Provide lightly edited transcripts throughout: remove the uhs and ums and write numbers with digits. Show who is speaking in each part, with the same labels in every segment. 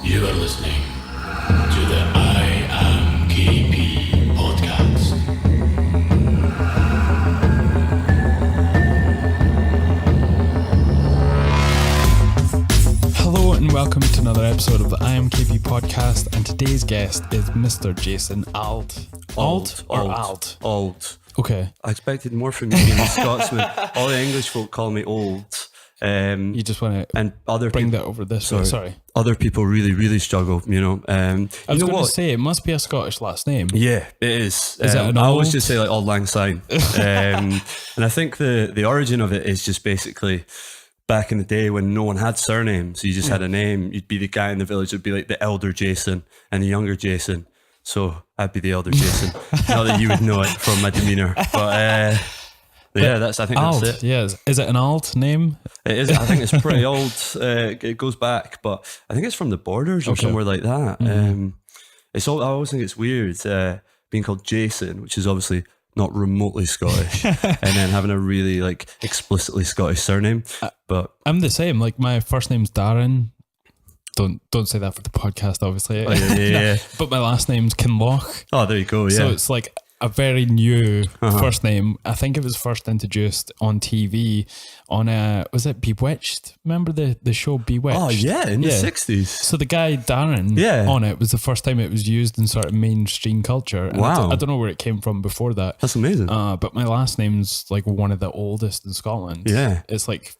Speaker 1: You are listening to the IAMKayPee podcast.
Speaker 2: Hello and welcome to another episode of the IAMKayPee podcast, and today's guest is Mr. Jason Auld. Auld or Auld?
Speaker 3: Auld.
Speaker 2: Okay.
Speaker 3: I expected more from you being a Scotsman. All the English folk call me Old.
Speaker 2: You just want to
Speaker 3: and other
Speaker 2: bring
Speaker 3: people,
Speaker 2: that over this way. Sorry.
Speaker 3: Other people really struggle, you know.
Speaker 2: I was going to say, it must be a Scottish last name.
Speaker 3: Yeah, it is.
Speaker 2: Is that an
Speaker 3: I always
Speaker 2: Auld?
Speaker 3: just say like Auld Lang Syne. And I think the origin of it is just basically back in the day when no one had surnames. You just had a name. You'd be the guy in the village would be like the elder Jason and the younger Jason. So I'd be the elder Jason. Not that you would know it from my demeanour. But yeah, I think
Speaker 2: Auld,
Speaker 3: that's it.
Speaker 2: yes. Is it an Auld name?
Speaker 3: It is. I think it's pretty old. It goes back, but I think it's from the Borders or somewhere like that. It's all. I always think it's weird being called Jason, which is obviously not remotely Scottish, and then having a really like explicitly Scottish surname. But
Speaker 2: I'm the same. Like, my first name's Darren. Don't say that for the podcast, obviously.
Speaker 3: Oh, yeah.
Speaker 2: But my last name's Kinloch.
Speaker 3: Oh, there you go. Yeah.
Speaker 2: So it's like a very new first name. I think it was first introduced on TV on was it Bewitched? Remember the show Bewitched?
Speaker 3: Oh yeah, in the 60s.
Speaker 2: So the guy Darren on it was the first time it was used in sort of mainstream culture. And
Speaker 3: Wow.
Speaker 2: I don't know where it came from before that.
Speaker 3: That's amazing.
Speaker 2: But my last name's like one of the oldest in Scotland.
Speaker 3: Yeah.
Speaker 2: It's like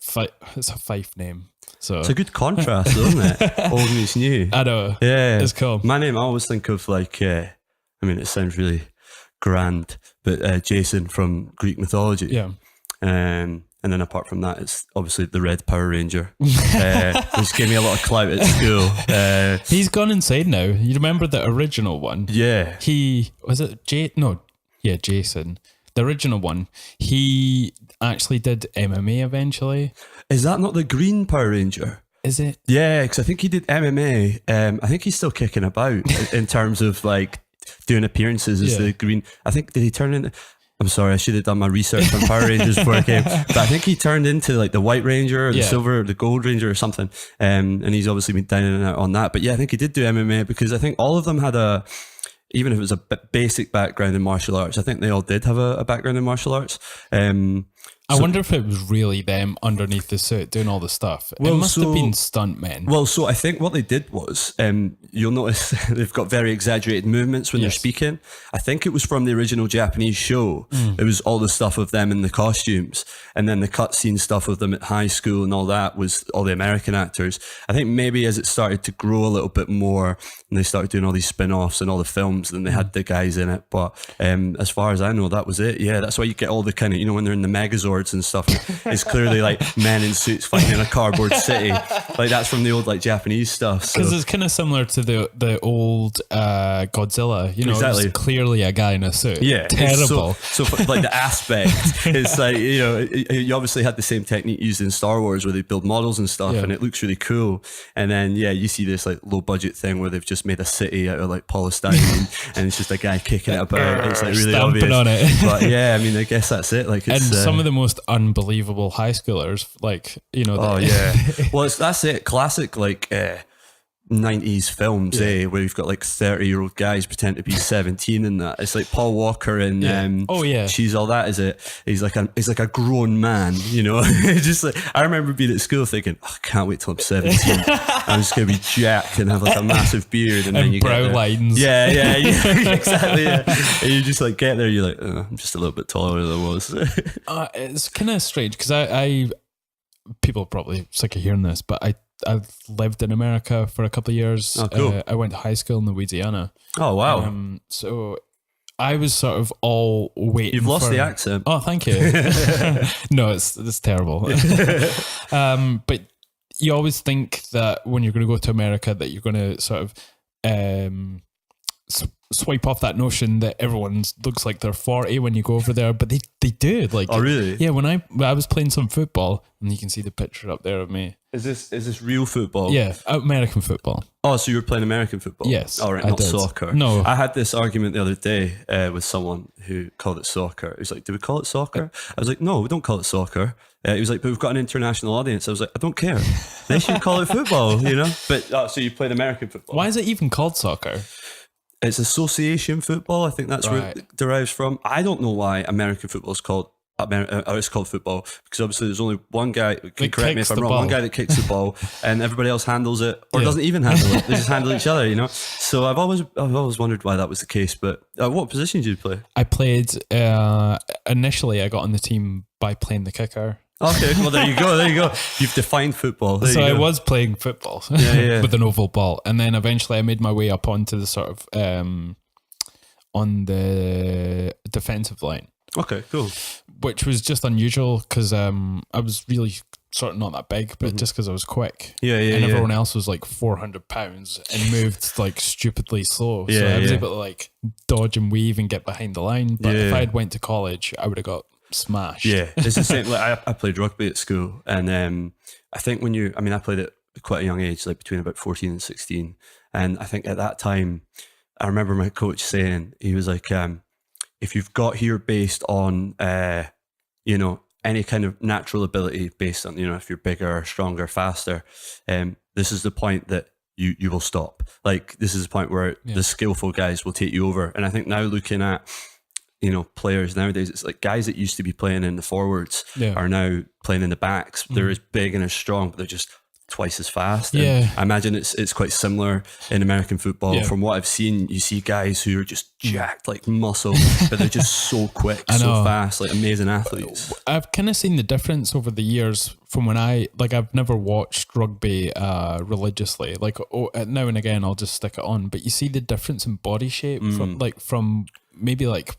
Speaker 2: it's a Fife name. So
Speaker 3: It's a good contrast, isn't it? Old meets new.
Speaker 2: I know.
Speaker 3: Yeah.
Speaker 2: It's cool.
Speaker 3: My name, I always think of like, I mean, it sounds really grand, but Jason from Greek mythology.
Speaker 2: Yeah.
Speaker 3: And then apart from that, it's obviously the Red Power Ranger, which gave me a lot of clout at school.
Speaker 2: He's gone insane now. You remember the original one?
Speaker 3: Yeah.
Speaker 2: Jason. The original one. He actually did MMA eventually.
Speaker 3: Is that not the Green Power Ranger?
Speaker 2: Is it?
Speaker 3: Yeah, because I think he did MMA. I think he's still kicking about in terms of like doing appearances as the Green. I think, did he turn into... I'm sorry, I should have done my research on Power Rangers before I came. But I think he turned into like the White Ranger or the Silver, the Gold Ranger or something. And he's obviously been down and out on that. But yeah, I think he did do MMA because I think all of them had even if it was a basic background in martial arts, I think they all did have a background in martial arts.
Speaker 2: I wonder if it was really them underneath the suit doing all the stuff. It must have been stuntmen.
Speaker 3: Well, so I think what they did was, you'll notice they've got very exaggerated movements when they're speaking. I think it was from the original Japanese show. It was all the stuff of them in the costumes, and then the cutscene stuff of them at high school and all that was all the American actors. I think maybe as it started to grow a little bit more and they started doing all these spin-offs and all the films, then they had the guys in it. But as far as I know, that was it. Yeah, that's why you get all the kind of, you know, when they're in the Megazords and stuff, it's clearly like men in suits fighting in a cardboard city. Like that's from the old like Japanese stuff.
Speaker 2: Because it's kind of similar to the old Godzilla, you know,
Speaker 3: Exactly.
Speaker 2: it's clearly a guy in a suit.
Speaker 3: Yeah,
Speaker 2: terrible.
Speaker 3: So like the aspect, it's like, you know, you obviously had the same technique used in Star Wars where they build models and stuff, and it looks really cool. And then you see this like low budget thing where they've just made a city out of like polystyrene, and it's just a guy kicking it about. It's like really
Speaker 2: Stamping
Speaker 3: obvious
Speaker 2: on it.
Speaker 3: But yeah, I mean, I guess that's it. Like, it's,
Speaker 2: and some of the most unbelievable high schoolers, like, you know.
Speaker 3: Oh yeah, well, that's it. Classic like 90s films, where you've got like 30-year-old guys pretend to be 17 and that. It's like Paul Walker and She's All That, is it? He's like a grown man, you know. Just like, I remember being at school thinking, I can't wait till I'm 17. I'm just gonna be jacked and have like a massive beard and then you
Speaker 2: brow
Speaker 3: get there.
Speaker 2: lines.
Speaker 3: Yeah, exactly. Yeah. And you just like get there, you're like, I'm just a little bit taller than I was.
Speaker 2: It's kind of strange because I people are probably sick of hearing this, but I've lived in America for a couple of years.
Speaker 3: Oh, cool.
Speaker 2: I went to high school in Louisiana.
Speaker 3: Oh wow.
Speaker 2: So I was sort of all waiting.
Speaker 3: You've lost the accent.
Speaker 2: Oh, thank you. No, it's terrible. But you always think that when you're going to go to America that you're going to sort of swipe off that notion that everyone looks like they're 40 when you go over there, but they do. Like,
Speaker 3: oh really?
Speaker 2: Yeah, when I was playing some football, and you can see the picture up there of me.
Speaker 3: Is this real football?
Speaker 2: Yeah, American football.
Speaker 3: Oh, so you were playing American football?
Speaker 2: Yes,
Speaker 3: All right,
Speaker 2: I
Speaker 3: not
Speaker 2: did.
Speaker 3: soccer.
Speaker 2: No.
Speaker 3: I had this argument the other day with someone who called it soccer. He was like, "Do we call it soccer?" I was like, "No, we don't call it soccer." He was like, "But we've got an international audience." I was like, "I don't care. They should call it football, you know." But so you played American football.
Speaker 2: Why is it even called soccer?
Speaker 3: It's association football. I think that's where
Speaker 2: Right.
Speaker 3: it derives from. I don't know why American football is called it's called football, because obviously there's only one guy, can correct me if I'm wrong, one guy that kicks the ball and everybody else handles it or doesn't even handle it. They just handle each other, you know. So I've always wondered why that was the case. But what position did you play?
Speaker 2: I played initially. I got on the team by playing the kicker.
Speaker 3: Okay, well there you go. You've defined football. There
Speaker 2: So
Speaker 3: you
Speaker 2: I
Speaker 3: go.
Speaker 2: was playing football
Speaker 3: Yeah.
Speaker 2: with an oval ball, and then eventually I made my way up onto the sort of on the defensive line.
Speaker 3: Okay, cool.
Speaker 2: Which was just unusual because I was really sort of not that big, but just because I was quick.
Speaker 3: Yeah,
Speaker 2: and everyone else was like 400 pounds and moved like stupidly slow. So I was able to like dodge and weave and get behind the line. But if I had went to college, I would have got smashed.
Speaker 3: Yeah, it's the same. Like I played rugby at school, and I think I played at quite a young age, like between about 14 and 16. And I think at that time, I remember my coach saying, he was like, if you've got here based on, any kind of natural ability based on, if you're bigger, stronger, faster, this is the point that you will stop. Like, this is the point where the skillful guys will take you over. And I think now looking at, players nowadays, it's like guys that used to be playing in the forwards are now playing in the backs. They're as big and as strong, but they're just twice as fast. And I imagine it's quite similar in American football. From what I've seen, you see guys who are just jacked like muscle, but they're just so quick, so fast, like amazing athletes.
Speaker 2: I've kind of seen the difference over the years from when I've never watched rugby religiously. Like now and again, I'll just stick it on, but you see the difference in body shape from maybe like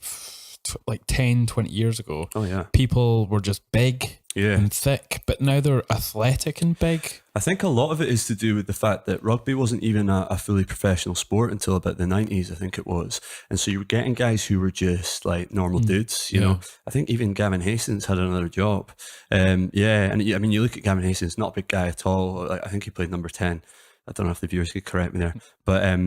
Speaker 2: 10, 20 years ago.
Speaker 3: Oh yeah.
Speaker 2: People were just big and thick, but now they're athletic and big.
Speaker 3: I think a lot of it is to do with the fact that rugby wasn't even a fully professional sport until about the 90s, I think it was. And so you were getting guys who were just like normal dudes, you know. I think even Gavin Hastings had another job. And you look at Gavin Hastings, not a big guy at all. I think he played number 10. I don't know if the viewers could correct me there. But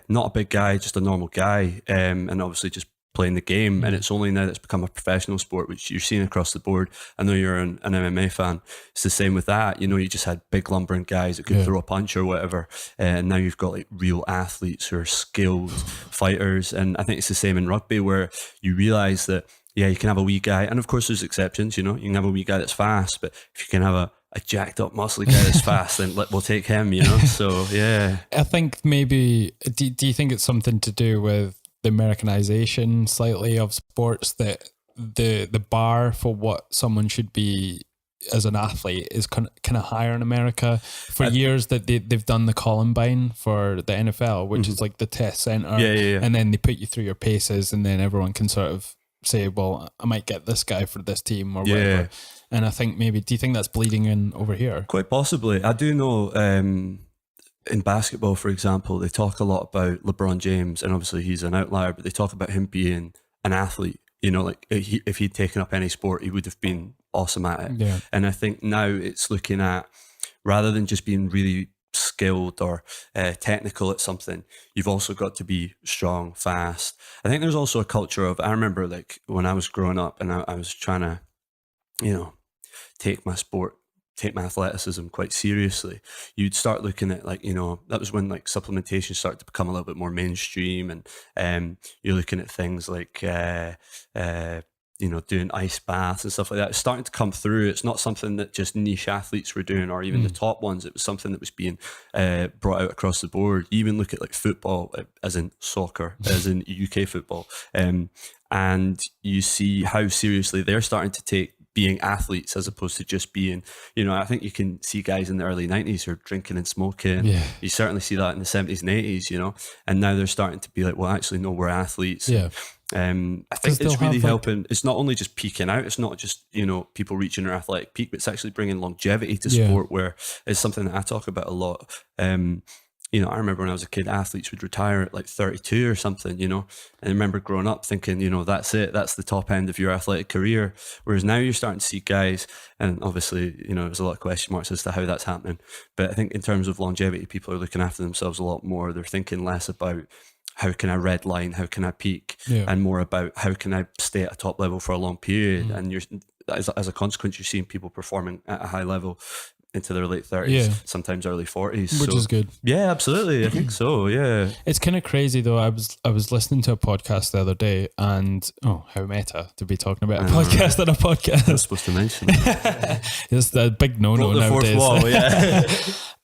Speaker 3: not a big guy, just a normal guy. And obviously just playing the game, and it's only now that's become a professional sport, which you're seeing across the board. I know you're an MMA fan. It's the same with that. You just had big lumbering guys that could throw a punch or whatever, and now you've got like real athletes who are skilled fighters. And I think it's the same in rugby, where you realize that you can have a wee guy, and of course there's exceptions. You can have a wee guy that's fast, but if you can have a jacked up muscly guy that's fast, then we'll take him. So I
Speaker 2: think maybe do you think it's something to do with the Americanization slightly of sports, that the bar for what someone should be as an athlete is kind of higher in America? For years that they've done the Columbine for the NFL, which is like the test center, and then they put you through your paces, and then everyone can sort of say, well, I might get this guy for this team or whatever. And I think maybe, do you think that's bleeding in over here?
Speaker 3: Quite possibly. I do know in basketball, for example, they talk a lot about LeBron James, and obviously he's an outlier, but they talk about him being an athlete. Like if he'd taken up any sport, he would have been awesome at it. Yeah. And I think now it's looking at, rather than just being really skilled or technical at something, you've also got to be strong, fast. I think there's also a culture of, I remember like when I was growing up and I was trying to, take my athleticism quite seriously, you'd start looking at like, that was when like supplementation started to become a little bit more mainstream, and you're looking at things like doing ice baths and stuff like that. It's starting to come through. It's not something that just niche athletes were doing, or even the top ones. It was something that was being brought out across the board. You even look at like football, as in soccer, as in UK football, and you see how seriously they're starting to take being athletes as opposed to just being, I think you can see guys in the early 90s who are drinking and smoking. Yeah. You certainly see that in the 70s and 80s, and now they're starting to be like, well, actually, no, we're athletes. Yeah. I think it's really helping. It's not only just peaking out. It's not just, people reaching their athletic peak, but it's actually bringing longevity to sport, where it's something that I talk about a lot. you know, I remember when I was a kid, athletes would retire at like 32 or something, you know, and I remember growing up thinking, you know, that's it, that's the top end of your athletic career. Whereas now you're starting to see guys, and obviously, you know, there's a lot of question marks as to how that's happening. But I think in terms of longevity, people are looking after themselves a lot more. They're thinking less about how can I red line, how can I peak, and more about how can I stay at a top level for a long period. And you're, as a consequence, you're seeing people performing at a high level into their late 30s, sometimes early 40s,
Speaker 2: which is good.
Speaker 3: Yeah, absolutely. I think so. Yeah,
Speaker 2: it's kind of crazy though. I was listening to a podcast the other day, and how meta to be talking about a podcast on a podcast.
Speaker 3: I was supposed to mention it.
Speaker 2: It's a big no-no nowadays.
Speaker 3: Fourth wall, yeah.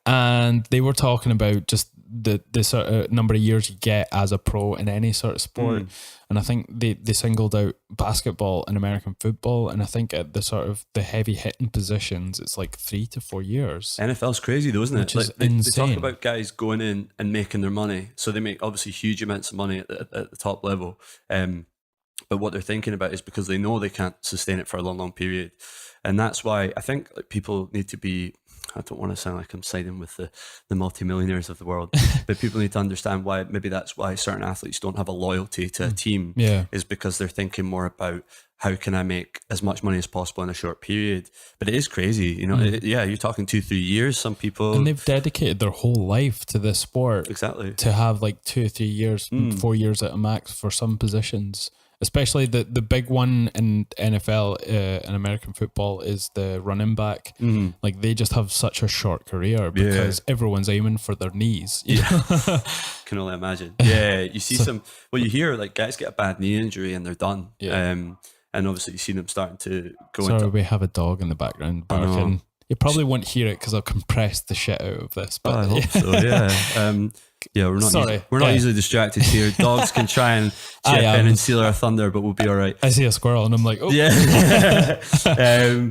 Speaker 2: And they were talking about just the sort of number of years you get as a pro in any sort of sport. And I think they singled out basketball and American football, and I think at the sort of the heavy hitting positions, it's like 3 to 4 years.
Speaker 3: NFL's crazy though, isn't it?
Speaker 2: Which is insane.
Speaker 3: They talk about guys going in and making their money, so they make obviously huge amounts of money at the top level. But what they're thinking about is because they know they can't sustain it for a long period, and that's why I think like people need to be. I don't want to sound like I'm siding with the multimillionaires of the world, but people need to understand why. Maybe that's why certain athletes don't have a loyalty to a team. Is because they're thinking more about how can I make as much money as possible in a short period. But it is crazy, you know. You're talking 2-3 years. Some people,
Speaker 2: and they've dedicated their whole life to this sport.
Speaker 3: Exactly.
Speaker 2: To have like 2 or 3 years, 4 years at a max for some positions. Especially the big one in NFL and American football is the running back. Like they just have such a short career because everyone's aiming for their knees.
Speaker 3: Can only imagine. Yeah, you see you hear like guys get a bad knee injury and they're done. And obviously you see them starting to go into...
Speaker 2: Sorry, we have a dog in the background barking. You probably won't hear it because I'll compress the shit out of this. But
Speaker 3: I hope so, yeah. We're not easily distracted here. Dogs can try and chip in and steal our thunder, but we'll be all right.
Speaker 2: I see a squirrel and I'm like, oh.
Speaker 3: Yeah. I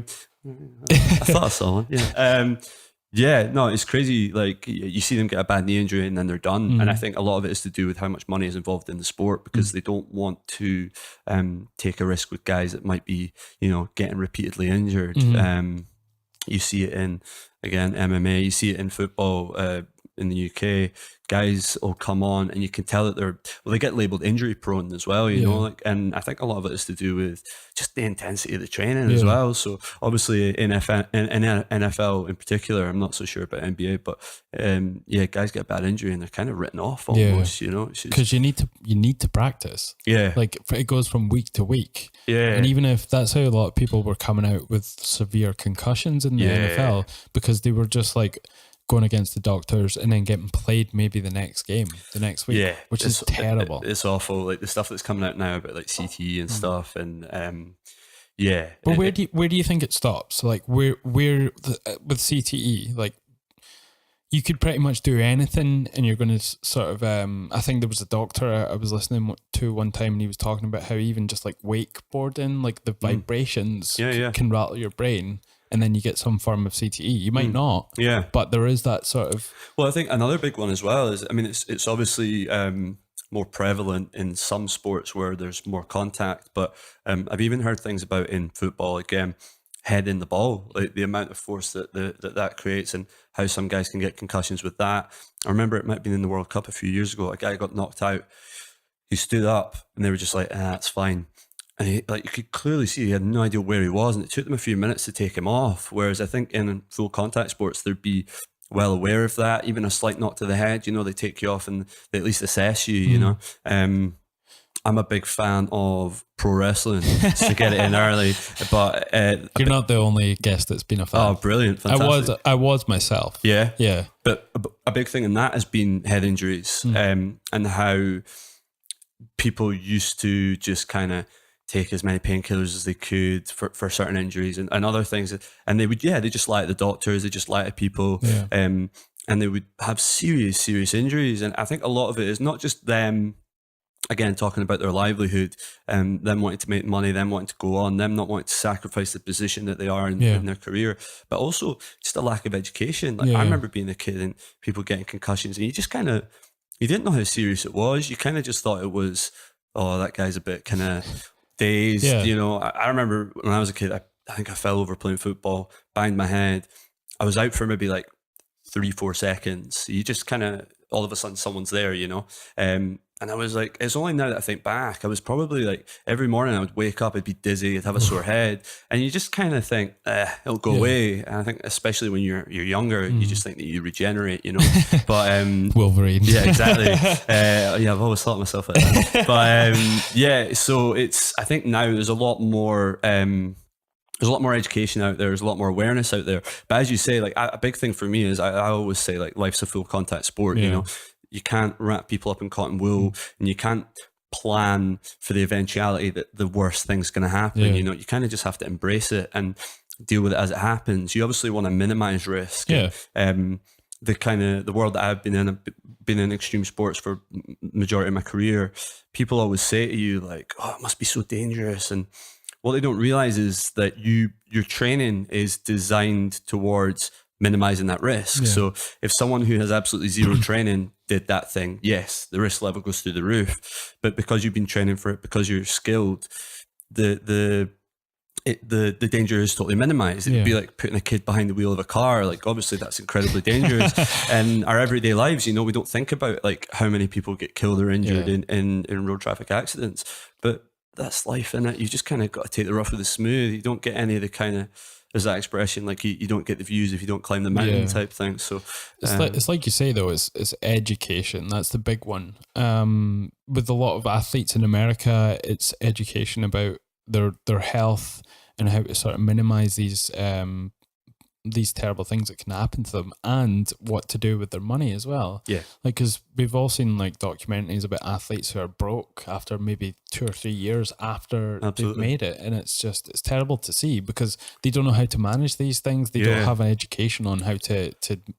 Speaker 3: thought I saw one. Yeah. No, it's crazy. Like you see them get a bad knee injury and then they're done. And I think a lot of it is to do with how much money is involved in the sport because they don't want to take a risk with guys that might be, you know, getting repeatedly injured. You see it in, again, MMA, you see it in football in the UK. Guys will come on and you can tell that they get labelled injury prone as well, you know, like, and I think a lot of it is to do with just the intensity of the training as well. So obviously in NFL in particular, I'm not so sure about NBA, but guys get a bad injury and they're kind of written off almost, you know,
Speaker 2: because you need to practice. Like it goes from week to week. And even if that's how a lot of people were coming out with severe concussions in the NFL because they were just like going against the doctors and then getting played maybe the next game, the next week, which is terrible.
Speaker 3: It's awful. Like the stuff that's coming out now about like CTE and stuff, and
Speaker 2: But where do you think it stops? Like where with CTE, like you could pretty much do anything, and you're going to sort of. I think there was a doctor I was listening to one time, and he was talking about how even just like wakeboarding, like the vibrations can rattle your brain. And then you get some form of CTE. You might not, but there is that sort of...
Speaker 3: Well, I think another big one as well is, I mean, it's obviously more prevalent in some sports where there's more contact, but I've even heard things about in football, again, heading the ball, like the amount of force that creates and how some guys can get concussions with that. I remember it might have been in the World Cup a few years ago, a guy got knocked out, he stood up and they were just like, that's fine. And you could clearly see he had no idea where he was, and it took them a few minutes to take him off. Whereas I think in full contact sports, they'd be well aware of that. Even a slight knock to the head, you know, they take you off and they at least assess you, you know. I'm a big fan of pro wrestling to get it in early, but
Speaker 2: you're not the only guest that's been a fan.
Speaker 3: Oh, brilliant! Fantastic.
Speaker 2: I was myself.
Speaker 3: Yeah. But a big thing in that has been head injuries, and how people used to just kind of take as many painkillers as they could for certain injuries and other things, and they would they just lie at the doctors, they just lie at people, and they would have serious injuries. And I think a lot of it is not just them, again, talking about their livelihood, them wanting to make money, them wanting to go on, them not wanting to sacrifice the position that they are in their career, but also just a lack of education. Like I remember being a kid and people getting concussions, and you just kind of, you didn't know how serious it was. You kind of just thought it was, oh, that guy's a bit kind of dazed, you know. I remember when I was a kid, I think I fell over playing football, banged my head. I was out for maybe like 3-4 seconds. You just kind of, all of a sudden someone's there, and I was like, it's only now that I think back, I was probably like, every morning I would wake up, I'd be dizzy, I'd have a sore head, and you just kind of think, it'll go away. And I think especially when you're younger, you just think that you regenerate, But
Speaker 2: Wolverine.
Speaker 3: yeah, exactly. I've always thought of myself like that. But so I think now there's a lot more. There's a lot more education out there. There's a lot more awareness out there. But as you say, like a big thing for me is I always say like life's a full contact sport. You can't wrap people up in cotton wool, and you can't plan for the eventuality that the worst thing's going to happen. You kind of just have to embrace it and deal with it as it happens. You obviously want to minimize risk. The world that I've been in extreme sports for majority of my career, people always say to you like, oh, it must be so dangerous. And what they don't realize is that your training is designed towards minimizing that risk. So if someone who has absolutely zero training did that thing, yes, the risk level goes through the roof. But because you've been training for it, because you're skilled, the danger is totally minimized. It would be like putting a kid behind the wheel of a car. Like obviously that's incredibly dangerous. And our everyday lives, we don't think about like how many people get killed or injured in road traffic accidents. But that's life, innit? You just kind of got to take the rough with the smooth. You don't get any of the kind of, there's that expression, like you don't get the views if you don't climb the mountain type thing. So
Speaker 2: it's like you say though, it's education. That's the big one. With a lot of athletes in America, it's education about their health and how to sort of minimize these terrible things that can happen to them, and what to do with their money as well. Like, because we've all seen like documentaries about athletes who are broke after maybe 2 or 3 years after they've made it, and it's terrible to see because they don't know how to manage these things. They don't have an education on how to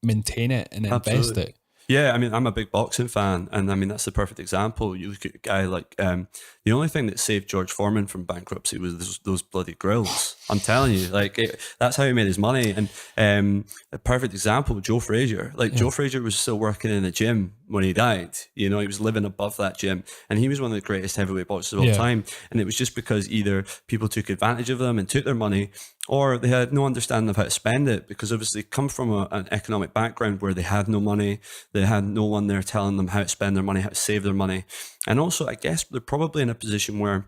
Speaker 2: maintain it and invest it.
Speaker 3: Yeah, I mean, I'm a big boxing fan, and I mean, that's the perfect example. You look at a guy like, the only thing that saved George Foreman from bankruptcy was those bloody grills. I'm telling you, like, that's how he made his money. And a perfect example, Joe Frazier. Like, Joe Frazier was still working in a gym when he died. He was living above that gym, and he was one of the greatest heavyweight boxers of all time. And it was just because either people took advantage of them and took their money, or they had no understanding of how to spend it, because obviously they come from an economic background where they had no money, they had no one there telling them how to spend their money, how to save their money. And also, I guess they're probably in a position where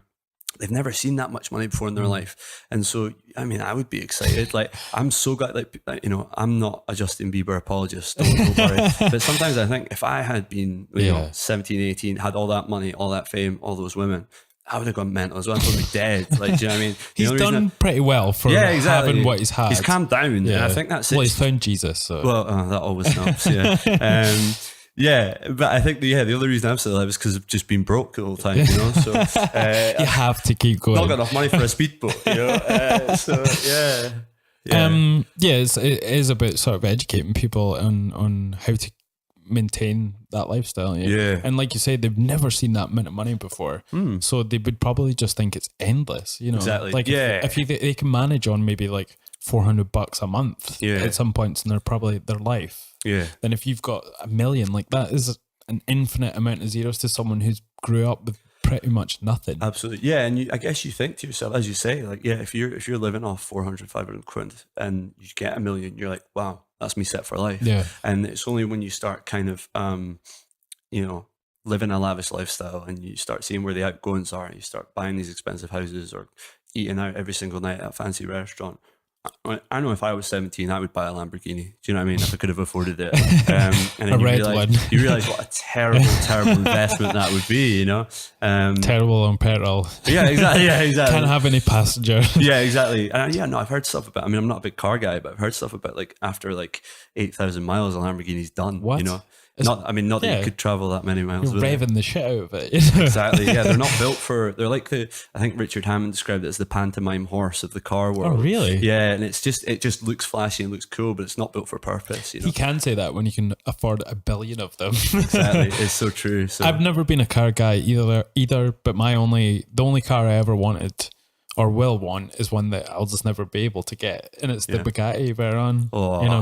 Speaker 3: they've never seen that much money before in their life. And so, I mean, I would be excited. Like, I'm so glad, like, I'm not a Justin Bieber apologist, don't worry. But sometimes I think if I had been, 17, 18, had all that money, all that fame, all those women, I would have gone mental as well. I'd probably be dead. Like, do you know what I mean?
Speaker 2: He's done pretty well for having what he's had.
Speaker 3: He's calmed down. And I think that's it.
Speaker 2: Well, he's found Jesus. So.
Speaker 3: Well, that always helps. But I think the only reason I'm still alive is because I've just been broke the whole time, So
Speaker 2: you have to keep going.
Speaker 3: Not got enough money for a speedboat,
Speaker 2: It is about sort of educating people on how to maintain that lifestyle. And like you say, they've never seen that amount of money before, so they would probably just think it's endless.
Speaker 3: Exactly.
Speaker 2: Like if they can manage on maybe like $400 a month at some points in their life. Then if you've got $1 million, like that is an infinite amount of zeros to someone who's grew up with pretty much nothing.
Speaker 3: Absolutely. Yeah. And I guess you think to yourself, as you say, like, if you're living off 400, 500 quid and you get $1 million, you're like, wow, that's me set for life. And it's only when you start kind of, living a lavish lifestyle and you start seeing where the outgoings are, you start buying these expensive houses or eating out every single night at a fancy restaurant. I know if I was 17, I would buy a Lamborghini. Do you know what I mean? If I could have afforded it. And then you realize what a terrible, terrible investment that would be,
Speaker 2: Terrible on petrol.
Speaker 3: Yeah, exactly.
Speaker 2: Can't have any passenger.
Speaker 3: Yeah, exactly. And I've heard stuff about, I'm not a big car guy, but I've heard stuff about like after like 8,000 miles, a Lamborghini's done.
Speaker 2: What?
Speaker 3: Not that you could travel that many miles.
Speaker 2: You're raving the shit out of it.
Speaker 3: Exactly. Yeah, they're not built for. They're like I think Richard Hammond described it as the pantomime horse of the car world.
Speaker 2: Oh, really?
Speaker 3: Yeah, and it just looks flashy and looks cool, but it's not built for purpose.
Speaker 2: You can say that when you can afford 1 billion of them.
Speaker 3: Exactly, it's so true. So.
Speaker 2: I've never been a car guy either, but the only car I ever wanted or will want is one that I'll just never be able to get, and it's the Bugatti Veyron.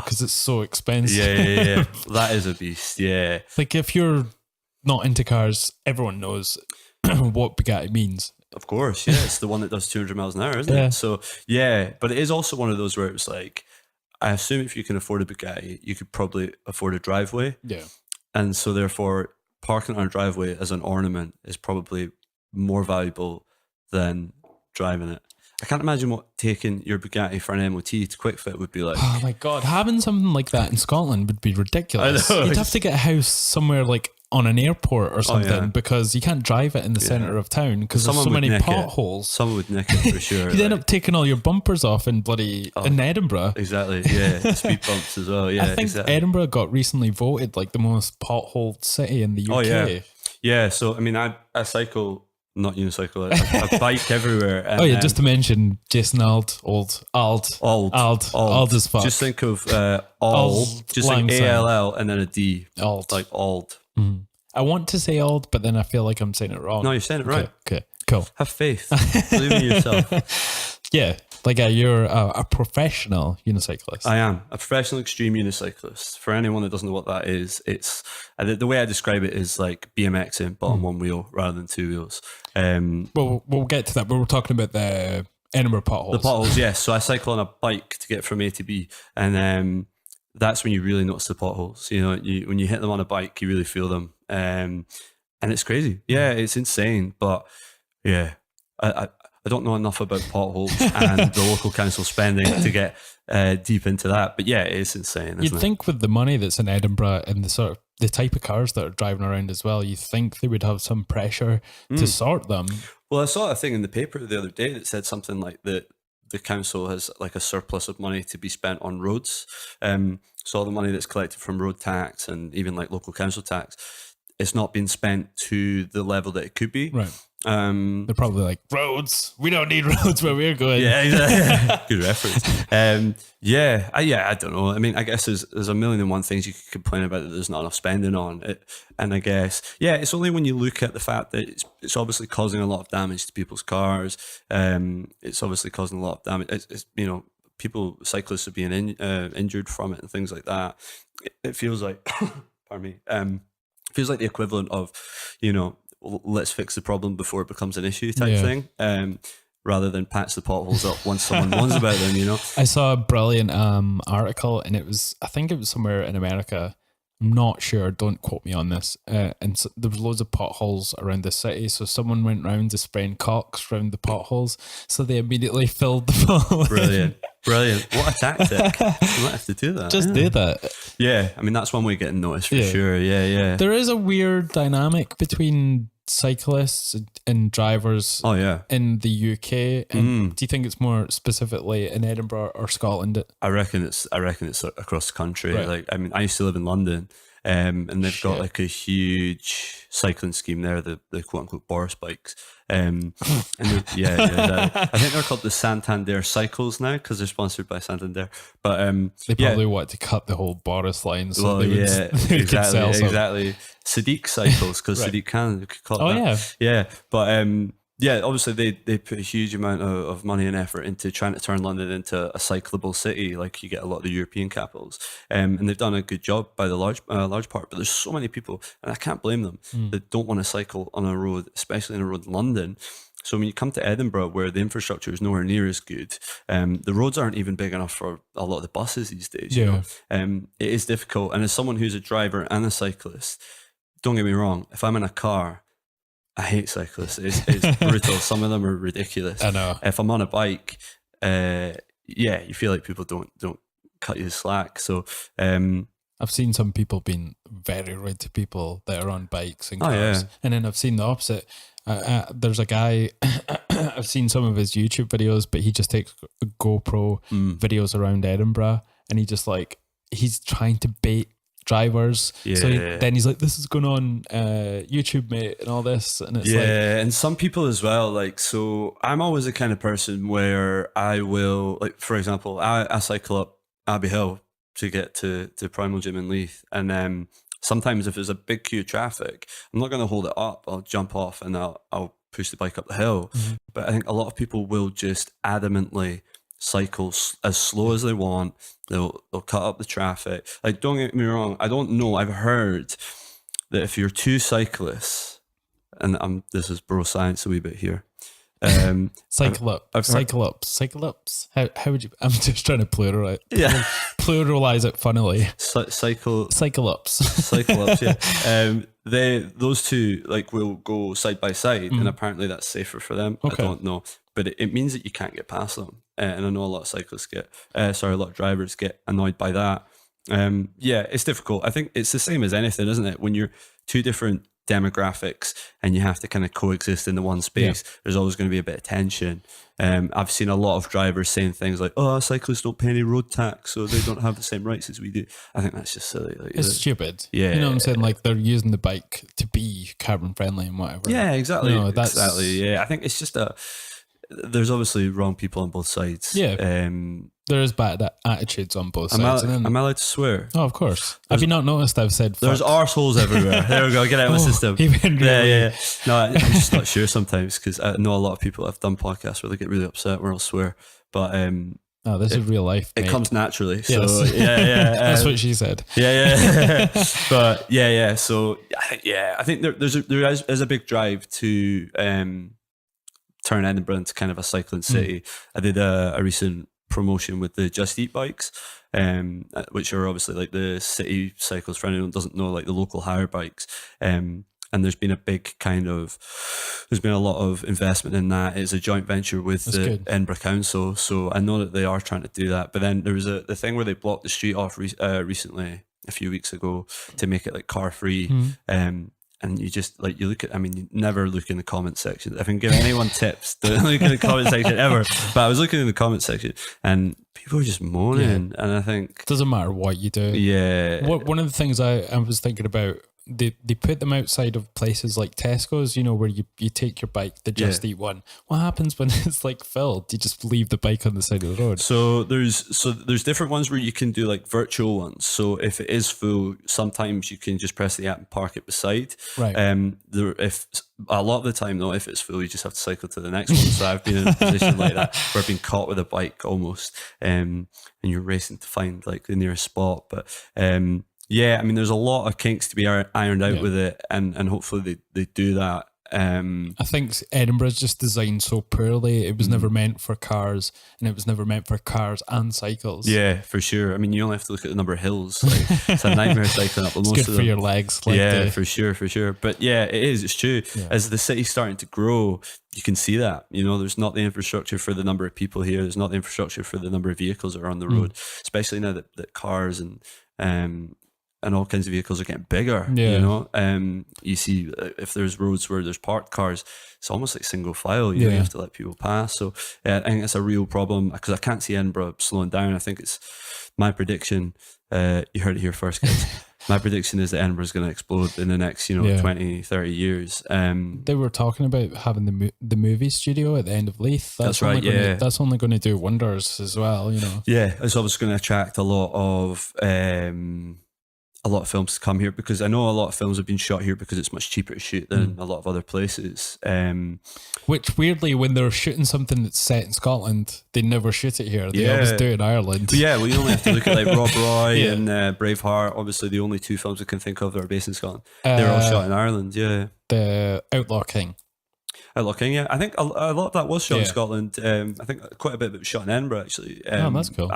Speaker 2: Because it's so expensive.
Speaker 3: Yeah. That is a beast. Yeah,
Speaker 2: like if you're not into cars, everyone knows what Bugatti means.
Speaker 3: Of course, yeah, it's the one that does 200 miles an hour, isn't it? So but it is also one of those where it was like, I assume if you can afford a Bugatti, you could probably afford a driveway.
Speaker 2: Yeah.
Speaker 3: And so therefore parking on a driveway as an ornament is probably more valuable than driving it. I can't imagine what taking your Bugatti for an MOT to quick fit would be like.
Speaker 2: Oh my God, having something like that in Scotland would be ridiculous.
Speaker 3: I know.
Speaker 2: You'd have to get a house somewhere like on an airport or something because you can't drive it in the centre of town because there's so many potholes.
Speaker 3: Someone would nick it for sure.
Speaker 2: You'd end up taking all your bumpers off in in Edinburgh.
Speaker 3: Exactly, yeah. Speed bumps as well, yeah.
Speaker 2: I think Edinburgh got recently voted like the most potholed city in the UK.
Speaker 3: Oh yeah. Yeah, so I mean I cycle, not unicycle, I bike everywhere. And,
Speaker 2: just to mention Jason Auld as fuck.
Speaker 3: Just think of Auld, just like ALL and then a D.
Speaker 2: Auld.
Speaker 3: Like Auld.
Speaker 2: Mm-hmm. I want to say Auld, but then I feel like I'm saying it wrong.
Speaker 3: No, you're saying it right.
Speaker 2: Okay, cool.
Speaker 3: Have faith. Believe in yourself.
Speaker 2: Yeah, like you're a professional unicyclist.
Speaker 3: I am a professional extreme unicyclist. For anyone that doesn't know what that is, it's the way I describe it is like BMXing, but on one wheel rather than two wheels.
Speaker 2: Well, we'll get to that, but we're talking about the Edinburgh potholes.
Speaker 3: The potholes, yes. So I cycle on a bike to get from A to B, and that's when you really notice the potholes. You know, when you hit them on a bike, you really feel them, and it's crazy. Yeah, it's insane. But yeah, I don't know enough about potholes and the local council spending to get deep into that. But yeah, it's insane.
Speaker 2: You'd think with the money that's in Edinburgh and the type of cars that are driving around as well, you think they would have some pressure to sort them.
Speaker 3: Well, I saw a thing in the paper the other day that said something like that the council has like a surplus of money to be spent on roads. So all the money that's collected from road tax and even like local council tax, it's not being spent to the level that it could be.
Speaker 2: Right. They're probably like, roads, we don't need roads where we're going.
Speaker 3: Yeah, exactly. Good reference. I don't know. I mean, I guess there's a million and one things you could complain about that there's not enough spending on it. And I guess, it's only when you look at the fact that it's obviously causing a lot of damage to people's cars. It's obviously causing a lot of damage. It's cyclists are being injured from it and things like that. It feels like, pardon me, feels like the equivalent of, let's fix the problem before it becomes an issue type thing, rather than patch the potholes up once someone warns about them,
Speaker 2: I saw a brilliant article, and I think it was somewhere in America. I'm not sure, don't quote me on this. And so there was loads of potholes around the city, so someone went round to spraying cocks around the potholes, so they immediately filled the potholes.
Speaker 3: Brilliant. What a tactic. You might have to do that.
Speaker 2: Just do that.
Speaker 3: Yeah, I mean, that's one way of getting noticed for sure. Yeah.
Speaker 2: There is a weird dynamic between cyclists and drivers in the UK. And do you think it's more specifically in Edinburgh or Scotland?
Speaker 3: I reckon it's across the country.
Speaker 2: Right.
Speaker 3: Like, I mean, I used to live in London, and they've got like a huge cycling scheme there, the quote unquote Boris bikes. And I think they're called the Santander Cycles now because they're sponsored by Santander. But
Speaker 2: they probably want to cut the whole Boris line, so
Speaker 3: exactly. Sadiq Cycles, because Sadiq Khan could call it that. Yeah, but obviously they put a huge amount of money and effort into trying to turn London into a cyclable city, like you get a lot of the European capitals, and they've done a good job by the large part. But there's so many people, and I can't blame them, that don't want to cycle on a road, especially in a road in London. So when you come to Edinburgh, where the infrastructure is nowhere near as good, the roads aren't even big enough for a lot of the buses these days. You know? It is difficult. And as someone who's a driver and a cyclist, don't get me wrong, if I'm in a car, I hate cyclists. It's brutal. Some of them are ridiculous.
Speaker 2: I know.
Speaker 3: If I'm on a bike, you feel like people don't cut you slack. So
Speaker 2: I've seen some people being very rude to people that are on bikes and cars. And then I've seen the opposite. There's a guy, I've seen some of his YouTube videos, but he just takes GoPro videos around Edinburgh, and he's trying to bait drivers. Then he's like, this is going on YouTube, mate, and all this. And it's
Speaker 3: and some people as well, like, so I'm always the kind of person where I will, like, for example, I cycle up Abbey Hill to get to Primal Gym in Leith, and sometimes if there's a big queue of traffic, I'm not going to hold it up. I'll jump off and I'll push the bike up the hill. But I think a lot of people will just adamantly cycle as slow as they want. They'll cut up the traffic. Like, don't get me wrong, I don't know, I've heard that if you're two cyclists, and this is bro science a wee bit here,
Speaker 2: Cyclops. How would you? I'm just trying to pluralize it funnily.
Speaker 3: Cyclops, yeah. Those two like will go side by side, and apparently that's safer for them.
Speaker 2: Okay.
Speaker 3: I don't know, but it means that you can't get past them, and I know a lot of cyclists a lot of drivers get annoyed by that. Yeah, it's difficult. I think it's the same as anything, isn't it? When you're two different demographics and you have to kind of coexist in the one space, there's always going to be a bit of tension. I've seen a lot of drivers saying things like, "Oh, cyclists don't pay any road tax, so they don't have the same rights as we do." I think that's just silly. Like,
Speaker 2: it's stupid.
Speaker 3: Yeah,
Speaker 2: you know what I'm saying? Like they're using the bike to be carbon friendly and whatever.
Speaker 3: Yeah, exactly.
Speaker 2: You know,
Speaker 3: exactly. Yeah, I think it's just there's obviously wrong people on both sides.
Speaker 2: Yeah. There is bad attitudes on both sides.
Speaker 3: Am I allowed to swear?
Speaker 2: Oh, of course. Have you not noticed I've said fuck?
Speaker 3: There's arseholes everywhere. There we go. Get out of my system. Yeah. No, I'm just not sure sometimes because I know a lot of people have done podcasts where they get really upset where I'll swear. But
Speaker 2: this is real life.
Speaker 3: It
Speaker 2: mate.
Speaker 3: comes naturally. So
Speaker 2: Yes.
Speaker 3: yeah.
Speaker 2: That's what she said.
Speaker 3: Yeah. But yeah. So I think there is a big drive to turn Edinburgh into kind of a cycling city. I did a recent promotion with the Just Eat bikes, which are obviously like the city cycles for anyone who doesn't know, like the local hire bikes. And there's been a lot of investment in that. It's a joint venture with the Edinburgh Council. So I know that they are trying to do that. But then there was the thing where they blocked the street off recently, a few weeks ago, to make it like car free. And you just like, you never look in the comment section. If I can give anyone tips, don't look in the comment section ever. But I was looking in the comment section and people were just moaning. And I think
Speaker 2: it doesn't matter what you do.
Speaker 3: Yeah.
Speaker 2: One of the things I was thinking about, they put them outside of places like Tesco's, you know, where you take your bike, the Just Eat one. What happens when it's like filled? You just leave the bike on the side of the road. So
Speaker 3: there's different ones where you can do like virtual ones. So if it is full, sometimes you can just press the app and park it beside.
Speaker 2: Right.
Speaker 3: If a lot of the time though, if it's full, you just have to cycle to the next one. So I've been in a position like that where I've been caught with a bike almost, and you're racing to find like the nearest spot. But yeah, I mean, there's a lot of kinks to be ironed out with it, and hopefully they do that.
Speaker 2: I think Edinburgh's just designed so poorly. It was never meant for cars, and it was never meant for cars and cycles.
Speaker 3: Yeah, for sure. I mean, you only have to look at the number of hills. Like, it's a nightmare cycling up.
Speaker 2: It's good for your legs.
Speaker 3: Like for sure. But yeah, it is. It's true. Yeah. As the city's starting to grow, you can see that. You know, there's not the infrastructure for the number of people here. There's not the infrastructure for the number of vehicles that are on the road, especially now that cars and all kinds of vehicles are getting bigger. You know, you see if there's roads where there's parked cars, it's almost like single file. You have to let people pass. So I think it's a real problem because I can't see Edinburgh slowing down. I think it's my prediction. You heard it here first, guys. My prediction is that Edinburgh's going to explode in the next, 20, 30 years.
Speaker 2: They were talking about having the movie studio at the end of Leith.
Speaker 3: That's right,
Speaker 2: that's only going to do wonders as well, you know.
Speaker 3: Yeah, it's obviously going to attract a lot of films to come here, because I know a lot of films have been shot here because it's much cheaper to shoot than a lot of other places.
Speaker 2: Which weirdly, when they're shooting something that's set in Scotland, they never shoot it here. They always do it in Ireland.
Speaker 3: But yeah, well, you only have to look at like Rob Roy and Braveheart. Obviously, the only two films I can think of that are based in Scotland. They're all shot in Ireland. Yeah, the
Speaker 2: Outlaw King.
Speaker 3: Outlaw King. Yeah, I think a lot of that was shot in Scotland. I think quite a bit of it was shot in Edinburgh actually.
Speaker 2: That's cool.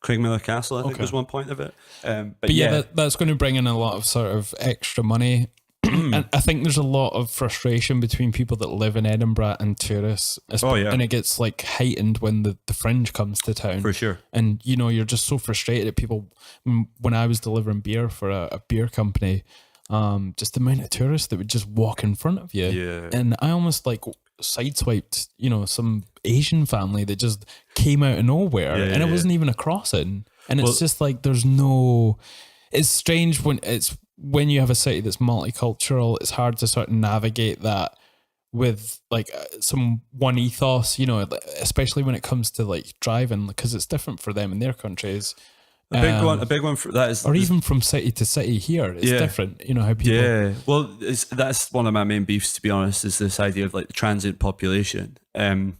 Speaker 3: Craigmillar Castle, I think was one point of it. But
Speaker 2: that's going to bring in a lot of sort of extra money. And I think there's a lot of frustration between people that live in Edinburgh and tourists. And it gets like heightened when the fringe comes to town.
Speaker 3: For sure.
Speaker 2: And, you're just so frustrated at people. When I was delivering beer for a beer company, just the amount of tourists that would just walk in front of you. Yeah. And I almost like sideswiped, some Asian family that just came out of nowhere, and it wasn't even a crossing. And it's just like it's strange when you have a city that's multicultural. It's hard to sort of navigate that with like some one ethos, especially when it comes to like driving, because it's different for them in their countries.
Speaker 3: A big one for that is,
Speaker 2: or even from city to city here, it's different. How people.
Speaker 3: Yeah, well, that's one of my main beefs, to be honest, is this idea of like the transient population. And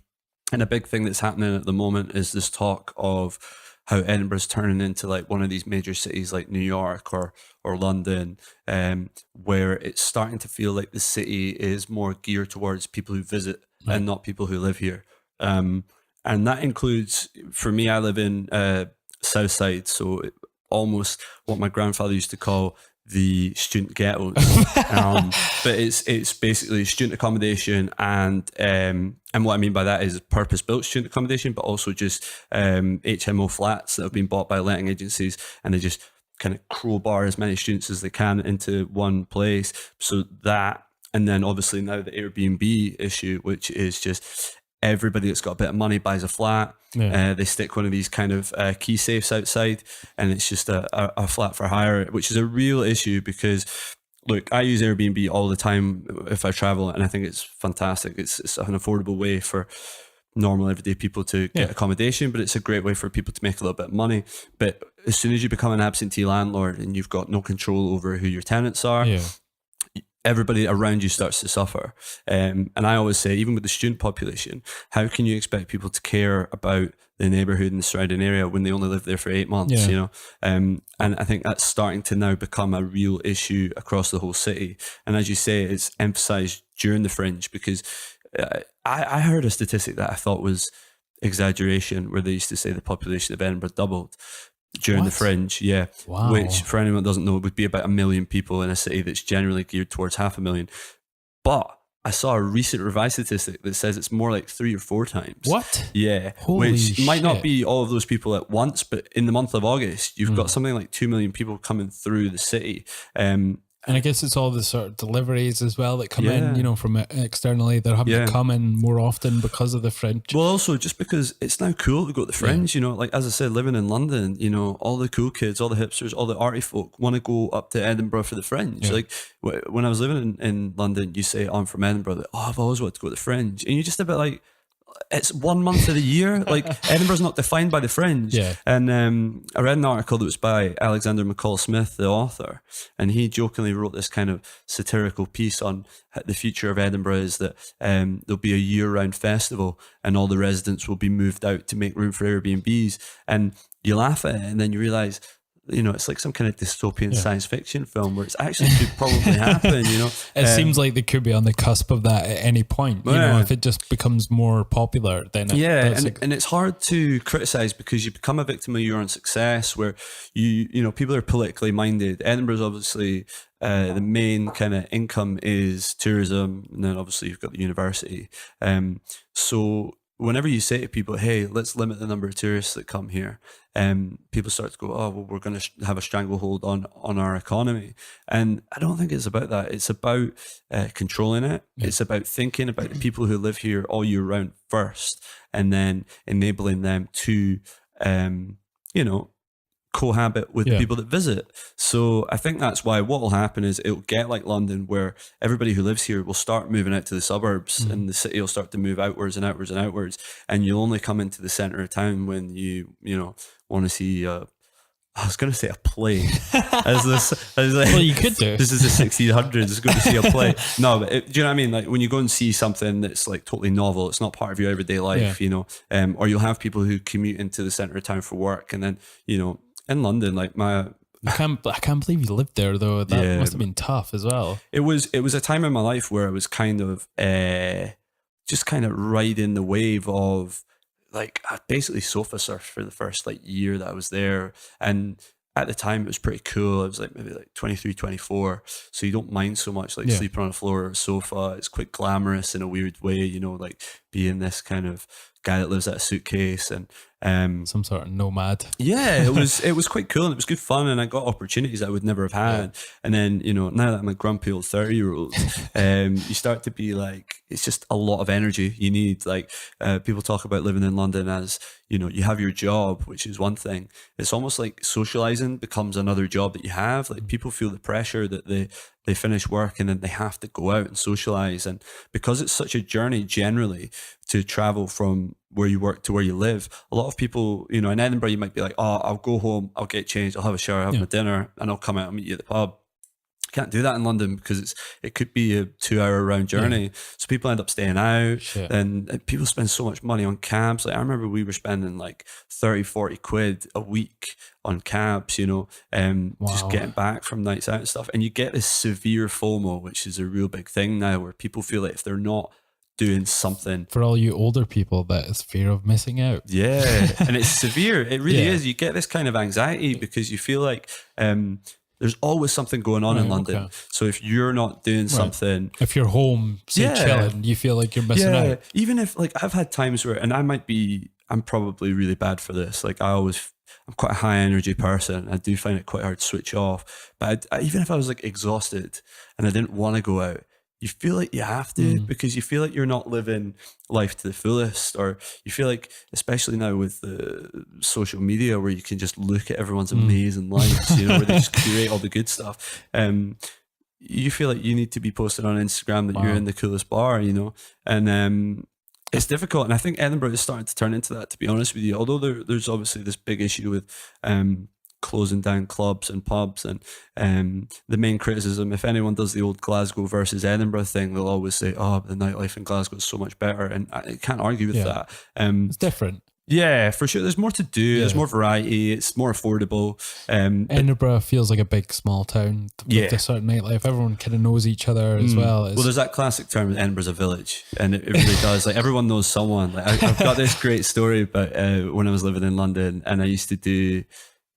Speaker 3: a big thing that's happening at the moment is this talk of how Edinburgh's turning into like one of these major cities like New York or London, where it's starting to feel like the city is more geared towards people who visit and not people who live here. And that includes, for me, I live in South Side, so almost what my grandfather used to call the student ghettos. But it's basically student accommodation, and what I mean by that is purpose-built student accommodation, but also just HMO flats that have been bought by letting agencies, and they just kind of crowbar as many students as they can into one place. So that, and then obviously now the Airbnb issue, which is just everybody that's got a bit of money buys a flat. They stick one of these kind of key safes outside, and it's just a flat for hire, which is a real issue because, look, I use Airbnb all the time if I travel, and I think it's fantastic. It's an affordable way for normal everyday people to get accommodation, but it's a great way for people to make a little bit of money. But as soon as you become an absentee landlord and you've got no control over who your tenants are, everybody around you starts to suffer. And I always say, even with the student population, how can you expect people to care about the neighborhood and the surrounding area when they only live there for 8 months, you know? And I think that's starting to now become a real issue across the whole city. And as you say, it's emphasized during the fringe, because I heard a statistic that I thought was exaggeration, where they used to say the population of Edinburgh doubled during the fringe, which for anyone that doesn't know, it would be about 1 million people in a city that's generally geared towards 500,000. But I saw a recent revised statistic that says it's more like 3 or 4 times.
Speaker 2: What?
Speaker 3: Yeah.
Speaker 2: Holy
Speaker 3: which might not
Speaker 2: shit.
Speaker 3: be all of those people at once, but in the month of August, you've got something like 2 million people coming through the city.
Speaker 2: And I guess it's all the sort of deliveries as well that come in, you know, from externally. They're having to come in more often because of the fringe.
Speaker 3: Well, also just because it's now cool to go to the fringe, you know, like as I said, living in London, you know, all the cool kids, all the hipsters, all the arty folk want to go up to Edinburgh for the fringe. Like when I was living in London, you say, oh, I'm from Edinburgh. Like, oh, I've always wanted to go to the fringe. And you're just a bit like, it's 1 month of the year. Like Edinburgh's not defined by the fringe. And I read an article that was by Alexander McCall Smith, the author, and he jokingly wrote this kind of satirical piece on the future of Edinburgh is that there'll be a year-round festival and all the residents will be moved out to make room for Airbnbs. And you laugh at it, and then you realise, you know, it's like some kind of dystopian science fiction film where it's actually could probably happen, you know.
Speaker 2: It seems like they could be on the cusp of that at any point. You know, if it just becomes more popular, then
Speaker 3: and it's hard to criticize because you become a victim of your own success, where you know, people are politically minded. Edinburgh's obviously the main kind of income is tourism, and then obviously you've got the university. So whenever you say to people, hey, let's limit the number of tourists that come here, people start to go, oh, well, we're going to have a stranglehold on our economy. And I don't think it's about that. It's about controlling it. It's about thinking about the people who live here all year round first, and then enabling them to, you know, cohabit with the people that visit. So I think that's why what will happen is it'll get like London, where everybody who lives here will start moving out to the suburbs, and the city will start to move outwards and outwards and outwards, and you'll only come into the centre of town when you know, want to see I was going to say a play. Well,
Speaker 2: you could do.
Speaker 3: This is the 1600s. It's good to see a play. No, but do you know what I mean? Like when you go and see something that's like totally novel, it's not part of your everyday life, you know. Or you'll have people who commute into the centre of town for work, and then, you know, in London, like I can't believe you lived there though. That must have been tough as well. It was a time in my life where I was kind of just kind of riding the wave of, like, I basically sofa surfed for the first like year that I was there, and at the time it was pretty cool. I was like maybe like 23, 24, so you don't mind so much like sleeping on a floor or a sofa. It's quite glamorous in a weird way, you know, like being this kind of guy that lives out a suitcase and
Speaker 2: some sort of nomad.
Speaker 3: Yeah, it was quite cool, and it was good fun, and I got opportunities I would never have had. And then, you know, now that I'm a grumpy old 30-year-old, you start to be like, it's just a lot of energy you need. Like people talk about living in London as, you know, you have your job, which is one thing. It's almost like socializing becomes another job that you have. Like people feel the pressure that they finish work and then they have to go out and socialize. And because it's such a journey generally to travel from where you work to where you live, a lot of people, you know, in Edinburgh, you might be like, oh, I'll go home, I'll get changed, I'll have a shower, I'll have my dinner, and I'll come out and meet you at the pub. Can't do that in London because it could be a 2-hour round journey. So people end up staying out, and people spend so much money on cabs. Like I remember we were spending like 30, 40 quid a week on cabs, you know, just getting back from nights out and stuff. And you get this severe FOMO, which is a real big thing now, where people feel like if they're not doing something.
Speaker 2: For all you older people, that is fear of missing out.
Speaker 3: Yeah, and it's severe. It really
Speaker 2: Yeah.
Speaker 3: is. You get this kind of anxiety because you feel like there's always something going on in London.
Speaker 2: okay.
Speaker 3: So if you're not doing something,
Speaker 2: If you're home, say
Speaker 3: Yeah.
Speaker 2: chilling, you feel like you're missing out.
Speaker 3: even if like I've had times where, and I'm probably really bad for this. Like I'm quite a high energy person. I do find it quite hard to switch off. But even if I was like exhausted and I didn't want to go out, you feel like you have to because you feel like you're not living life to the fullest, or you feel like, especially now with the social media where you can just look at everyone's amazing lives, you know, where they just curate all the good stuff. You feel like you need to be posting on Instagram that you're in the coolest bar, you know, and it's difficult. And I think Edinburgh is starting to turn into that, to be honest with you, although there's obviously this big issue with closing down clubs and pubs, and the main criticism, if anyone does the old Glasgow versus Edinburgh thing, they'll always say, oh, the nightlife in Glasgow is so much better, and I can't argue with that.
Speaker 2: It's different.
Speaker 3: Yeah, for sure. There's more to do. There's more variety. It's more affordable.
Speaker 2: Edinburgh feels like a big small town with a certain nightlife. Everyone kind of knows each other as well.
Speaker 3: Well, there's that classic term, Edinburgh's a village, and it really does. Like everyone knows someone. Like I've got this great story about when I was living in London, and I used to do.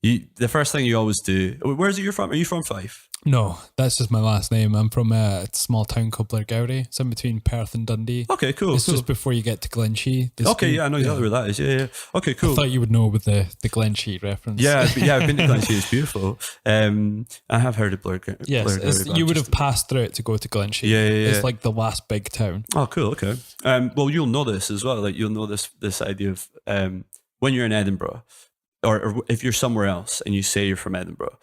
Speaker 3: The first thing you always do. Where is it you're from? Are you from Fife?
Speaker 2: No, that's just my last name. I'm from a small town called Blairgowrie. It's in between Perth and Dundee.
Speaker 3: Okay, cool.
Speaker 2: It's just before you get to Glenshee.
Speaker 3: Okay, yeah, I know exactly where that is. Yeah. Okay, cool.
Speaker 2: I thought you would know with the Glenshee reference.
Speaker 3: Yeah, I've been to Glenshee. It's beautiful. I have heard of Blairgowrie.
Speaker 2: Yes, you would have passed through it to go to Glenshee.
Speaker 3: Yeah.
Speaker 2: It's like the last big town.
Speaker 3: Oh, cool. Okay. Well, you'll know this as well. Like you'll know this idea of when you're in Edinburgh, or if you're somewhere else and you say you're from Edinburgh,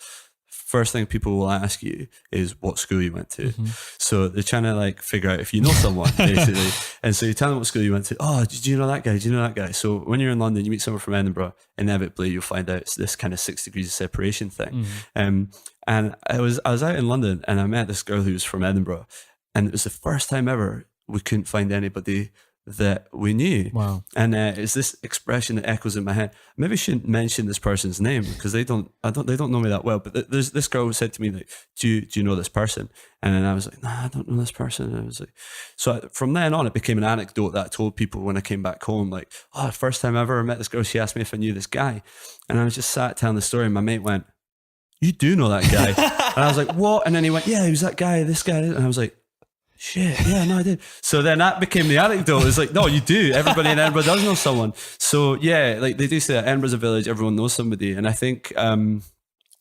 Speaker 3: first thing people will ask you is what school you went to. So they're trying to like figure out if you know someone, basically. And so you tell them what school you went to. Oh, do you know that guy? Do you know that guy? So when you're in London, you meet someone from Edinburgh, inevitably you'll find out it's this kind of 6 degrees of separation thing. And I was out in London and I met this girl who was from Edinburgh, and it was the first time ever we couldn't find anybody that we knew.
Speaker 2: Wow.
Speaker 3: And it's this expression that echoes in my head. Maybe I shouldn't mention this person's name because they don't know me that well. But there's this girl who said to me, like, do you know this person? And then I was like, nah, I don't know this person. And I was like, so from then on, it became an anecdote that I told people when I came back home, like, oh, first time ever I met this girl, she asked me if I knew this guy. And I was just sat telling the story, and my mate went, you do know that guy? And I was like, what? And then he went, yeah, he was that guy, this guy. And I was like, shit, yeah, no, I did. So then that became the anecdote. It's like, no, you do. Everybody in Edinburgh does know someone. So yeah, like they do say that Edinburgh's a village, everyone knows somebody. And I think
Speaker 2: in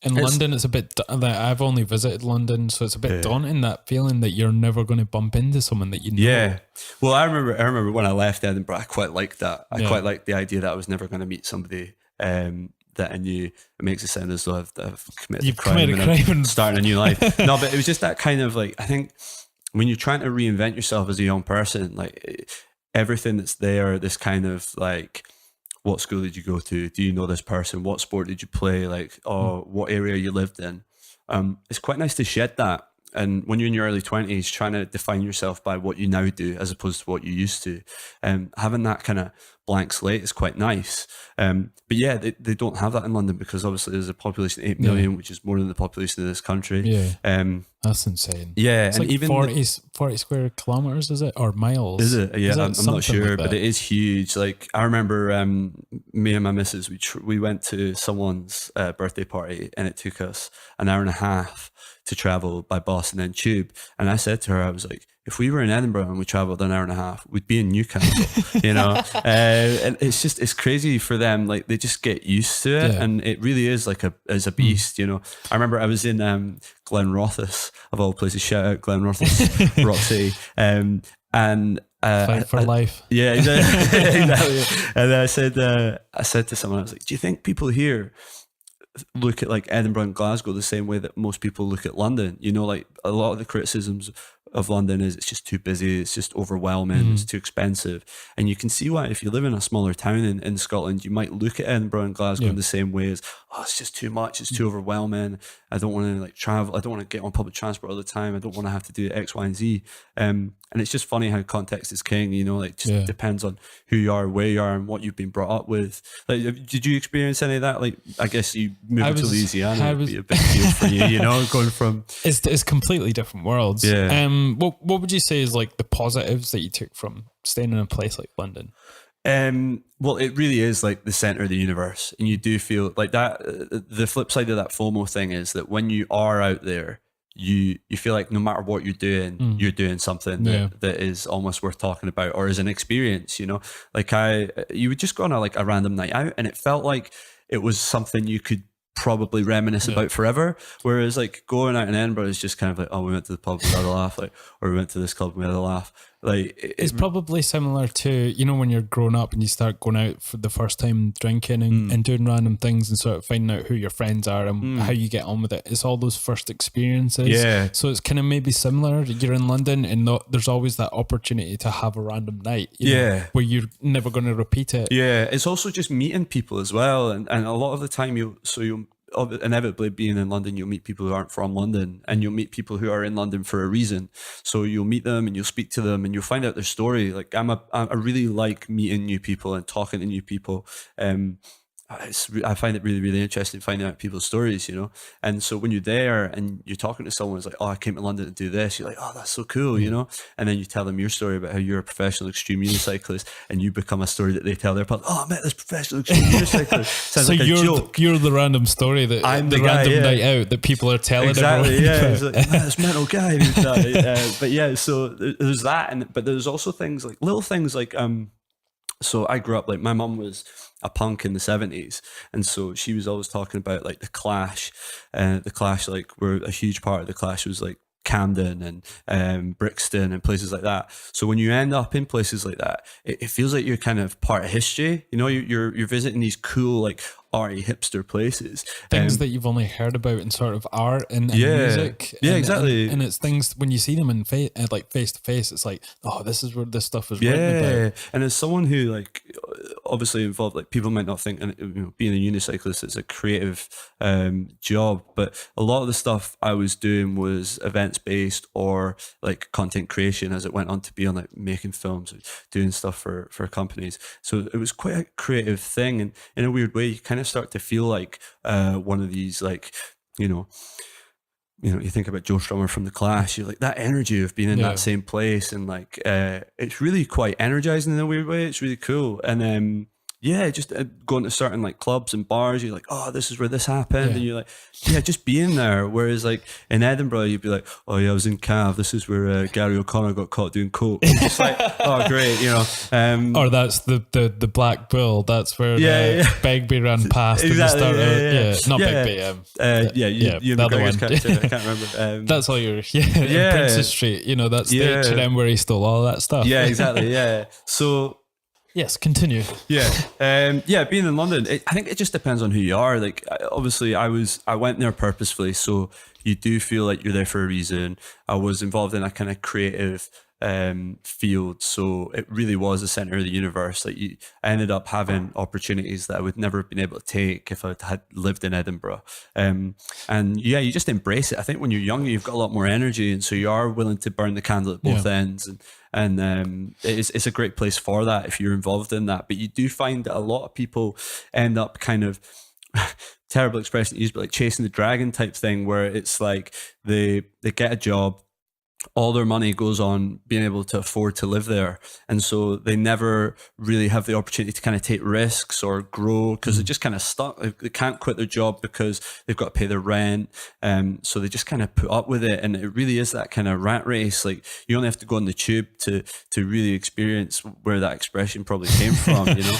Speaker 2: London, it's a bit, like, I've only visited London, so it's a bit daunting, that feeling that you're never going to bump into someone that you know.
Speaker 3: Yeah. Well, I remember when I left Edinburgh, I quite liked that. I quite liked the idea that I was never going to meet somebody that I knew. It makes it sound as though I've committed a crime and I'm starting a new life. No, but it was just that kind of like, I think, when you're trying to reinvent yourself as a young person, like everything that's there, this kind of like, what school did you go to? Do you know this person? What sport did you play? Like, what area you lived in? It's quite nice to shed that. And when you're in your early 20s, trying to define yourself by what you now do as opposed to what you used to, having that kind of blank slate is quite nice. But yeah, they don't have that in London because obviously there's a population of 8 million, which is more than the population of this country.
Speaker 2: Yeah. That's insane.
Speaker 3: Yeah.
Speaker 2: It's
Speaker 3: and
Speaker 2: like
Speaker 3: even
Speaker 2: 40 square kilometers, is it? Or miles?
Speaker 3: Is it? Yeah, I'm not sure,
Speaker 2: like
Speaker 3: but it is huge. Like I remember me and my missus, we went to someone's birthday party and it took us an hour and a half to travel by bus and then tube. And I said to her, I was like, if we were in Edinburgh and we traveled an hour and a half, we'd be in Newcastle, you know? And it's crazy for them. Like they just get used to it. Yeah. And it really is like a beast, you know? I remember I was in Glenrothes, of all places, shout out Glenrothes, Rock City. And
Speaker 2: fight for life.
Speaker 3: Yeah, exactly. And then I said to someone, I was like, do you think people here look at like Edinburgh and Glasgow the same way that most people look at London? You know, like a lot of the criticisms of London is it's just too busy, it's just overwhelming, it's too expensive. And you can see why if you live in a smaller town in Scotland, you might look at Edinburgh and Glasgow in the same way as, oh, it's just too much, it's too overwhelming, I don't want to like travel, I don't want to get on public transport all the time, I don't want to have to do X, Y, and Z. And it's just funny how context is king, you know, like just depends on who you are, where you are, and what you've been brought up with. Like, did you experience any of that? Like, I guess you moved to Louisiana, it'd be a big deal for you, you know, going from...
Speaker 2: It's completely different worlds.
Speaker 3: Yeah.
Speaker 2: What would you say is like the positives that you took from staying in a place like London?
Speaker 3: Well, it really is like the center of the universe, and you do feel like that. The flip side of that FOMO thing is that when you are out there, you feel like no matter what you're doing something that is almost worth talking about, or is an experience. You know, like you would just go on a random night out, and it felt like it was something you could probably reminisce about forever. Whereas like going out in Edinburgh is just kind of like, oh, we went to the pub, we had a laugh, like, or we went to this club, we had a laugh. Like
Speaker 2: it's probably similar to, you know, when you're growing up and you start going out for the first time drinking and doing random things and sort of finding out who your friends are and how you get on with it. It's all those first experiences.
Speaker 3: Yeah.
Speaker 2: So it's kind of maybe similar. You're in London and there's always that opportunity to have a random night, you know, where you're never going to repeat it.
Speaker 3: Yeah. It's also just meeting people as well. And a lot of the time you'll inevitably, being in London, you'll meet people who aren't from London, and you'll meet people who are in London for a reason. So you'll meet them and you'll speak to them and you'll find out their story. Like I really like meeting new people and talking to new people. I find it really, really interesting finding out people's stories, you know. And so when you're there and you're talking to someone who's like, oh, I came to London to do this, you're like, oh, that's so cool, you know. And then you tell them your story about how you're a professional extreme unicyclist, and you become a story that they tell their partner. Oh, I met this professional extreme unicyclist. Sounds
Speaker 2: so
Speaker 3: like a joke.
Speaker 2: You're the random story that
Speaker 3: I'm
Speaker 2: the
Speaker 3: guy,
Speaker 2: random night out that people are telling.
Speaker 3: Exactly,
Speaker 2: everyone.
Speaker 3: yeah. It's like, man, this mental guy who's that. But yeah, so there's that, but there's also things like little things like so I grew up, like my mum was a punk in the 70s, and so she was always talking about like the Clash, like where a huge part of the Clash was like Camden and Brixton and places like that. So when you end up in places like that, it feels like you're kind of part of history. You know, you're visiting these cool like arty hipster places,
Speaker 2: things that you've only heard about in sort of art and music.
Speaker 3: Exactly.
Speaker 2: And it's things when you see them in face to face, it's like, oh, this is where this stuff is written about.
Speaker 3: And as someone who like obviously involved, like people might not think, you know, being a unicyclist is a creative job, but a lot of the stuff I was doing was events based or like content creation, as it went on to be on like making films, doing stuff for companies. So it was quite a creative thing, and in a weird way you kind of start to feel like one of these, like, you know, you think about Joe Strummer from The Clash, you're like, that energy of being in that same place, and like it's really quite energizing in a weird way. It's really cool. And just going to certain like clubs and bars, you're like, oh, this is where this happened, and you're like, yeah, just being there. Whereas like in Edinburgh, you'd be like, oh yeah, I was in Cav, this is where Gary O'Connor got caught doing coke. It's just like, oh great, you know.
Speaker 2: Or that's the Black Bull, that's where Begbie ran past
Speaker 3: exactly,
Speaker 2: and they started not Begbie,
Speaker 3: you
Speaker 2: the other one.
Speaker 3: character, I can't remember.
Speaker 2: That's all your Princess Street, you know, that's the H&M where he stole all that stuff.
Speaker 3: Yeah, exactly, yeah. So
Speaker 2: yes, continue.
Speaker 3: Being in London, I think it just depends on who you are. Like, obviously, I went there purposefully, so you do feel like you're there for a reason. I was involved in a kind of creative field, so it really was the center of the universe. Like, I ended up having opportunities that I would never have been able to take if I had lived in Edinburgh. And yeah, you just embrace it. I think when you're younger, you've got a lot more energy, and so you are willing to burn the candle at both ends. And it's a great place for that if you're involved in that. But you do find that a lot of people end up kind of terrible expression to use, but like chasing the dragon type thing, where it's like they get a job, all their money goes on being able to afford to live there, and so they never really have the opportunity to kind of take risks or grow, because they're just kind of stuck. They can't quit their job because they've got to pay their rent, so they just kind of put up with it. And it really is that kind of rat race. Like, you only have to go on the tube to really experience where that expression probably came from, you know.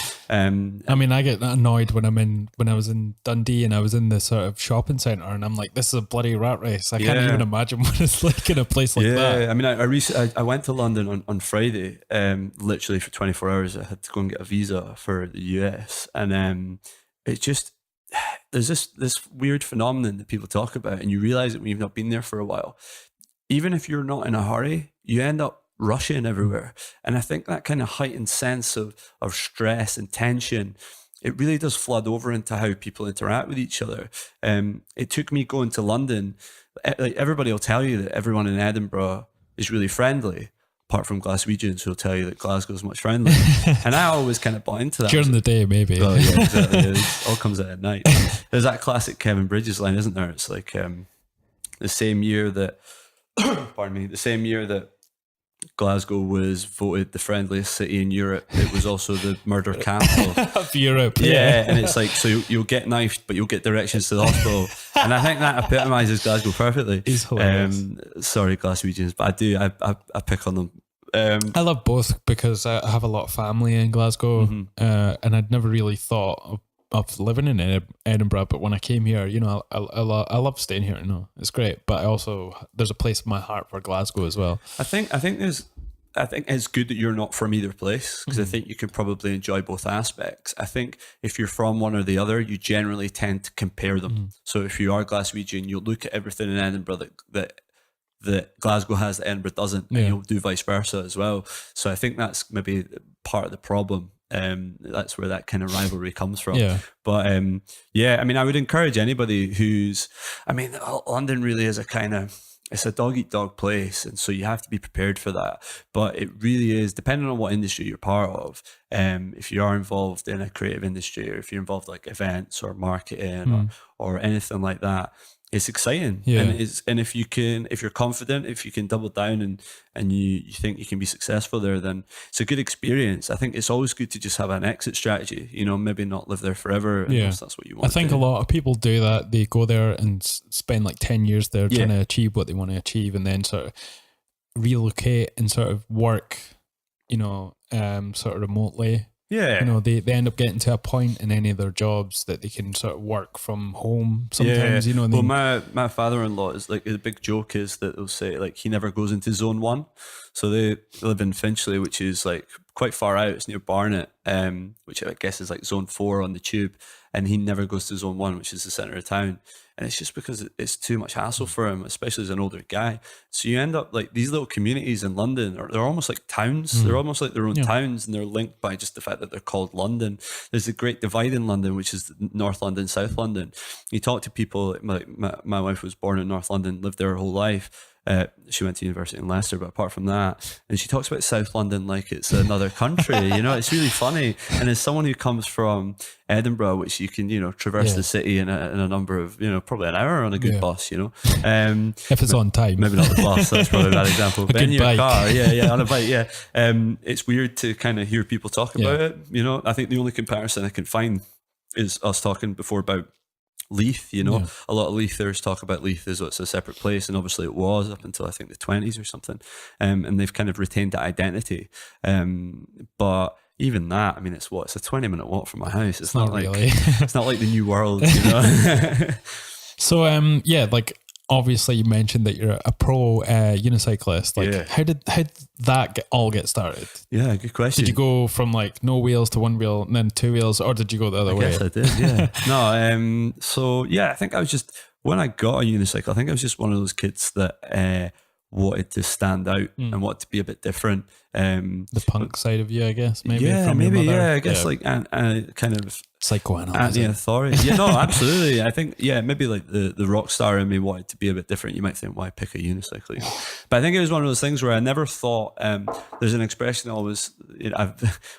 Speaker 2: I mean, I get annoyed when I was in Dundee and I was in the sort of shopping centre, and I'm like, this is a bloody rat race. I can't even imagine what it's like in a place like that.
Speaker 3: I mean, I went to London on Friday, literally for 24 hours. I had to go and get a visa for the US, and it just, there's this weird phenomenon that people talk about, and you realize it when you've not been there for a while. Even if you're not in a hurry, you end up rushing everywhere, and I think that kind of heightened sense of stress and tension, it really does flood over into how people interact with each other. It took me going to London. Like, everybody will tell you that everyone in Edinburgh is really friendly, apart from Glaswegians who will tell you that Glasgow is much friendlier. And I always kind of bought into that.
Speaker 2: During the day, maybe.
Speaker 3: Well, yeah, exactly. It all comes out at night. There's that classic Kevin Bridges line, isn't there? It's like the same year that pardon me, the same year that Glasgow was voted the friendliest city in Europe, it was also the murder capital
Speaker 2: of Europe.
Speaker 3: Yeah, and it's like, so you'll get knifed, but you'll get directions to the hospital. And I think that epitomises Glasgow perfectly.
Speaker 2: He's hilarious.
Speaker 3: Sorry, Glaswegians, but I pick on them.
Speaker 2: I love both because I have a lot of family in Glasgow, and I'd never really thought of living in Edinburgh. But when I came here, you know, I love staying here. No, it's great. But I also, there's a place in my heart for Glasgow as well.
Speaker 3: I think it's good that you're not from either place, because I think you can probably enjoy both aspects. I think if you're from one or the other, you generally tend to compare them. So if you are Glaswegian, you'll look at everything in Edinburgh that Glasgow has that Edinburgh doesn't, and you'll do vice versa as well. So I think that's maybe part of the problem. That's where that kind of rivalry comes from. But I mean, I would encourage anybody London really is it's a dog eat dog place, and so you have to be prepared for that. But it really is, depending on what industry you're part of, if you are involved in a creative industry, or if you're involved like events or marketing or anything like that, it's exciting. And if you're confident, if you can double down and you think you can be successful there, then it's a good experience. I think it's always good to just have an exit strategy, you know, maybe not live there forever unless that's what you want.
Speaker 2: I think a lot of people do that. They go there and spend like 10 years there trying to achieve what they want to achieve, and then sort of relocate and sort of work, you know, sort of remotely. You know, they end up getting to a point in any of their jobs that they can sort of work from home sometimes, you know.
Speaker 3: Well, my father-in-law is like, the big joke is that they'll say like he never goes into zone 1. So they live in Finchley, which is like quite far out. It's near Barnet, which I guess is like zone 4 on the tube. And he never goes to zone 1, which is the centre of town. And it's just because it's too much hassle for him, especially as an older guy. So you end up like these little communities in London, or they're almost like towns. They're almost like their own towns, and they're linked by just the fact that they're called London. There's a great divide in London, which is North London, South London. You talk to people, like my wife was born in North London, lived there her whole life. She went to university in Leicester, but apart from that, and she talks about South London like it's another country. You know, it's really funny. And as someone who comes from Edinburgh, which you can, you know, traverse the city in a number of, you know, probably an hour on a good bus, you know.
Speaker 2: If it's on time.
Speaker 3: Maybe not the bus, that's probably a bad example. But in your
Speaker 2: bike.
Speaker 3: car, on a bike, it's weird to kind of hear people talk about it, you know. I think the only comparison I can find is us talking before about Leith, you know. A lot of Leithers talk about Leith as it's a separate place, and obviously it was up until I think the 20s or something, and they've kind of retained that identity, but even that, I mean, it's a 20-minute walk from my house. It's not like
Speaker 2: really.
Speaker 3: It's not like the new world, you know.
Speaker 2: So like obviously you mentioned that you're a pro unicyclist. Like how did that all get started?
Speaker 3: Yeah, good question.
Speaker 2: Did you go from like no wheels to one wheel and then 2 wheels, or did you go the other way?
Speaker 3: Yes, I did. Yeah. No. So yeah, I think I was just, when I got a unicycle, I think I was just one of those kids that wanted to stand out and wanted to be a bit different.
Speaker 2: The punk side of you, I guess. Maybe.
Speaker 3: Yeah,
Speaker 2: from
Speaker 3: maybe.
Speaker 2: Your mother.
Speaker 3: Yeah, I guess like kind of
Speaker 2: psychoanalysis.
Speaker 3: The authority. Yeah, no, absolutely. I think maybe like the rock star in me wanted to be a bit different. You might think, why pick a unicycle? But I think it was one of those things where I never thought. There's an expression always.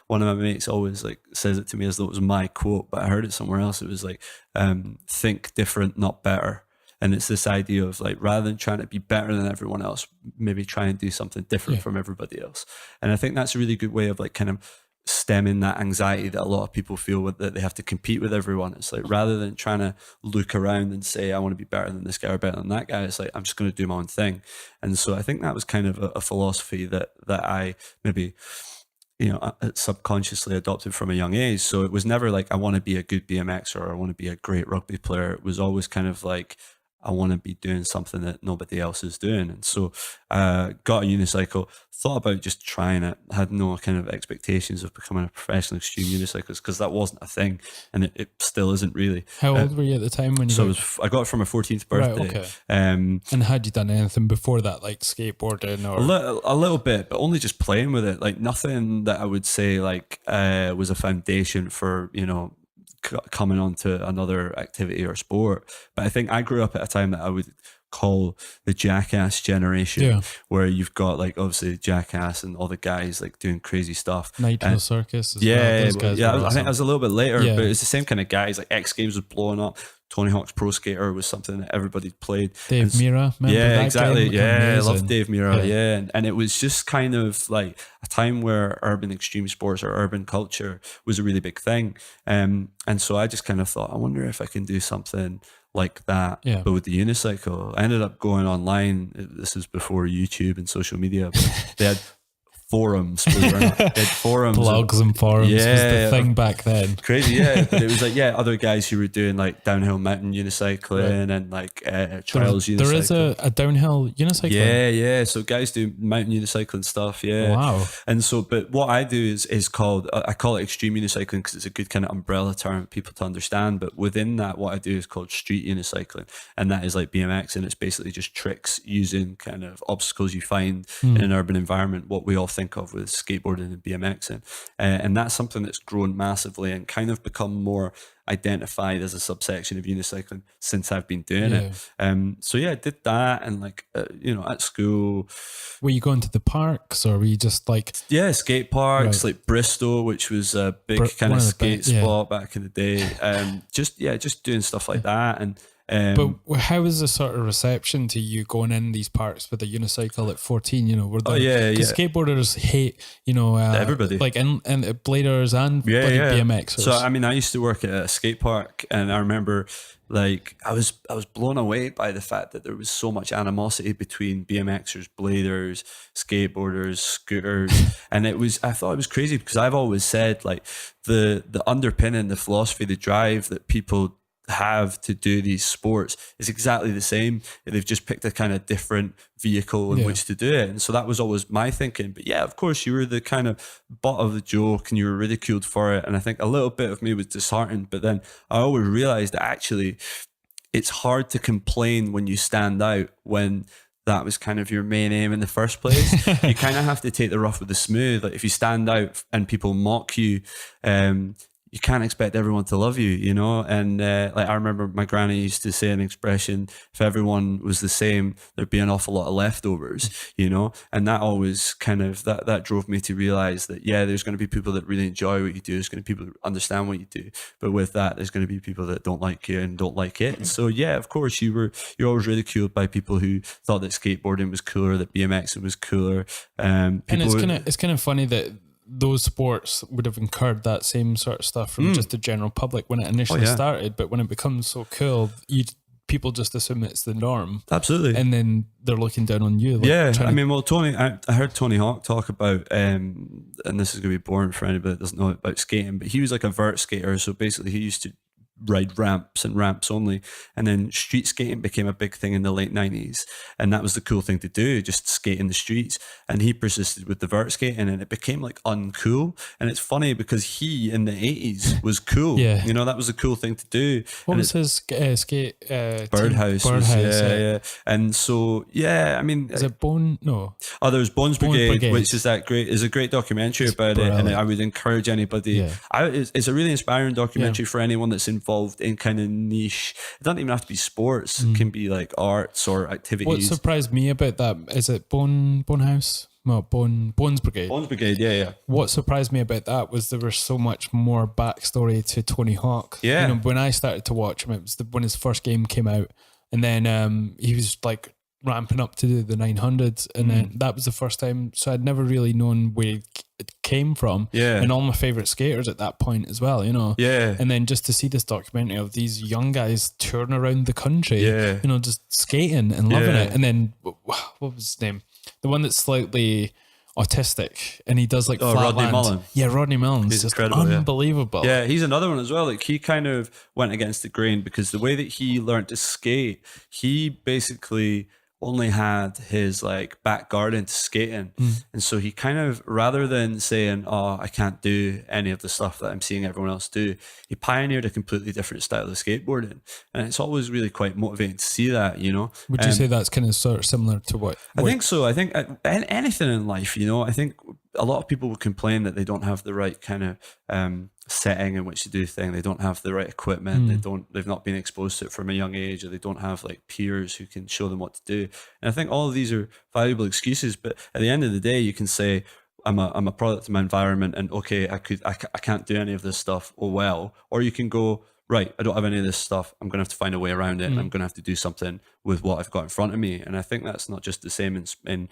Speaker 3: One of my mates always like says it to me as though it was my quote, but I heard it somewhere else. It was like, think different, not better. And it's this idea of like, rather than trying to be better than everyone else, maybe try and do something different from everybody else. And I think that's a really good way of like kind of stemming that anxiety that a lot of people feel with, that they have to compete with everyone. It's like, rather than trying to look around and say, I want to be better than this guy or better than that guy, it's like, I'm just going to do my own thing. And so I think that was kind of a philosophy that I maybe, you know, subconsciously adopted from a young age. So it was never like, I want to be a good BMXer or I want to be a great rugby player. It was always kind of like, I want to be doing something that nobody else is doing. And so got a unicycle, thought about just trying it, had no kind of expectations of becoming a professional extreme unicyclist, because that wasn't a thing, and it still isn't really.
Speaker 2: How old were you at the time when you
Speaker 3: I got it for my 14th birthday.
Speaker 2: Right, okay. And had you done anything before that, like skateboarding or?
Speaker 3: A little bit, but only just playing with it. Like nothing that I would say like was a foundation for, you know, coming on to another activity or sport. But I think I grew up at a time that I would call the Jackass generation, where you've got like obviously Jackass and all the guys like doing crazy stuff.
Speaker 2: Nitro Circus as well.
Speaker 3: I
Speaker 2: Those guys
Speaker 3: think I was a little bit later, but it's the same kind of guys. Like X Games was blowing up. Tony Hawk's Pro Skater was something that everybody played.
Speaker 2: Dave Mira, remember
Speaker 3: yeah,
Speaker 2: that
Speaker 3: exactly.
Speaker 2: game?
Speaker 3: Yeah, I
Speaker 2: Amazing.
Speaker 3: love Dave Mira. Yeah, and it was just kind of like a time where urban extreme sports or urban culture was a really big thing. And so I just kind of thought, I wonder if I can do something like that, but with the unicycle. I ended up going online. This is before YouTube and social media, but they had forums. They had forums,
Speaker 2: blogs and forums was the thing back then.
Speaker 3: Crazy, yeah. But it was like, other guys who were doing like downhill mountain unicycling and like trials unicycling.
Speaker 2: There is a downhill unicycling.
Speaker 3: Yeah. So guys do mountain unicycling stuff. Yeah.
Speaker 2: Wow.
Speaker 3: And so, but what I do is called, I call it extreme unicycling because it's a good kind of umbrella term for people to understand. But within that, what I do is called street unicycling, and that is like BMX, and it's basically just tricks using kind of obstacles you find in an urban environment. What we all think of with skateboarding and BMXing, and that's something that's grown massively and kind of become more identified as a subsection of unicycling since I've been doing it. So I did that, and like at school.
Speaker 2: Were you going to the parks, or were you just like
Speaker 3: skate parks like Bristol, which was a big kind of skate spot back in the day. Just doing stuff like that. And
Speaker 2: but how was the sort of reception to you going in these parks with a unicycle at 14? Were there, skateboarders hate
Speaker 3: everybody,
Speaker 2: like and bladers and BMXers.
Speaker 3: So I mean, I used to work at a skate park, and I remember like I was blown away by the fact that there was so much animosity between BMXers, bladers, skateboarders, scooters, and I thought it was crazy because I've always said like the underpinning, the philosophy, the drive that people have to do these sports is exactly the same. They've just picked a kind of different vehicle in which to do it. And so that was always my thinking. But of course, you were the kind of butt of the joke and you were ridiculed for it. And I think a little bit of me was disheartened. But then I always realized that actually it's hard to complain when you stand out, when that was kind of your main aim in the first place. You kind of have to take the rough with the smooth. Like if you stand out and people mock you, you can't expect everyone to love you, And like I remember my granny used to say an expression: if everyone was the same, there'd be an awful lot of leftovers, And that always kind of that drove me to realize that there's going to be people that really enjoy what you do. There's going to be people that understand what you do, but with that, there's going to be people that don't like you and don't like it. And so of course, you're always ridiculed by people who thought that skateboarding was cooler, that BMXing was cooler. And
Speaker 2: it's kind of funny that those sports would have incurred that same sort of stuff from just the general public when it initially started, but when it becomes so cool, people just assume it's the norm.
Speaker 3: Absolutely.
Speaker 2: And then they're looking down on you.
Speaker 3: Tony, I heard Tony Hawk talk about, and this is going to be boring for anybody that doesn't know about skating, but he was like a vert skater. So basically he used to ride ramps and ramps only, and then street skating became a big thing in the late 90s, and that was the cool thing to do, just skate in the streets. And he persisted with the vert skating, and it became like uncool. And it's funny because he in the 80s was cool. That was a cool thing to do.
Speaker 2: What was his skate
Speaker 3: Birdhouse?
Speaker 2: Yeah.
Speaker 3: And so I mean,
Speaker 2: is it Bone? No.
Speaker 3: Oh, there's Bones Brigade, which is a great documentary about it, and I would encourage anybody. It's a really inspiring documentary for anyone that's involved in kind of niche. It doesn't even have to be sports. It can be like arts or activities.
Speaker 2: What surprised me about that, is it Bonehouse? No, Bones Brigade.
Speaker 3: Bones Brigade, yeah.
Speaker 2: What surprised me about that was there was so much more backstory to Tony Hawk.
Speaker 3: Yeah.
Speaker 2: When I started to watch him, it was when his first game came out, and then he was like ramping up to do the 900s, and then that was the first time. So I'd never really known where it came from. And all my favorite skaters at that point as well, And then just to see this documentary of these young guys touring around the country, just skating and loving it. And then what was his name? The one that's slightly autistic, and he does like
Speaker 3: Rodney Mullen.
Speaker 2: Yeah, Rodney Mullen.
Speaker 3: He's
Speaker 2: just
Speaker 3: incredible,
Speaker 2: unbelievable.
Speaker 3: Yeah, he's another one as well. Like he kind of went against the grain because the way that he learned to skate, he basically only had his like back garden to skate in. And so he kind of, rather than saying, oh, I can't do any of the stuff that I'm seeing everyone else do, he pioneered a completely different style of skateboarding. And it's always really quite motivating to see that,
Speaker 2: Would you say that's kind of sort of similar to what?
Speaker 3: I think so. I think anything in life, I think a lot of people will complain that they don't have the right kind of setting in which to do things. They don't have the right equipment. They've not been exposed to it from a young age, or they don't have like peers who can show them what to do. And I think all of these are valuable excuses, but at the end of the day, you can say, I'm a product of my environment, and okay, I can't do any of this stuff. Oh well. Or you can go, right, I don't have any of this stuff. I'm going to have to find a way around it, and I'm going to have to do something with what I've got in front of me. And I think that's not just the same in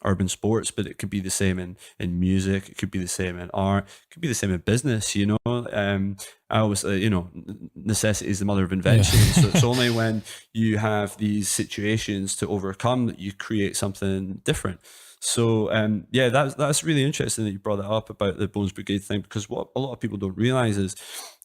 Speaker 3: urban sports, but it could be the same in music. It could be the same in art. It could be the same in business. I always, necessity is the mother of invention. So it's only when you have these situations to overcome that you create something different. So that's really interesting that you brought that up about the Bones Brigade thing, because what a lot of people don't realize is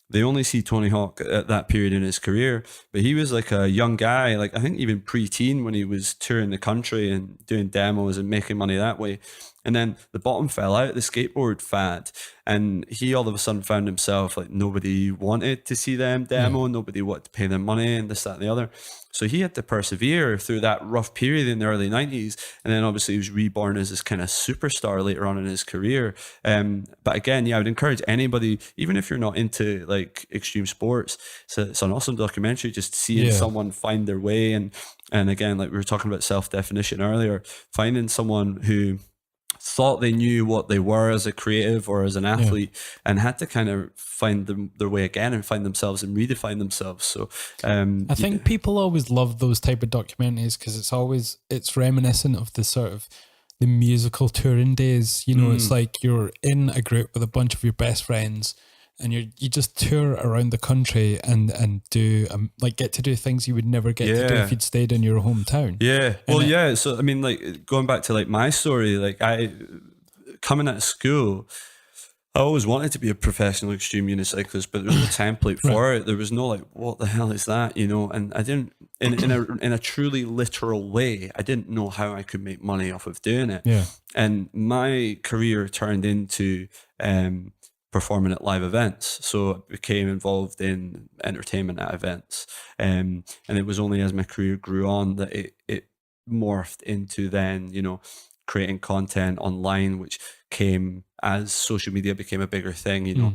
Speaker 3: they only see Tony Hawk at that period in his career, but he was like a young guy, like I think even pre-teen, when he was touring the country and doing demos and making money that way. And then the bottom fell out, the skateboard fad, and he all of a sudden found himself like nobody wanted to see them demo, nobody wanted to pay them money, and this, that, and the other. So he had to persevere through that rough period in the early 90s. And then obviously he was reborn as this kind of superstar later on in his career. But again, I would encourage anybody, even if you're not into like extreme sports, it's an awesome documentary, just seeing someone find their way. And again, like we were talking about self-definition earlier, finding someone who thought they knew what they were as a creative or as an athlete, and had to kind of find their way again and find themselves and redefine themselves. So
Speaker 2: I think people always love those type of documentaries because it's reminiscent of the sort of the musical touring days. It's like you're in a group with a bunch of your best friends, and you just tour around the country and do like get to do things you would never get to do if you'd stayed in your hometown.
Speaker 3: So I mean, like going back to like my story, like I coming out of school, I always wanted to be a professional extreme unicyclist, but there was no template for it. There was no like, what the hell is that, and I didn't in a truly literal way, I didn't know how I could make money off of doing it. And my career turned into performing at live events. So I became involved in entertainment at events. And it was only as my career grew on that it morphed into then, creating content online, which came as social media became a bigger thing,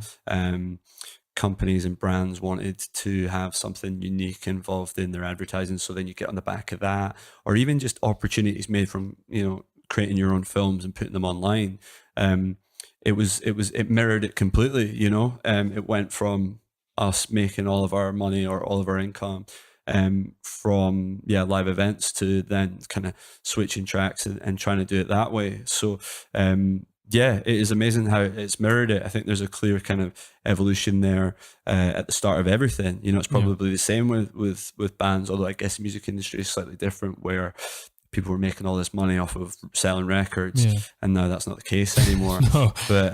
Speaker 3: companies and brands wanted to have something unique involved in their advertising. So then you get on the back of that, or even just opportunities made from, creating your own films and putting them online. It mirrored it completely, it went from us making all of our money or all of our income from live events to then kind of switching tracks and trying to do it that way. So it is amazing how it's mirrored it. I think there's a clear kind of evolution there at the start of everything. It's probably the same with bands, although I guess the music industry is slightly different, where people were making all this money off of selling records, and now that's not the case anymore. But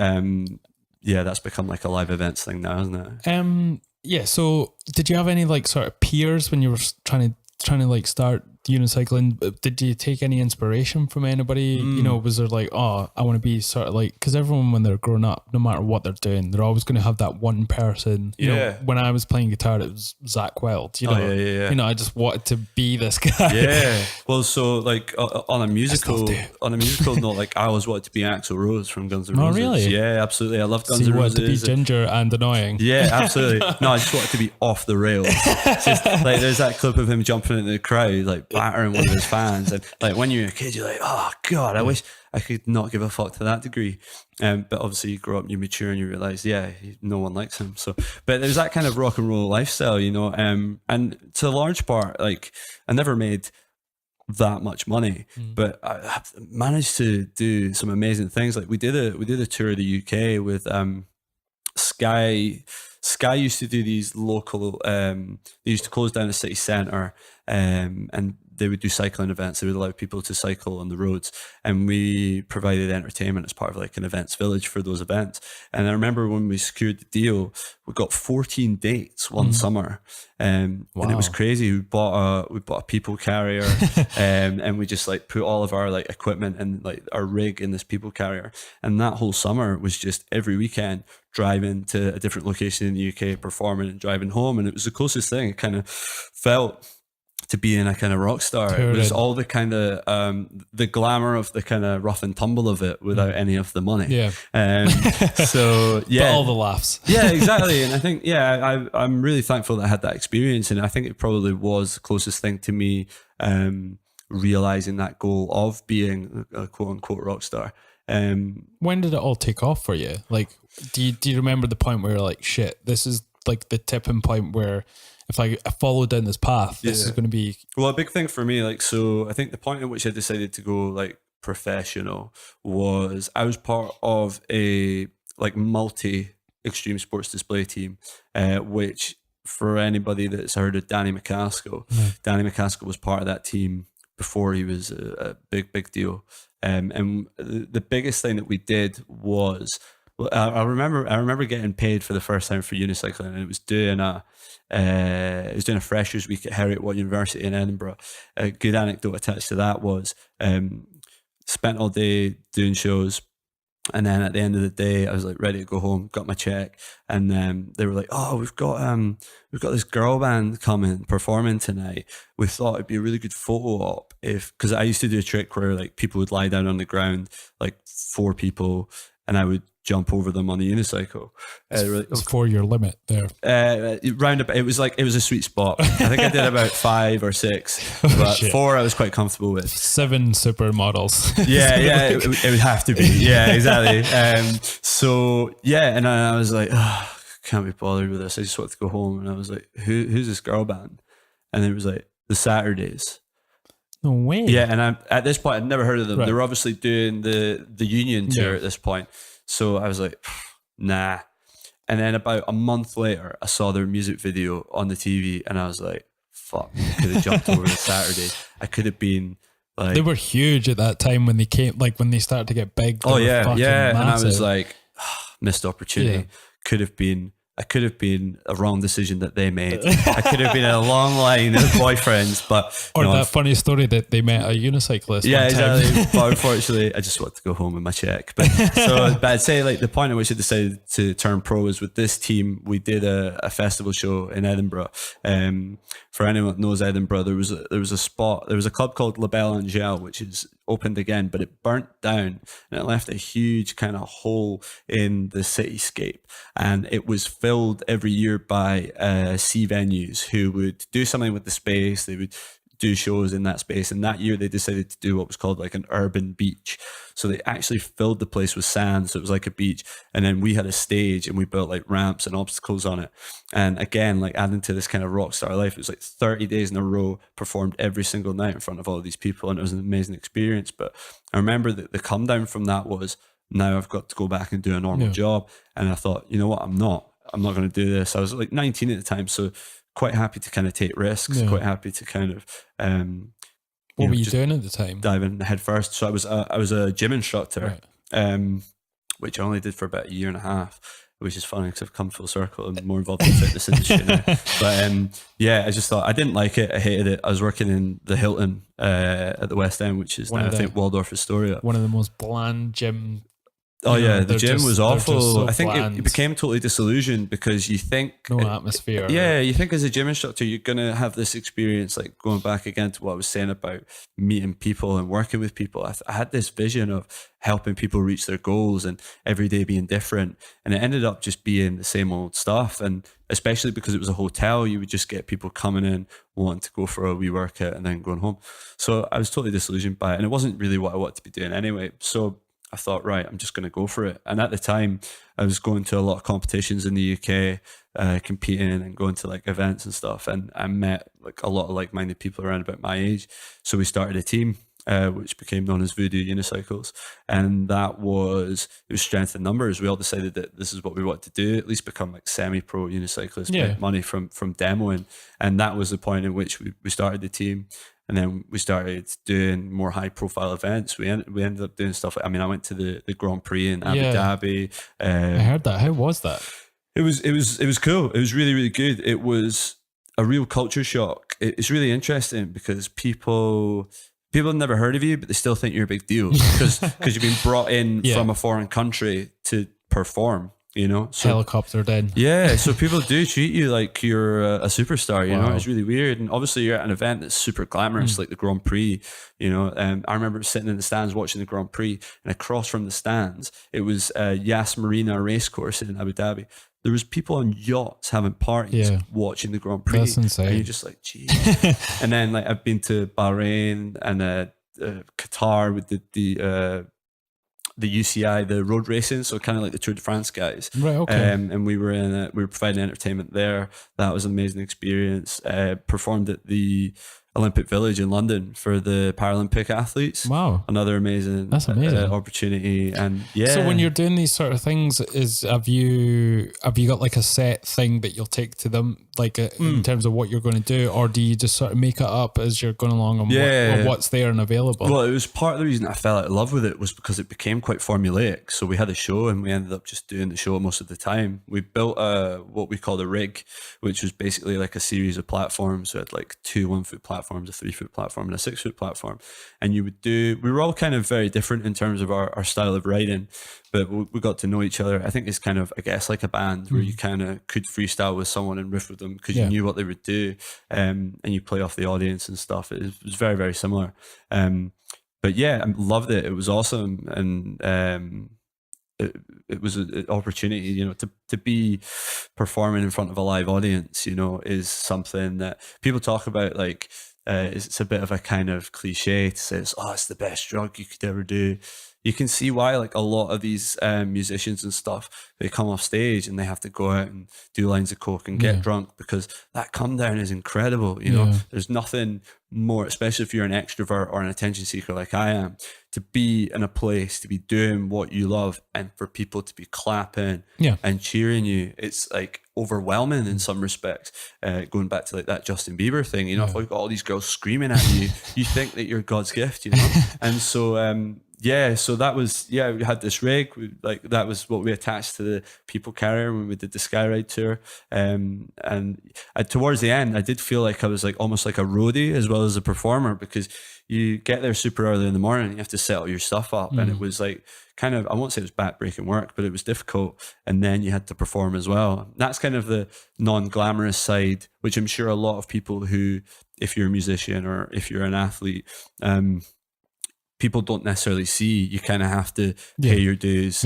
Speaker 3: that's become like a live events thing now, isn't it? So did you have any like sort of peers when you were trying to like start unicycling? Did you take any inspiration from anybody? Was there like, I want to be sort of like, because everyone when they're growing up, no matter what they're doing, they're always going to have that one person. When I was playing guitar, it was Zach Wild. I just wanted to be this guy. Well, so like on a musical note, like I always wanted to be Axl Rose from Guns N' Roses.
Speaker 2: Oh, really?
Speaker 3: Yeah, absolutely. I love Guns N' Roses.
Speaker 2: You wanted to be ginger and annoying.
Speaker 3: Yeah, absolutely. No, I just wanted to be off the rails. It's just like there's that clip of him jumping into the crowd, like battering one of his fans, and like when you're a kid you're like, oh god, I wish I could not give a fuck to that degree, but obviously you grow up and you mature and you realize no one likes him. So but there's that kind of rock and roll lifestyle, and to a large part, like I never made that much money, but I managed to do some amazing things. Like we did a tour of the UK with Sky used to do these local, they used to close down the city centre, and they would do cycling events. They would allow people to cycle on the roads, and we provided entertainment as part of like an events village for those events. And I remember when we secured the deal, we got 14 dates one summer, and it was crazy. We bought a people carrier, and we just like put all of our like equipment and like our rig in this people carrier, and that whole summer was just every weekend driving to a different location in the UK, performing and driving home. And it was the closest thing it kind of felt to being a kind of rock star. It was all the kind of the glamour of the kind of rough and tumble of it without any of the money. So
Speaker 2: but all the laughs.
Speaker 3: Yeah, exactly. And I think I'm really thankful that I had that experience, and I think it probably was the closest thing to me realizing that goal of being a quote unquote rock star. When
Speaker 2: did it all take off for you? Like, do you remember the point where you're like, shit, this is like the tipping point where if I follow down this path, this is going to be...
Speaker 3: Well, a big thing for me, like, so I think the point at which I decided to go like professional was I was part of a like multi extreme sports display team, which for anybody that's heard of Danny McCaskill, Danny McCaskill was part of that team before he was a big deal. And the biggest thing that we did was, I remember getting paid for the first time for unicycling, and it was doing a freshers week at Heriot-Watt University in Edinburgh. A good anecdote attached to that was spent all day doing shows, and then at the end of the day I was like ready to go home, got my check, and they were like, oh, we've got this girl band coming performing tonight. We thought it'd be a really good photo op because I used to do a trick where like people would lie down on the ground, like 4 people, and I would jump over them on the unicycle.
Speaker 2: It's for your limit there.
Speaker 3: It was a sweet spot. I think I did about 5 or 6, but 4 I was quite comfortable with.
Speaker 2: 7 supermodels.
Speaker 3: Yeah, it would have to be. Yeah, exactly. So yeah, and I was like, oh, can't be bothered with this. I just want to go home. And I was like, who's this girl band? And it was like the Saturdays.
Speaker 2: No way.
Speaker 3: Yeah, and at this point I'd never heard of them.
Speaker 2: Right.
Speaker 3: They were obviously doing the Union tour at this point. So I was like, nah. And then about a month later, I saw their music video on the TV, and I was like, fuck, I could have jumped over the Saturday. I could have been like...
Speaker 2: They were huge at that time when they came, like when they started to get big.
Speaker 3: Oh yeah.
Speaker 2: Massive.
Speaker 3: And I was like, missed opportunity. I could have been a wrong decision that they made. I could have been in a long line of boyfriends, but...
Speaker 2: Or that funny story that they met a unicyclist.
Speaker 3: Yeah,
Speaker 2: one time.
Speaker 3: exactly. But unfortunately, I just wanted to go home with my check. But I'd say like the point at which I decided to turn pro was with this team. We did a festival show in Edinburgh. For anyone that knows Edinburgh, there was a club called La Belle Angèle, which is opened again, but it burnt down and it left a huge kind of hole in the cityscape. And it was filled every year by C venues who would do something with the space. They would do shows in that space. And that year they decided to do what was called like an urban beach. So they actually filled the place with sand. So it was like a beach. And then we had a stage and we built like ramps and obstacles on it. And again, like adding to this kind of rock star life, it was like 30 days in a row, performed every single night in front of all these people. And it was an amazing experience. But I remember that the come down from that was, now I've got to go back and do a normal job. And I thought, you know what, I'm not going to do this. I was like 19 at the time. So quite happy to kind of take risks, quite happy to kind of
Speaker 2: what were you doing at the time?
Speaker 3: Dive in head first. So I was a gym instructor, which I only did for about a year and a half, which is funny because I've come full circle. I'm more involved in the fitness industry now. But yeah, I just thought I didn't like it. I hated it. I was working in the Hilton at the West End, which is now, I think, Waldorf Astoria.
Speaker 2: One of the most bland gym.
Speaker 3: Oh yeah, the gym was awful.
Speaker 2: So
Speaker 3: I think
Speaker 2: bland.
Speaker 3: it became totally disillusioned because you think
Speaker 2: no atmosphere.
Speaker 3: Yeah, you think as a gym instructor you're gonna have this experience, like going back again to what I was saying about meeting people and working with people. I had this vision of helping people reach their goals and every day being different, and it ended up just being the same old stuff. And especially because it was a hotel, you would just get people coming in wanting to go for a wee workout and then going home. So I was totally disillusioned by it, and it wasn't really what I wanted to be doing anyway. So I thought, right, I'm just going to go for it. And at the time, I was going to a lot of competitions in the UK, competing and going to like events and stuff. And I met like a lot of like-minded people around about my age. So we started a team, which became known as Voodoo Unicycles. And it was strength in numbers. We all decided that this is what we want to do, at least become like semi-pro unicyclists, make money from demoing. And that was the point in which we started the team. And then we started doing more high profile events. We ended up doing stuff. I went to the Grand Prix in Abu Dhabi.
Speaker 2: I heard that. How was that?
Speaker 3: It was cool. It was really, really good. It was a real culture shock. It's really interesting because people have never heard of you, but they still think you're a big deal because you've been brought in from a foreign country to perform. So
Speaker 2: helicoptered in.
Speaker 3: Yeah, so people do treat you like you're a superstar. Wow. It's really weird, and obviously you're at an event that's super glamorous, like the Grand Prix. I remember sitting in the stands watching the Grand Prix, and across from the stands, it was Yas Marina racecourse in Abu Dhabi. There was people on yachts having parties watching the Grand Prix.
Speaker 2: That's insane.
Speaker 3: And you're just like, geez. And then like I've been to Bahrain and Qatar with the the UCI, the road racing, so kind of like the Tour de France guys.
Speaker 2: Right, okay.
Speaker 3: And we were we were providing entertainment there. That was an amazing experience. Performed at the Olympic Village in London for the Paralympic athletes.
Speaker 2: Wow.
Speaker 3: Another amazing,
Speaker 2: That's amazing.
Speaker 3: Opportunity. And yeah.
Speaker 2: So when you're doing these sort of things, have you got like a set thing that you'll take to them, like in terms of what you're going to do, or do you just sort of make it up as you're going along on what's there and available?
Speaker 3: Well, it was part of the reason I fell out of love with it was because it became quite formulaic. So we had a show and we ended up just doing the show most of the time. We built what we called a rig, which was basically like a series of platforms. We had like 2 1-foot platforms, a 3-foot platform, and a 6-foot platform. And we were all kind of very different in terms of our style of riding, but we got to know each other. I think it's kind of, I guess, like a band where you kind of could freestyle with someone and riff with them because you knew what they would do, and you play off the audience and stuff. It was very, very similar. But yeah, I loved it. It was awesome. And it was an opportunity, you know, to be performing in front of a live audience, you know, is something that people talk about. Like, it's a bit of a kind of cliche to say, it's the best drug you could ever do. You can see why, like, a lot of these musicians and stuff, they come off stage and they have to go out and do lines of coke and get drunk, because that come down is incredible. You know, there's nothing more, especially if you're an extrovert or an attention seeker like I am, to be in a place, to be doing what you love, and for people to be clapping and cheering you. It's like overwhelming in some respects. Going back to like that Justin Bieber thing, you know, if you've got all these girls screaming at you, you think that you're God's gift, you know? And so, so that was, we had this rig, that was what we attached to the people carrier when we did the Skyride tour. And towards the end, I did feel like I was like almost like a roadie as well as a performer, because you get there super early in the morning, you have to set all your stuff up. And it was like kind of, I won't say it was backbreaking work, but it was difficult. And then you had to perform as well. That's kind of the non-glamorous side, which I'm sure a lot of people who, if you're a musician or if you're an athlete, people don't necessarily see. You kind of have to pay your dues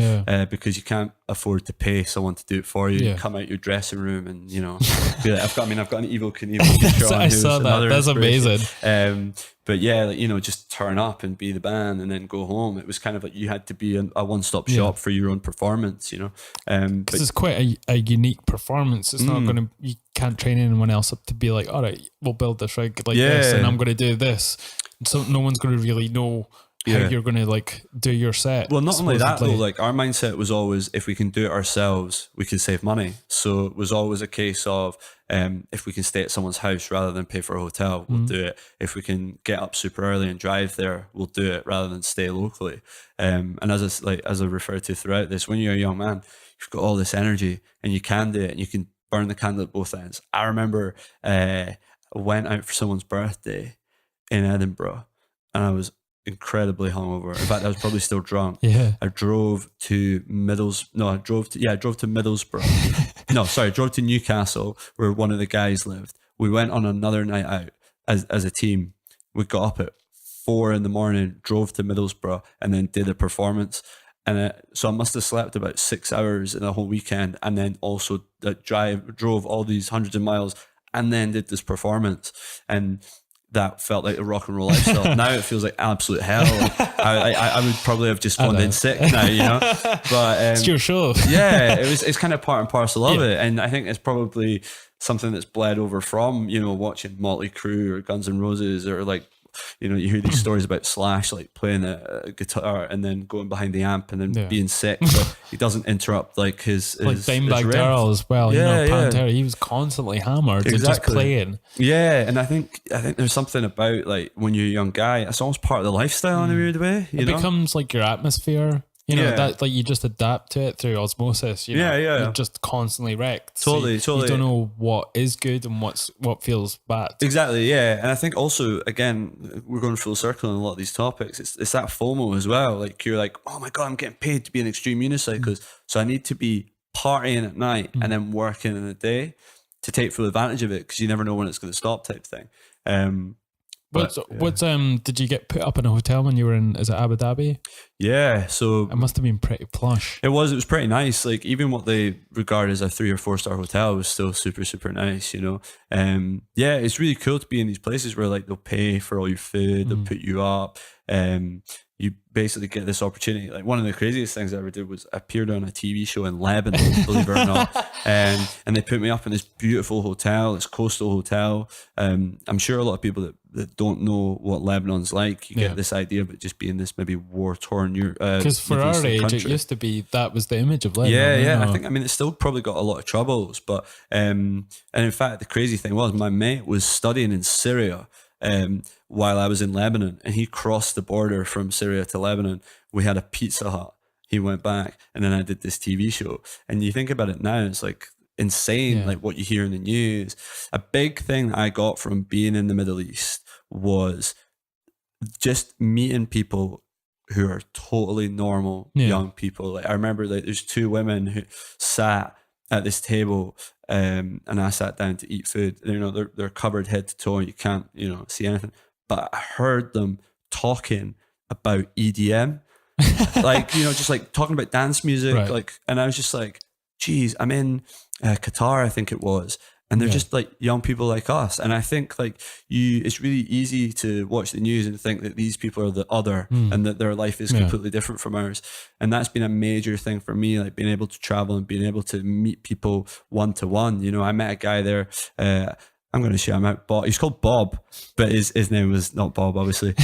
Speaker 3: because you can't afford to pay someone to do it for you. You come out your dressing room and, you know, be like, I've got an Evil Knievel picture on.
Speaker 2: I saw that. That's amazing.
Speaker 3: But yeah, like, you know, just turn up and be the band and then go home. It was kind of like you had to be a one-stop shop for your own performance, you know.
Speaker 2: Because it's quite a unique performance. It's not going to, you can't train anyone else up to be like, all right, we'll build this rig like this and I'm going to do this. So no one's going to really know how you're going to like do your set.
Speaker 3: Well, not only that though, like our mindset was always, if we can do it ourselves, we can save money. So it was always a case of, if we can stay at someone's house rather than pay for a hotel, we'll do it. If we can get up super early and drive there, we'll do it rather than stay locally. And as I referred to throughout this, when you're a young man, you've got all this energy and you can do it and you can burn the candle at both ends. I remember I went out for someone's birthday in Edinburgh and I was incredibly hungover. In fact, I was probably still drunk. I drove to Middlesbrough. Drove to Newcastle, where one of the guys lived. We went on another night out as a team. We got up at 4 a.m, drove to Middlesbrough, and then did a performance. And so I must have slept about 6 hours in a whole weekend, and then also drove all these hundreds of miles, and then did this performance. And that felt like a rock and roll lifestyle. Now it feels like absolute hell. I would probably have just gone in sick now, you know. But
Speaker 2: it's your show.
Speaker 3: It's kind of part and parcel of it. And I think it's probably something that's bled over from, you know, watching Motley Crue or Guns N' Roses, or like, you know, you hear these stories about Slash like playing a guitar and then going behind the amp and then being sick, but he doesn't interrupt like his
Speaker 2: Dimebag Darrell as well. You know, Pantera, he was constantly hammered and just playing. Yeah,
Speaker 3: and I think there's something about like when you're a young guy, it's almost part of the lifestyle in a weird way. It
Speaker 2: becomes like your atmosphere. You know, that like you just adapt to it through osmosis. You know, you're just constantly wrecked.
Speaker 3: Totally.
Speaker 2: You don't know what is good and what feels bad.
Speaker 3: Exactly, yeah. And I think also, again, we're going full circle on a lot of these topics. It's that FOMO as well. Like you're like, oh my God, I'm getting paid to be an extreme unicyclist. So I need to be partying at night and then working in the day to take full advantage of it, because you never know when it's going to stop, type thing.
Speaker 2: Did you get put up in a hotel when you were in, is it Abu Dhabi?
Speaker 3: Yeah, so
Speaker 2: it must have been pretty plush.
Speaker 3: It was pretty nice. Like even what they regard as a 3 or 4 star hotel was still super, super nice, you know. It's really cool to be in these places where like they'll pay for all your food, they'll put you up. you basically get this opportunity. Like one of the craziest things I ever did was I appeared on a TV show in Lebanon, believe it or not. And they put me up in this beautiful hotel, this coastal hotel. I'm sure a lot of people that don't know what Lebanon's like, you get this idea of it just being this maybe war-torn
Speaker 2: because for our age country. It used to be that was the image of Lebanon.
Speaker 3: I mean it's still probably got a lot of troubles, but and in fact the crazy thing was my mate was studying in Syria while I was in Lebanon, and he crossed the border from Syria to Lebanon. We had a Pizza Hut, he went back, and then I did this TV show. And you think about it now, it's like insane, like what you hear in the news. A big thing I got from being in the Middle East was just meeting people who are totally normal young people. Like I remember, like there's two women who sat at this table, and I sat down to eat food. You know, they're covered head to toe, and you can't see anything. But I heard them talking about EDM, like just like talking about dance music, like, and I was just like, geez, I'm in Qatar, I think it was. And they're just like young people like us. And I think like it's really easy to watch the news and think that these people are the other and that their life is completely different from ours. And that's been a major thing for me, like being able to travel and being able to meet people one-to-one. I met a guy there, I'm going to shout him out. He's called Bob, but his name was not Bob, obviously.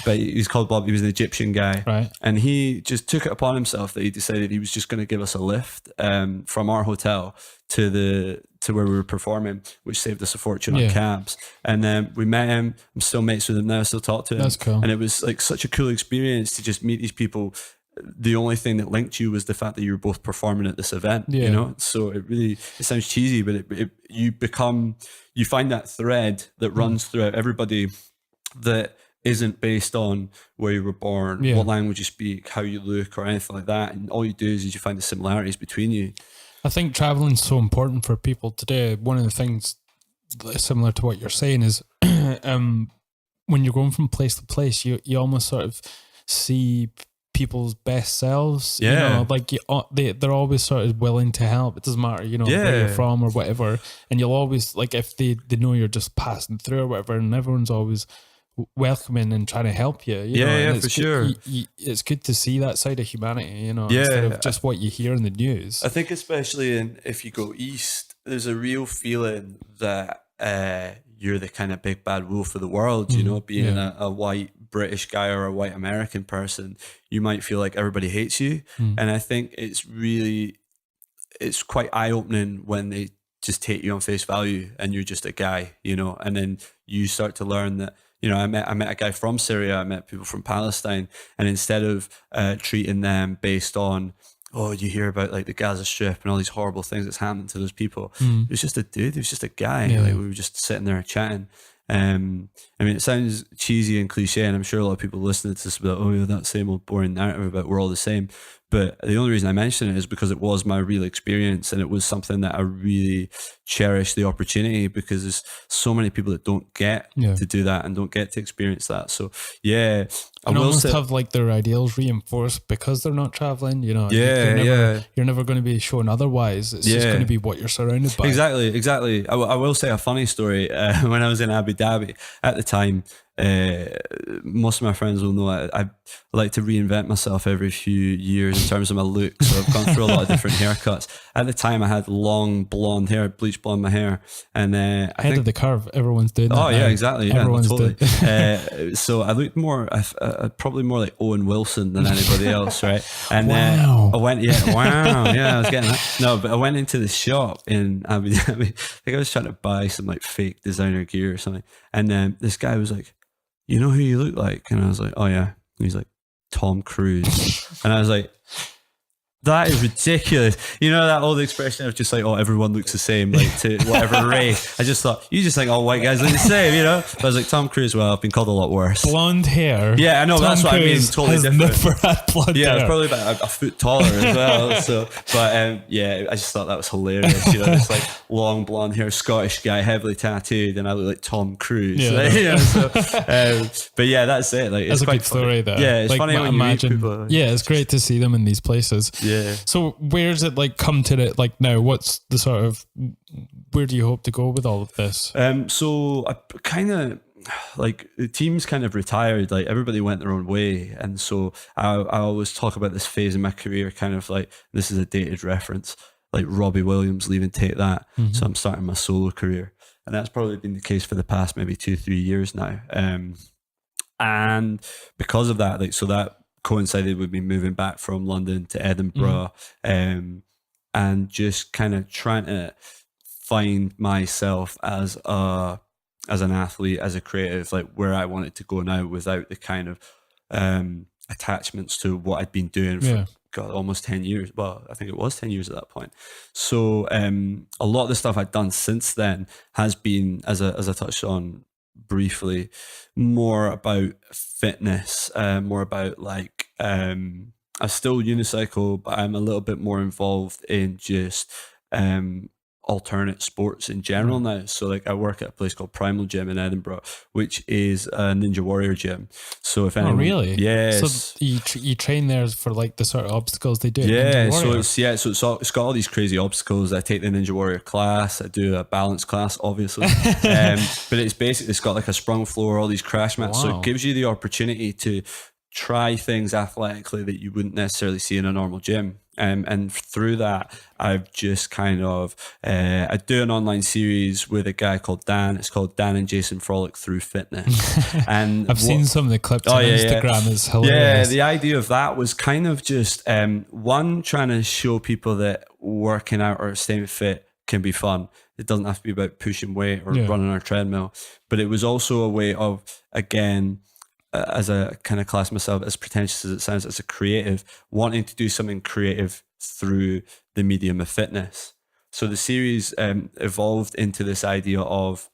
Speaker 3: But he's called Bob. He was an Egyptian guy.
Speaker 2: Right.
Speaker 3: And he just took it upon himself that he decided he was just going to give us a lift from our hotel to where we were performing, which saved us a fortune on cabs. And then we met him. I'm still mates with him now. I still talk to him.
Speaker 2: That's cool.
Speaker 3: And it was like such a cool experience to just meet these people. The only thing that linked you was the fact that you were both performing at this event, so it sounds cheesy, but you find that thread that runs throughout everybody that isn't based on where you were born, what language you speak, how you look, or anything like that. And all you do is you find the similarities between you.
Speaker 2: I think traveling is so important for people today. One of the things similar to what you're saying is when you're going from place to place, you almost sort of see people's best selves, like they're always sort of willing to help. It doesn't matter, where you're from or whatever, and you'll always, like, if they know you're just passing through or whatever, and everyone's always welcoming and trying to help you.
Speaker 3: For sure.
Speaker 2: It's good to see that side of humanity, instead of just what you hear in the news.
Speaker 3: I think especially if you go east, there's a real feeling that you're the kind of big bad wolf of the world, being a white British guy or a white American person, you might feel like everybody hates you. And I think it's quite eye-opening when they just take you on face value and you're just a guy, and then you start to learn that, I met a guy from Syria, I met people from Palestine, and instead of treating them based on, you hear about like the Gaza Strip and all these horrible things that's happened to those people. It was just a dude. It was just a guy. Like we were just sitting there chatting. I mean, it sounds cheesy and cliche, and I'm sure a lot of people listening to this will be like, that same old boring narrative about we're all the same. But the only reason I mention it is because it was my real experience, and it was something that I really cherish the opportunity, because there's so many people that don't get to do that and don't get to experience that. So I will
Speaker 2: almost
Speaker 3: say,
Speaker 2: have like their ideals reinforced because they're not traveling. You're never going to be shown otherwise. It's just going to be what you're surrounded by.
Speaker 3: Exactly. I will say a funny story. When I was in Abu Dhabi at the time, most of my friends will know I like to reinvent myself every few years in terms of my look. So I've gone through a lot of different haircuts. At the time, I had long blonde hair, bleach blonde my hair, and I
Speaker 2: think of the curve. Everyone's doing that.
Speaker 3: Oh yeah,
Speaker 2: now.
Speaker 3: exactly. Yeah,
Speaker 2: Everyone's
Speaker 3: totally. So I looked more, probably more like Owen Wilson than anybody else, right? And
Speaker 2: wow.
Speaker 3: I went, I was getting that. No, but I went into the shop in Abu Dhabi. I think I was trying to buy some like fake designer gear or something, and then this guy was like, "You know who you look like?" And I was like, "Oh yeah." And he's like, "Tom Cruise." And I was like, that is ridiculous. You know that old expression of just like, everyone looks the same, like to whatever race. I just thought, you just think all white guys look the same, But I was like, Tom Cruise, well, I've been called a lot worse.
Speaker 2: Blonde hair.
Speaker 3: Yeah, I know, that's what I mean. Totally
Speaker 2: has
Speaker 3: different.
Speaker 2: Never had blonde hair.
Speaker 3: I was probably about a foot taller as well. So, but I just thought that was hilarious. This like long blonde hair Scottish guy, heavily tattooed, and I look like Tom Cruise. But yeah, that's it. Like,
Speaker 2: that's
Speaker 3: it's
Speaker 2: a
Speaker 3: quite
Speaker 2: good story, though.
Speaker 3: Yeah, it's
Speaker 2: like,
Speaker 3: funny when you meet people.
Speaker 2: Yeah, it's great to see them in these places.
Speaker 3: Yeah.
Speaker 2: So where's it like come to it like now? What's the sort of, where do you hope to go with all of this?
Speaker 3: So I kind of, like the teams kind of retired, like everybody went their own way. And so I always talk about this phase in my career, kind of like, this is a dated reference, like Robbie Williams leaving Take That. So I'm starting my solo career. And that's probably been the case for the past maybe 2-3 years now. And because of that, like, so that coincided with me moving back from London to Edinburgh, and just kind of trying to find myself as an athlete, as a creative, like where I wanted to go now without the kind of attachments to what I'd been doing for God, almost 10 years. Well, I think it was 10 years at that point. So a lot of the stuff I've done since then has been, as I touched on briefly, more about fitness, more about like, I still unicycle, but I'm a little bit more involved in just alternate sports in general now. So like I work at a place called Primal Gym in Edinburgh, which is a Ninja Warrior gym. So if anyone,
Speaker 2: really?
Speaker 3: Yes.
Speaker 2: So you train there for like the sort of obstacles they do.
Speaker 3: Yeah. So it's got all these crazy obstacles. I take the Ninja Warrior class. I do a balance class, obviously. But it's got like a sprung floor, all these crash mats. So it gives you the opportunity to try things athletically that you wouldn't necessarily see in a normal gym. And through that, I've just kind of, I do an online series with a guy called Dan. It's called Dan and Jason Frolic Through Fitness. And
Speaker 2: I've seen some of the clips on Instagram. Yeah. It's hilarious.
Speaker 3: Yeah, the idea of that was kind of just, one, trying to show people that working out or staying fit can be fun. It doesn't have to be about pushing weight or running on a treadmill. But it was also a way of, again, as a kind of class myself, as pretentious as it sounds, as a creative, wanting to do something creative through the medium of fitness. So the series evolved into this idea of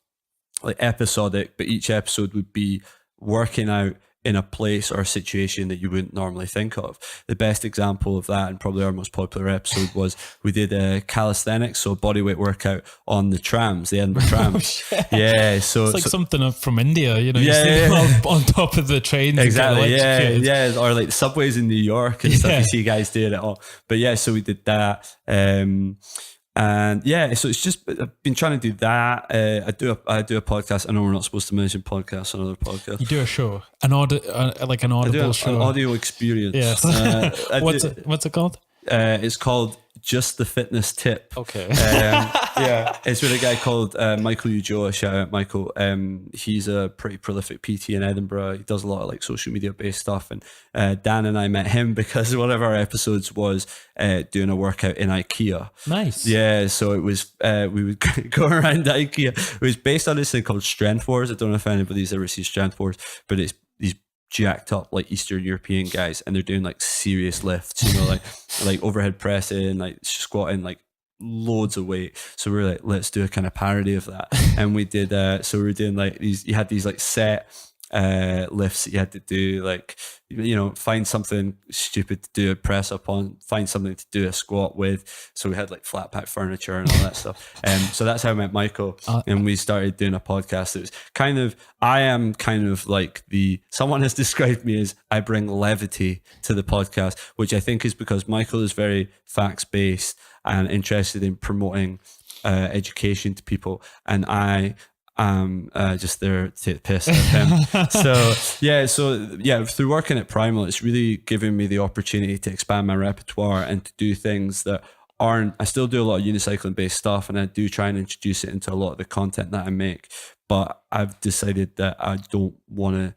Speaker 3: like episodic, but each episode would be working out in a place or a situation that you wouldn't normally think of. The best example of that, and probably our most popular episode, was we did a calisthenics, so bodyweight workout on the trams, the Edinburgh trams. Yeah, so
Speaker 2: it's like something up from India, you know, you see them on top of the trains.
Speaker 3: Exactly, yeah, or like subways in New York and stuff. You see guys doing it all. But yeah, so we did that. And yeah, so it's just, I've been trying to do that. I do a podcast. I know we're not supposed to mention podcasts on other podcasts.
Speaker 2: You do a show, an audible show,
Speaker 3: an audio experience.
Speaker 2: Yes. What's it called?
Speaker 3: It's called Just the Fitness Tip.
Speaker 2: Okay.
Speaker 3: Yeah, it's with a guy called Michael Ujoa. Shout out Michael. He's a pretty prolific PT in Edinburgh. He does a lot of like social media based stuff. And Dan and I met him because one of our episodes was doing a workout in IKEA.
Speaker 2: Nice.
Speaker 3: Yeah, so it was we would go around IKEA. It was based on this thing called Strength Wars. I don't know if anybody's ever seen Strength Wars, but it's these jacked up like Eastern European guys, and they're doing like serious lifts, you know, like overhead pressing, like squatting, like loads of weight. So we were like, let's do a kind of parody of that. And we did so we were doing like these, you had these like set lifts that you had to do, like, you know, find something stupid to do a press up on, find something to do a squat with. So we had like flat pack furniture and all that stuff. So that's how I met Michael, and we started doing a podcast. It was kind of, I am kind of like someone has described me as I bring levity to the podcast, which I think is because Michael is very facts based and interested in promoting education to people, and I just there to take the piss at him. So through working at Primal, it's really given me the opportunity to expand my repertoire and to do things that aren't, I still do a lot of unicycling based stuff, and I do try and introduce it into a lot of the content that I make, but I've decided that I don't want to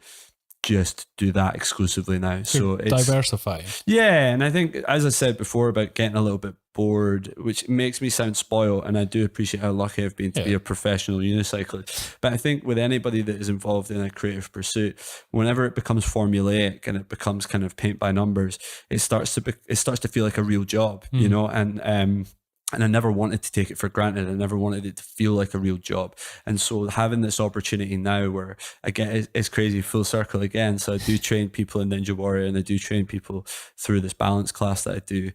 Speaker 3: just do that exclusively now. So it's
Speaker 2: diversify.
Speaker 3: Yeah, and I think, as I said before, about getting a little bit bored, which makes me sound spoiled, and I do appreciate how lucky I've been to be a professional unicyclist. But I think with anybody that is involved in a creative pursuit, whenever it becomes formulaic and it becomes kind of paint by numbers, it starts to feel like a real job, you know, and I never wanted to take it for granted. I never wanted it to feel like a real job. And so having this opportunity now where, again, it's crazy, full circle again. So I do train people in Ninja Warrior, and I do train people through this balance class that I do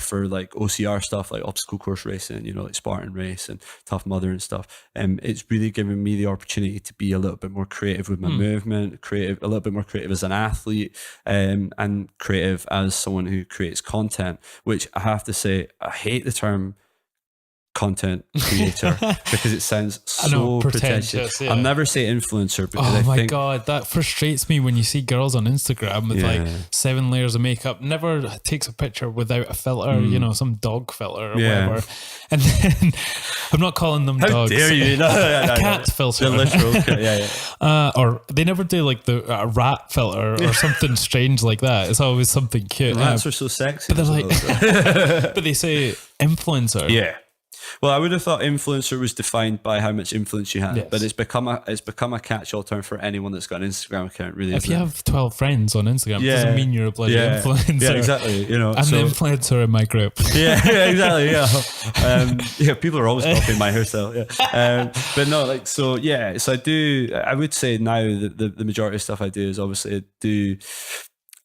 Speaker 3: for like OCR stuff, like obstacle course racing, you know, like Spartan Race and Tough Mudder and stuff. It's really given me the opportunity to be a little bit more creative with my movement, a little bit more creative as an athlete, and creative as someone who creates content, which I have to say, I hate the term content creator because it sounds
Speaker 2: I know,
Speaker 3: so pretentious.
Speaker 2: pretentious, yeah.
Speaker 3: I'll never say influencer because
Speaker 2: Oh
Speaker 3: I
Speaker 2: my
Speaker 3: think
Speaker 2: God, that frustrates me when you see girls on Instagram with like
Speaker 3: Yeah.
Speaker 2: 7 layers of makeup, never takes a picture without a filter, you know, some dog filter or
Speaker 3: Yeah.
Speaker 2: whatever. And then I'm not calling them
Speaker 3: how
Speaker 2: dogs.
Speaker 3: dare you? No,
Speaker 2: A cat filter.
Speaker 3: The literal, yeah.
Speaker 2: Or they never do like the rat filter or something strange like that. It's always something cute.
Speaker 3: Rats are so sexy.
Speaker 2: but they're
Speaker 3: as well, so.
Speaker 2: but they say influencer.
Speaker 3: Yeah. Well, I would have thought influencer was defined by how much influence you had,
Speaker 2: Yes.
Speaker 3: but it's become a catch-all term for anyone that's got an Instagram account. Really,
Speaker 2: If
Speaker 3: isn't
Speaker 2: you
Speaker 3: it?
Speaker 2: have 12 friends on Instagram, it
Speaker 3: Yeah.
Speaker 2: doesn't mean you're a bloody influencer.
Speaker 3: Yeah, exactly. You know,
Speaker 2: I'm the influencer in my group.
Speaker 3: yeah, exactly. Yeah, people are always copying my hairstyle. Yeah, but no, like so. Yeah, so I would say now that the majority of stuff I do is obviously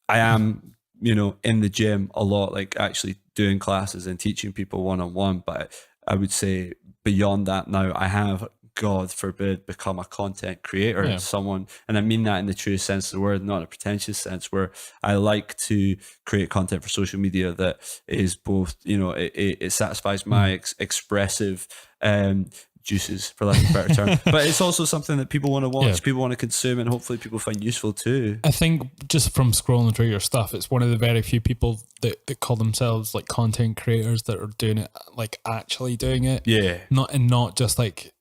Speaker 3: I am, you know, in the gym a lot, like actually doing classes and teaching people one-on-one. But I would say beyond that now, I have, God forbid, become a content creator.
Speaker 2: Yeah.
Speaker 3: Someone, and I mean that in the truest sense of the word, not a pretentious sense, where I like to create content for social media that is both, you know, it satisfies my expressive juices, for lack of a better term, but it's also something that people want to watch, people want to consume, and hopefully people find useful too.
Speaker 2: I think just from scrolling through your stuff, it's one of the very few people that call themselves like content creators that are doing it, like actually doing it.
Speaker 3: Yeah.
Speaker 2: Not just like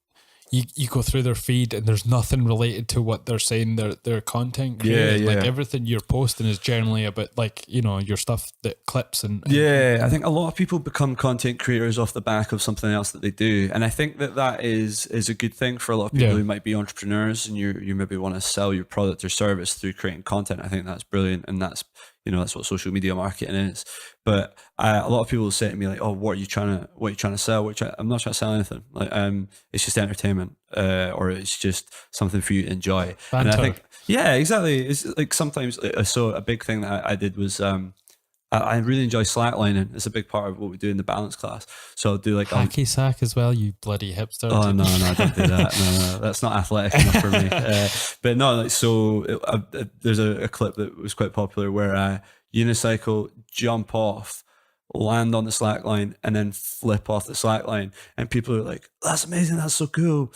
Speaker 2: you go through their feed and there's nothing related to what they're saying they're content creators.
Speaker 3: Yeah.
Speaker 2: Like everything you're posting is generally about like, you know, your stuff that clips and
Speaker 3: Yeah, I think a lot of people become content creators off the back of something else that they do, and I think that is a good thing for a lot of people who might be entrepreneurs, and you maybe want to sell your product or service through creating content. I think that's brilliant, and that's, you know, that's what social media marketing is. But a lot of people say to me like, "Oh, what are you trying to sell?" I'm not trying to sell anything. Like, it's just entertainment, or it's just something for you to enjoy.
Speaker 2: Banter.
Speaker 3: And I think, yeah, exactly. It's like sometimes. So a big thing that I did was I really enjoy slacklining. It's a big part of what we do in the balance class. So I'll do like
Speaker 2: hacky sack as well, you bloody hipster.
Speaker 3: Oh no, I don't do that. No, that's not athletic enough for me. But no, like so, there's a clip that was quite popular where unicycle, jump off, land on the slack line, and then flip off the slack line, and people are like, "That's amazing! That's so cool!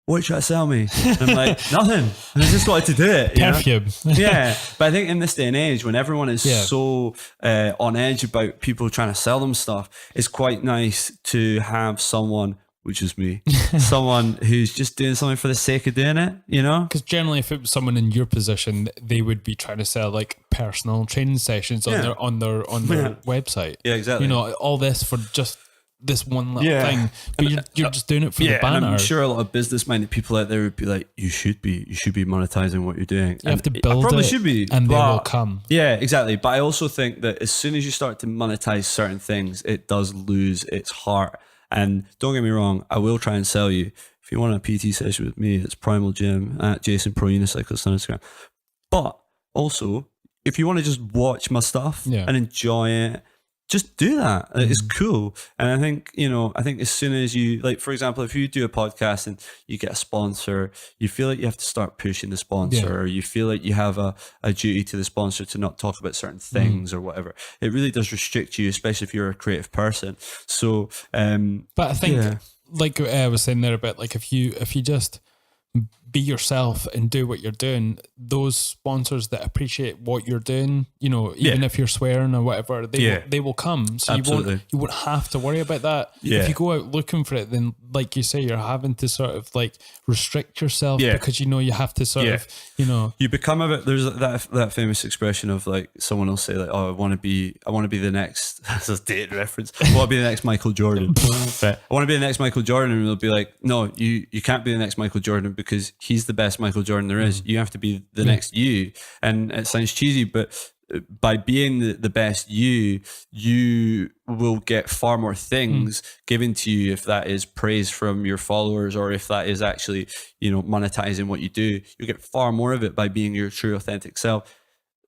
Speaker 3: What are you trying to sell me?" And I'm like, "Nothing. I just wanted to do it." You know?
Speaker 2: Perfume.
Speaker 3: Yeah, but I think in this day and age, when everyone is so on edge about people trying to sell them stuff, it's quite nice to have someone, which is me, someone who's just doing something for the sake of doing it, you know?
Speaker 2: Because generally, if it was someone in your position, they would be trying to sell like personal training sessions on their website.
Speaker 3: Yeah, exactly.
Speaker 2: You know, all this for just this one little thing, but you're just doing it for the banner.
Speaker 3: And I'm sure a lot of business-minded people out there would be like, you should be monetizing what you're doing.
Speaker 2: You have to build
Speaker 3: probably
Speaker 2: it,
Speaker 3: should be,
Speaker 2: and they will come.
Speaker 3: Yeah, exactly. But I also think that as soon as you start to monetize certain things, it does lose its heart. And don't get me wrong, I will try and sell you. If you want a PT session with me, it's Primal Gym at Jason Pro Unicyclist on Instagram. But also, if you want to just watch my stuff and enjoy it, just do that. It's cool. And I think, you know, as soon as you, like, for example, if you do a podcast and you get a sponsor, you feel like you have to start pushing the sponsor, or you feel like you have a duty to the sponsor to not talk about certain things or whatever. It really does restrict you, especially if you're a creative person. So,
Speaker 2: but I think, like I was saying there about, like, if you just be yourself and do what you're doing, those sponsors that appreciate what you're doing, you know, even if you're swearing or whatever, they will come. So you won't have to worry about that. If you go out looking for it, then like you say, you're having to sort of like restrict yourself because you know you have to sort of, you know,
Speaker 3: you become a bit. There's that famous expression of like someone will say like, "Oh, I want to be the next." That's a dated reference. I want to be the next Michael Jordan. I want to be the next Michael Jordan, and they'll be like, "No, you can't be the next Michael Jordan because he's the best Michael Jordan there is. You have to be the next you." And it sounds cheesy, but by being the best you will get far more things given to you, if that is praise from your followers or if that is actually, you know, monetizing what you do. You get far more of it by being your true authentic self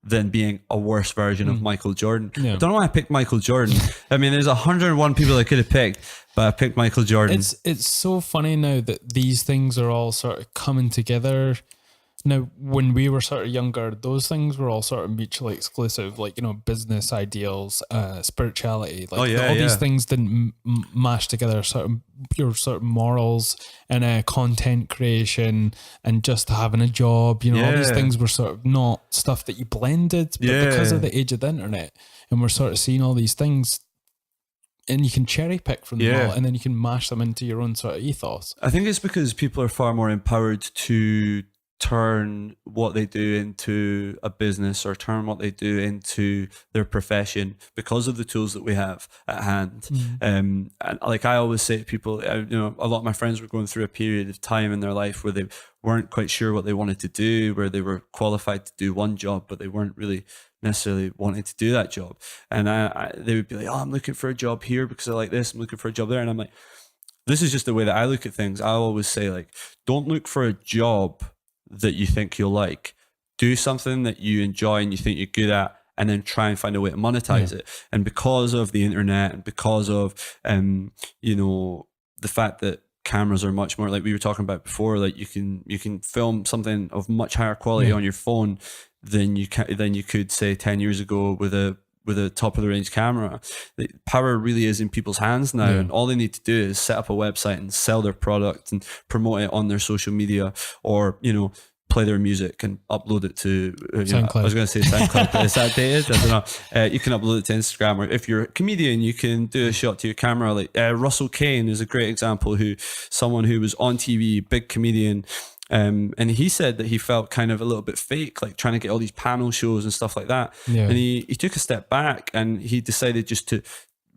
Speaker 3: than being a worse version of Michael Jordan. I don't know why I picked Michael Jordan. I mean, there's 101 people I could have picked, but I picked Michael Jordan.
Speaker 2: It's so funny now that these things are all sort of coming together Now, when we were sort of younger, those things were all sort of mutually exclusive, like, you know, business ideals, spirituality. Like, all these things didn't mash together, sort of your sort of morals and content creation and just having a job. You know, all these things were sort of not stuff that you blended, but because of the age of the internet, and we're sort of seeing all these things, and you can cherry pick from them all, and then you can mash them into your own sort of ethos.
Speaker 3: I think it's because people are far more empowered to turn what they do into a business or turn what they do into their profession because of the tools that we have at hand. And like I always say to people, you know, a lot of my friends were going through a period of time in their life where they weren't quite sure what they wanted to do, where they were qualified to do one job, but they weren't really necessarily wanting to do that job. And they would be like, oh, I'm looking for a job here because I like this. I'm looking for a job there. And I'm like, this is just the way that I look at things. I always say, like, don't look for a job that you think you'll like. Do something that you enjoy and you think you're good at, and then try and find a way to monetize it. And because of the internet and because of you know, the fact that cameras are much more, like we were talking about before, like you can film something of much higher quality on your phone than you could say 10 years ago with a top of the range camera. The power really is in people's hands now, and all they need to do is set up a website and sell their product and promote it on their social media, or, you know, play their music and upload it to
Speaker 2: SoundCloud.
Speaker 3: I was going to say SoundCloud, but it's outdated. I don't know. You can upload it to Instagram, or if you're a comedian, you can do a shot to your camera. Like Russell Kane is a great example, someone who was on TV, big comedian. And he said that he felt kind of a little bit fake, like trying to get all these panel shows and stuff like that. And he took a step back and he decided just to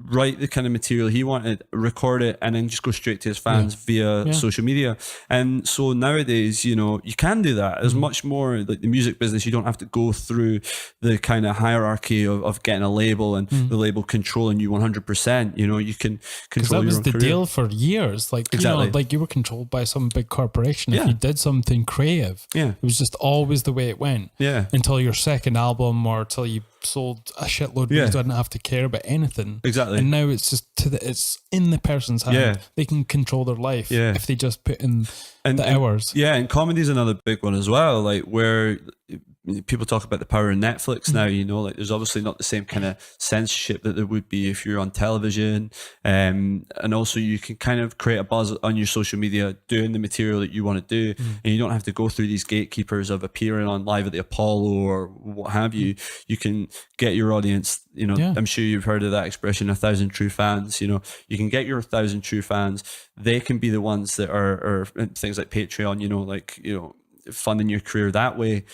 Speaker 3: write the kind of material he wanted, record it, and then just go straight to his fans via social media. And so nowadays, you know, you can do that. There's much more, like the music business, you don't have to go through the kind of hierarchy of getting a label and the label controlling you 100%. You know, you can control your own career.
Speaker 2: That was the deal for years. Like, you know, like you were controlled by some big corporation. If you did something creative, it was just always the way it went. Until your second album, or till you sold a shitload, you didn't have to care about anything. And now it's just it's in the person's hand. They can control their life if they just put in the hours.
Speaker 3: And comedy is another big one as well, like where people talk about the power of Netflix now, you know, like there's obviously not the same kind of censorship that there would be if you're on television. And also you can kind of create a buzz on your social media doing the material that you want to do. And you don't have to go through these gatekeepers of appearing on Live at the Apollo or what have you. You can get your audience, you know, I'm sure you've heard of that expression, 1,000 true fans. You know, you can get your 1,000 true fans. They can be the ones that are things like Patreon, you know, like, you know, funding your career that way.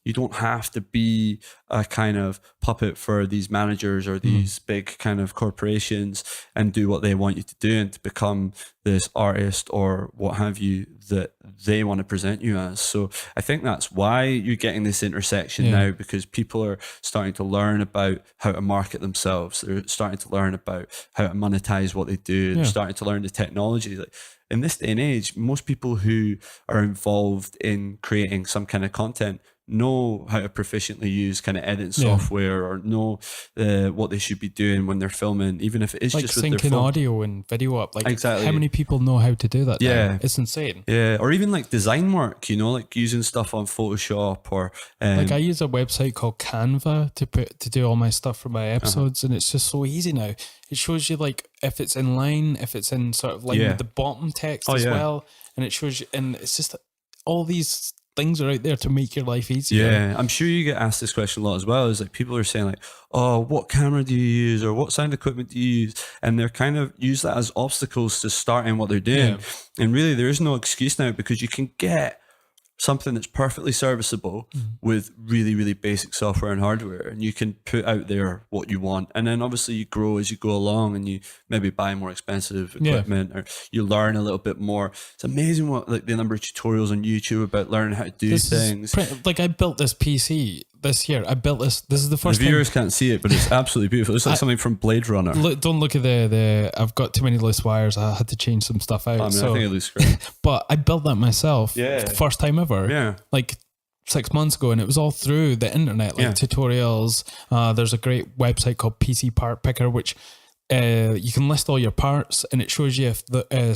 Speaker 3: You don't have to be a kind of puppet for these managers or these big kind of corporations and do what they want you to do and to become this artist or what have you that they want to present you as. So I think that's why you're getting this intersection now, because people are starting to learn about how to market themselves. They're starting to learn about how to monetize what they do. They're starting to learn the technology. Like, in this day and age, most people who are involved in creating some kind of content know how to proficiently use kind of editing software or know what they should be doing when they're filming, even if it is
Speaker 2: like
Speaker 3: just with their
Speaker 2: syncing
Speaker 3: phone.
Speaker 2: Audio and video up. Like, how many people know how to do that now? It's insane.
Speaker 3: Or even like design work, you know, like using stuff on Photoshop or
Speaker 2: like I use a website called Canva to do all my stuff for my episodes, and it's just so easy now. It shows you like if it's in line, if it's in sort of line with the bottom text as well, and it shows you, and it's just all these things are out there to make your life easier.
Speaker 3: Yeah, I'm sure you get asked this question a lot as well. Is like people are saying like, oh, what camera do you use, or what sound equipment do you use? And they're kind of use that as obstacles to starting what they're doing. And really there is no excuse now, because you can get something that's perfectly serviceable with really, really basic software and hardware, and you can put out there what you want. And then obviously you grow as you go along, and you maybe buy more expensive equipment or you learn a little bit more. It's amazing what like the number of tutorials on YouTube about learning how to do things.
Speaker 2: Like I built this PC this year. I built this. This is the first
Speaker 3: time. The viewers can't see it, but it's absolutely beautiful. It's like something from Blade Runner.
Speaker 2: Don't look at the. I've got too many loose wires. I had to change some stuff out.
Speaker 3: I mean, I think it looks great.
Speaker 2: But I built that myself. First time ever. Like 6 months ago, and it was all through the internet, like tutorials. There's a great website called PC Part Picker, which you can list all your parts, and it shows you if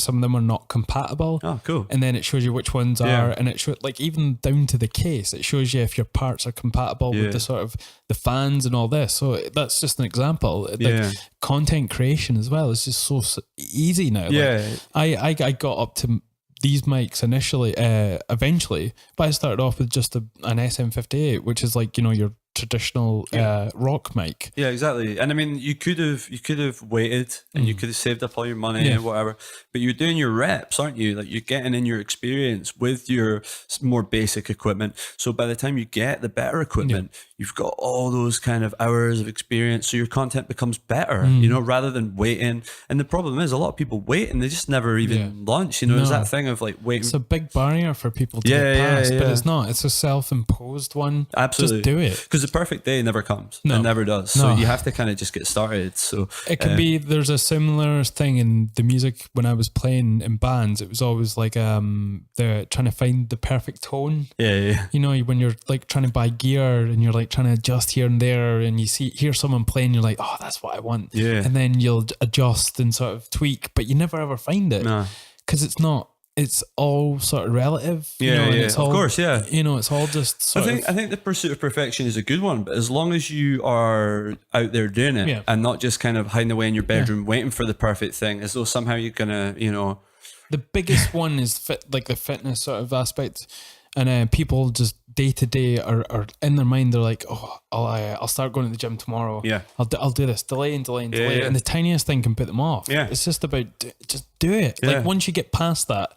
Speaker 2: some of them are not compatible.
Speaker 3: Oh, cool.
Speaker 2: And then it shows you which ones
Speaker 3: Yeah.
Speaker 2: are, and it shows like even down to the case. It shows you if your parts are compatible with the sort of the fans and all this. So that's just an example. Like content creation as well is just so easy now.
Speaker 3: Yeah.
Speaker 2: Like, I got up to these mics initially, eventually, but I started off with just an SM58, which is like, you know, your traditional rock mic.
Speaker 3: Yeah, exactly. And I mean, you could have waited and you could have saved up all your money and whatever, but you're doing your reps, aren't you? Like, you're getting in your experience with your more basic equipment. So by the time you get the better equipment, you've got all those kind of hours of experience. So your content becomes better, you know, rather than waiting. And the problem is a lot of people wait and they just never even launch, you know, there's that thing of like waiting.
Speaker 2: It's a big barrier for people to get past, but it's not. It's a self-imposed one.
Speaker 3: Absolutely.
Speaker 2: Just do it.
Speaker 3: Because the perfect day never comes.
Speaker 2: No.
Speaker 3: It never does. So you have to kind of just get started. So
Speaker 2: it can be, there's a similar thing in the music when I was playing in bands. It was always like they're trying to find the perfect tone.
Speaker 3: Yeah.
Speaker 2: You know, when you're like trying to buy gear and you're like trying to adjust here and there, and you hear someone playing, you're like, oh, that's what I want. Yeah. And then you'll adjust and sort of tweak, but you never ever find it. No. Because it's all sort of relative.
Speaker 3: Yeah,
Speaker 2: you know, and
Speaker 3: yeah.
Speaker 2: it's all,
Speaker 3: of course, yeah.
Speaker 2: You know, it's all just
Speaker 3: I think the pursuit of perfection is a good one, but as long as you are out there doing it and not just kind of hiding away in your bedroom waiting for the perfect thing, as though somehow you're gonna, you know.
Speaker 2: The biggest one is the fitness sort of aspect, and people just day to day are in their mind. They're like, oh, I'll start going to the gym tomorrow. Yeah, I'll do this. Delay, and the tiniest thing can put them off. Yeah, it's just about just do it. Yeah. Like once you get past that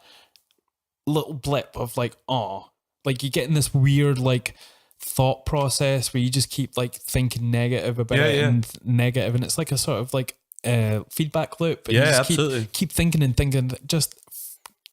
Speaker 2: little blip of like, oh, like you get in this weird like thought process where you just keep like thinking negative about it and negative, and it's like a sort of like feedback loop. And you just
Speaker 3: absolutely.
Speaker 2: Keep thinking and thinking. Just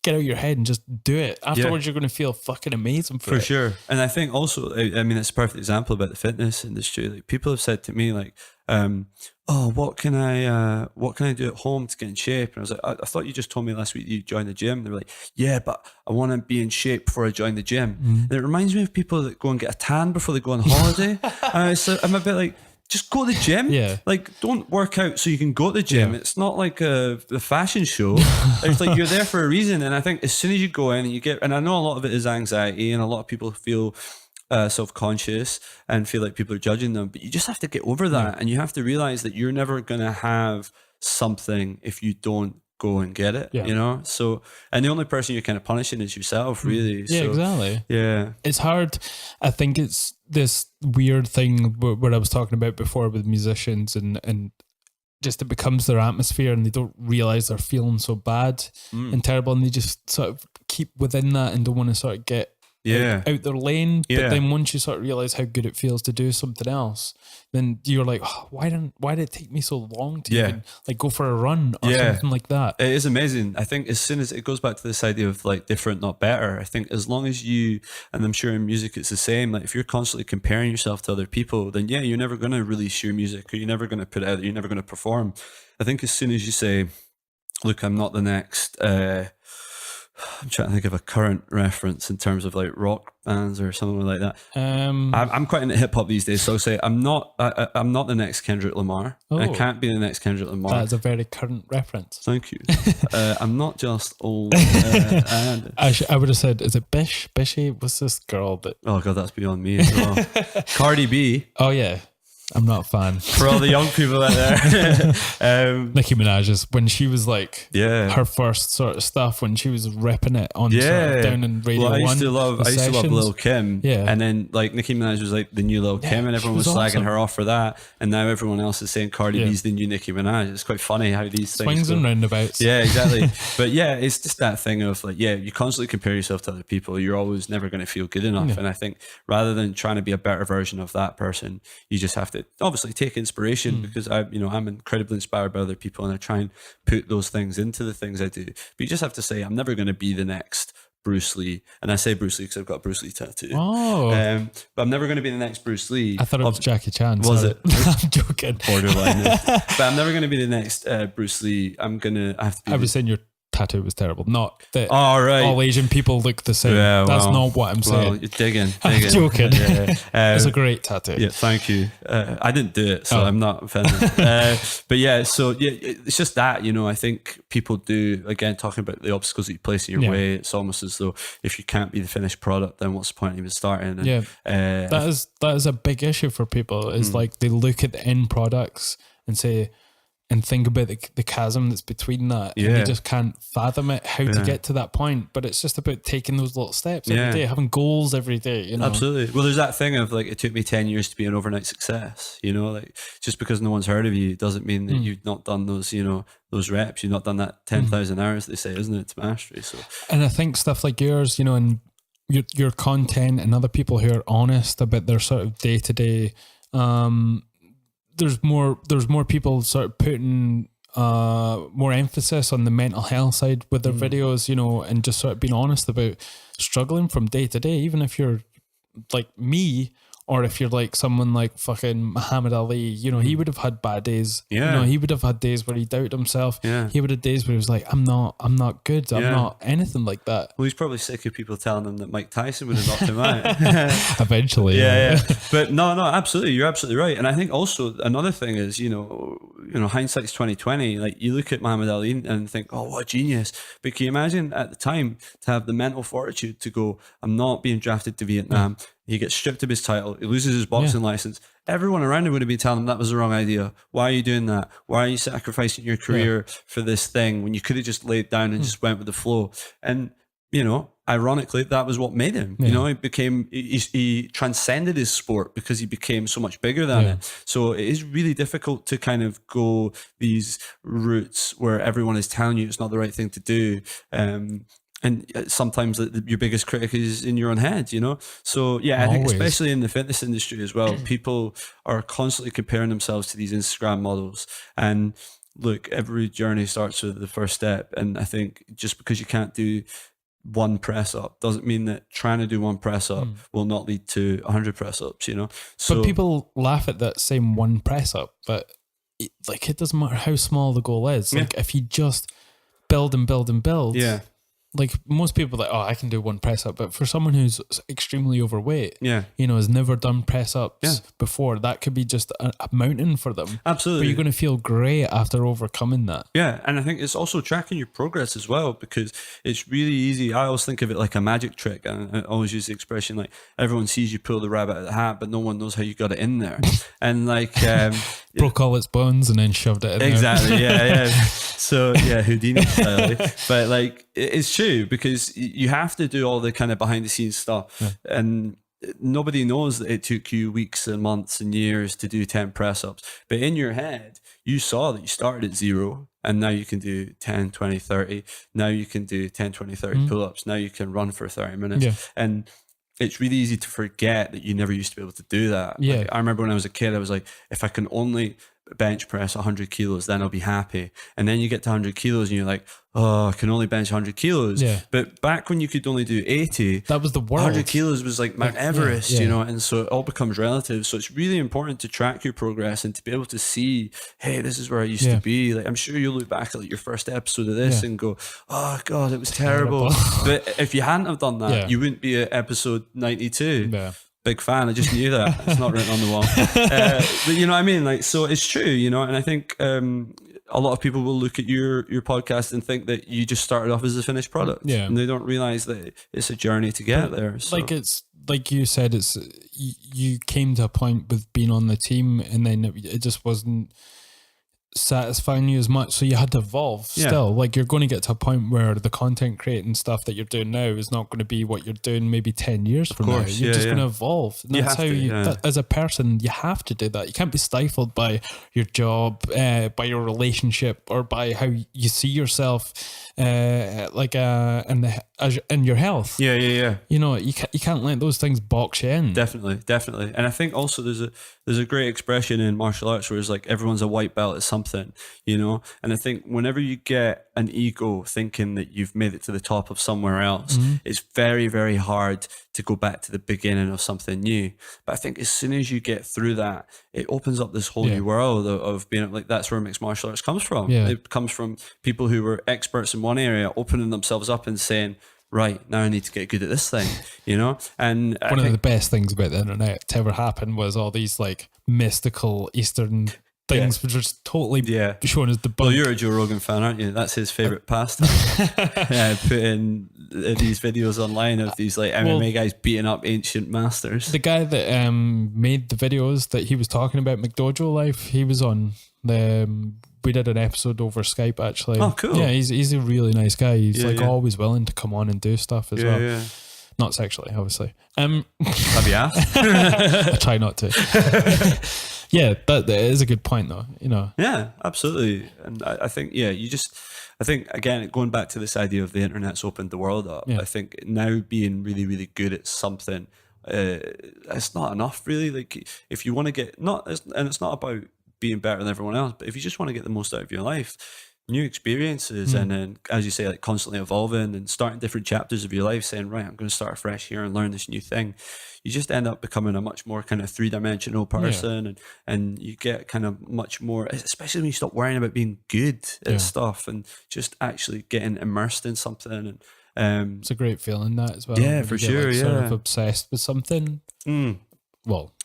Speaker 2: get out of your head and just do it. Afterwards, you're going to feel fucking amazing for it.
Speaker 3: Sure. And I think also, I mean, it's a perfect example about the fitness industry. Like people have said to me, like, "Oh, what can I do at home to get in shape?" And I was like, "I thought you just told me last week you joined the gym." They were like, "Yeah, but I want to be in shape before I join the gym." And it reminds me of people that go and get a tan before they go on holiday. And I'm a bit like, just go to the gym. Yeah. Like, don't work out so you can go to the gym. Yeah. It's not like a fashion show. It's like you're there for a reason. And I think as soon as you go in and you get, and I know a lot of it is anxiety and a lot of people feel self-conscious and feel like people are judging them, but you just have to get over that. And you have to realize that you're never going to have something if you don't go and get it, you know? So, and the only person you're kind of punishing is yourself, really.
Speaker 2: Yeah,
Speaker 3: so,
Speaker 2: exactly.
Speaker 3: Yeah.
Speaker 2: It's hard. I think it's this weird thing where I was talking about before with musicians and just it becomes their atmosphere and they don't realize they're feeling so bad and terrible, and they just sort of keep within that and don't want to sort of get out their lane. But then once you sort of realize how good it feels to do something else, then you're like, oh, why did it take me so long to even like go for a run or something like that?
Speaker 3: It is amazing. I think as soon as it goes back to this idea of like different, not better, I think as long as you, and I'm sure in music it's the same, like if you're constantly comparing yourself to other people, then you're never going to release your music, or you're never going to put it out there, you're never going to perform. I think as soon as you say, look, I'm not the next, I'm trying to think of a current reference in terms of like rock bands or something like that. I'm quite into hip hop these days, so I'll say I'm not the next Kendrick Lamar. I can't be the next Kendrick Lamar.
Speaker 2: That's a very current reference.
Speaker 3: Thank you. I'm not just old. And
Speaker 2: I would have said, is it Bishy? What's this girl that?
Speaker 3: Oh god, that's beyond me as well. Cardi B.
Speaker 2: Oh yeah. I'm not a fan.
Speaker 3: For all the young people out there.
Speaker 2: Nicki Minaj's, when she was like her first sort of stuff, when she was ripping it on sort of down in Radio 1. I used to love
Speaker 3: Lil Kim. Yeah. And then like Nicki Minaj was like the new Lil Kim, and everyone was slagging her off for that. And now everyone else is saying Cardi B's the new Nicki Minaj. It's quite funny how these things
Speaker 2: swings and roundabouts.
Speaker 3: Yeah, exactly. But yeah, it's just that thing of like, you constantly compare yourself to other people. You're always never going to feel good enough. And I think rather than trying to be a better version of that person, you just have to obviously take inspiration, because I'm incredibly inspired by other people, and I try and put those things into the things I do. But you just have to say, I'm never going to be the next Bruce Lee. And I say Bruce Lee because I've got a Bruce Lee tattoo.
Speaker 2: Oh.
Speaker 3: But I'm never going to be the next Bruce Lee.
Speaker 2: I thought it was Jackie Chan.
Speaker 3: Was it?
Speaker 2: I'm joking.
Speaker 3: Borderline. But I'm never going to be the next Bruce Lee. I have to be.
Speaker 2: I was saying your tattoo was terrible. Not that
Speaker 3: Oh, right.
Speaker 2: all Asian people look the same.
Speaker 3: Yeah,
Speaker 2: That's
Speaker 3: well,
Speaker 2: not what I'm saying.
Speaker 3: Well, you're digging.
Speaker 2: I'm joking.
Speaker 3: Yeah.
Speaker 2: It's a great tattoo.
Speaker 3: Yeah, thank you. I didn't do it, so I'm not offended. But yeah, so yeah, it's just that, you know, I think people do, again, talking about the obstacles that you place in your way, it's almost as though if you can't be the finished product, then what's the point of even starting? And,
Speaker 2: that is a big issue for people. Is like they look at the end products and say, and think about the chasm that's between that. And they just can't fathom it, how to get to that point. But it's just about taking those little steps every day, having goals every day, you know.
Speaker 3: Absolutely. Well, there's that thing of like, it took me 10 years to be an overnight success, you know, like just because no one's heard of you doesn't mean that you've not done those, you know, those reps, you've not done that 10,000 hours, they say, isn't it, to mastery. So,
Speaker 2: and I think stuff like yours, you know, and your content and other people who are honest about their sort of day to day, there's more people sort of putting more emphasis on the mental health side with their videos, you know, and just sort of being honest about struggling from day to day, even if you're like me, or if you're like someone like fucking Muhammad Ali, you know, he would have had bad days.
Speaker 3: Yeah.
Speaker 2: You know, he would have had days where he doubted himself.
Speaker 3: Yeah.
Speaker 2: He would have days where he was like, I'm not good. I'm not anything like that.
Speaker 3: well, he's probably sick of people telling him that Mike Tyson would have knocked him out.
Speaker 2: Eventually.
Speaker 3: Yeah. But no, absolutely. You're absolutely right. And I think also another thing is, you know, hindsight's 2020. Like you look at Muhammad Ali and think, oh, what a genius. But can you imagine at the time to have the mental fortitude to go, I'm not being drafted to Vietnam. He gets stripped of his title. He loses his boxing license. Everyone around him would have been telling him that was the wrong idea. Why are you doing that? Why are you sacrificing your career for this thing when you could have just laid down and just went with the flow? And, you know, ironically, that was what made him. You know, he transcended his sport because he became so much bigger than it. So it is really difficult to kind of go these routes where everyone is telling you it's not the right thing to do. And sometimes your biggest critic is in your own head, you know? So yeah, I think especially in the fitness industry as well, people are constantly comparing themselves to these Instagram models. And look, every journey starts with the first step. And I think just because you can't do one press up doesn't mean that trying to do one press up will not lead to 100 press ups, you know? So,
Speaker 2: but people laugh at that same one press up, but it doesn't matter how small the goal is. Like if you just build and build and build. Yeah. Like most people are like, oh, I can do one press up. But for someone who's extremely overweight, you know, has never done press ups before, that could be just a mountain for them. Absolutely. But you're going to feel great after overcoming that.
Speaker 3: Yeah. And I think it's also tracking your progress as well, because it's really easy. I always think of it like a magic trick. And I always use the expression like everyone sees you pull the rabbit out of the hat, but no one knows how you got it in there. And like,
Speaker 2: broke all its bones and then shoved it in
Speaker 3: exactly,
Speaker 2: there.
Speaker 3: Yeah. So yeah, Houdini style. But like, it's true because you have to do all the kind of behind the scenes stuff, and nobody knows that it took you weeks and months and years to do 10 press ups. But in your head, you saw that you started at 0 and now you can do 10, 20, 30. Now you can do 10, 20, 30 pull ups. Now you can run for 30 minutes. And it's really easy to forget that you never used to be able to do that. Like, I remember when I was a kid, I was like, if I can only bench press 100 kilos, then I'll be happy. And then you get to 100 kilos and you're like, oh, I can only bench 100 kilos. But back when you could only do 80,
Speaker 2: that was the world.
Speaker 3: 100 kilos was like Mount Everest, you know, and so it all becomes relative. So it's really important to track your progress and to be able to see, hey, this is where I used to be. Like, I'm sure you'll look back at like your first episode of this and go, oh God, it was terrible. But if you hadn't have done that, you wouldn't be at episode 92. Big fan. I just knew that. It's not written on the wall. But you know what I mean? Like, so it's true, you know, and I think a lot of people will look at your podcast and think that you just started off as a finished product. And they don't realize that it's a journey to get there. So.
Speaker 2: Like it's, like you said, it's, you came to a point with being on the team and then it just wasn't satisfying you as much, so you had to evolve still. Like you're going to get to a point where the content creating stuff that you're doing now is not going to be what you're doing maybe 10 years from now. You're just going to evolve. And that's how as a person, you have to do that. You can't be stifled by your job, by your relationship, or by how you see yourself, like a in your health.
Speaker 3: Yeah.
Speaker 2: You know, you can't let those things box you in.
Speaker 3: Definitely. And I think also there's a great expression in martial arts where it's like everyone's a white belt at something, you know? And I think whenever you get an ego thinking that you've made it to the top of somewhere else, it's very, very hard to go back to the beginning of something new. But I think as soon as you get through that, it opens up this whole new world of being like, that's where mixed martial arts comes from.
Speaker 2: Yeah.
Speaker 3: It comes from people who were experts in one area, opening themselves up and saying, right, now I need to get good at this thing, you know? And
Speaker 2: one of the best things about the internet to ever happen was all these like mystical Eastern things, which are just totally shown as debunked.
Speaker 3: Well, you're a Joe Rogan fan, aren't you? That's his favorite pastime. Putting these videos online of these like MMA guys beating up ancient masters.
Speaker 2: The guy that made the videos that he was talking about, McDojo Life, he was on we did an episode over Skype actually.
Speaker 3: Oh, cool.
Speaker 2: Yeah, he's a really nice guy. He's always willing to come on and do stuff as well.
Speaker 3: Yeah.
Speaker 2: Not sexually, obviously.
Speaker 3: Have you asked?
Speaker 2: I try not to. Yeah, that is a good point though, you know.
Speaker 3: Yeah, absolutely. And I think, I think, again, going back to this idea of the internet's opened the world up, I think now being really, really good at something, it's not enough really. Like if you want to get, and it's not about being better than everyone else, but if you just want to get the most out of your life, new experiences, and then, as you say, like constantly evolving and starting different chapters of your life, saying, right, I'm going to start afresh here and learn this new thing, you just end up becoming a much more kind of three-dimensional person, and you get kind of much more, especially when you stop worrying about being good at stuff and just actually getting immersed in something. And
Speaker 2: it's a great feeling, that as well.
Speaker 3: Yeah, for sure.
Speaker 2: Sort of obsessed with something. Well,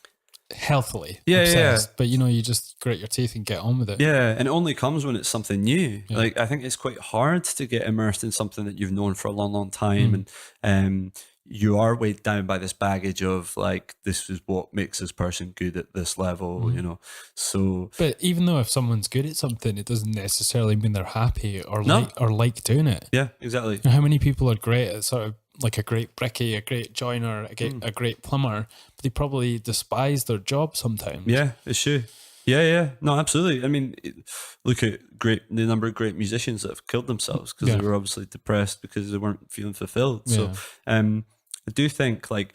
Speaker 2: healthily obsessed, but you know, you just grit your teeth and get on with it.
Speaker 3: And it only comes when it's something new. Like I think it's quite hard to get immersed in something that you've known for a long time, and you are weighed down by this baggage of like, this is what makes this person good at this level, you know. So
Speaker 2: but even though if someone's good at something, it doesn't necessarily mean they're happy or like doing it.
Speaker 3: Yeah, exactly.
Speaker 2: How many people are great at sort of like a great brickie, a great joiner, a great plumber, but they probably despise their job sometimes.
Speaker 3: Yeah, it's true. Yeah. No, absolutely. I mean, look at the number of great musicians that have killed themselves because they were obviously depressed because they weren't feeling fulfilled. So I do think like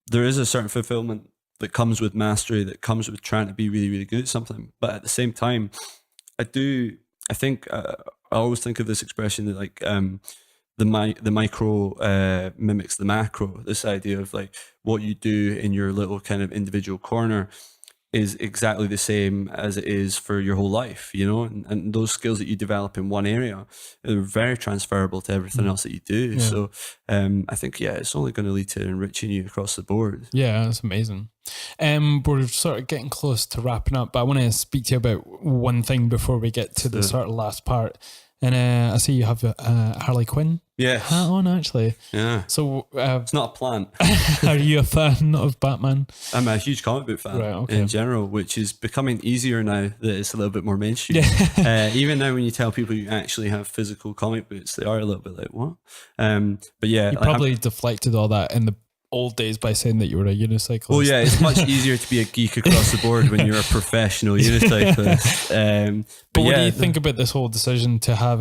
Speaker 3: there is a certain fulfillment that comes with mastery, that comes with trying to be really, really good at something. But at the same time, I think I always think of this expression that like, the micro mimics the macro. This idea of like what you do in your little kind of individual corner is exactly the same as it is for your whole life, you know, and those skills that you develop in one area are very transferable to everything else that you do. So I think, it's only going to lead to enriching you across the board. Yeah,
Speaker 2: that's amazing. We're sort of getting close to wrapping up, but I want to speak to you about one thing before we get to the sort of last part. And I see you have a Harley Quinn hat on, actually.
Speaker 3: Yeah.
Speaker 2: So
Speaker 3: it's not a plant.
Speaker 2: Are you a fan of Batman?
Speaker 3: I'm a huge comic book fan in general, which is becoming easier now that it's a little bit more mainstream. Even now when you tell people you actually have physical comic books, they are a little bit like, what? But yeah.
Speaker 2: You probably deflected all that in the old days by saying that you were a unicyclist.
Speaker 3: Well, yeah, it's much easier to be a geek across the board when you're a professional unicyclist.
Speaker 2: But what do you think about this whole decision to have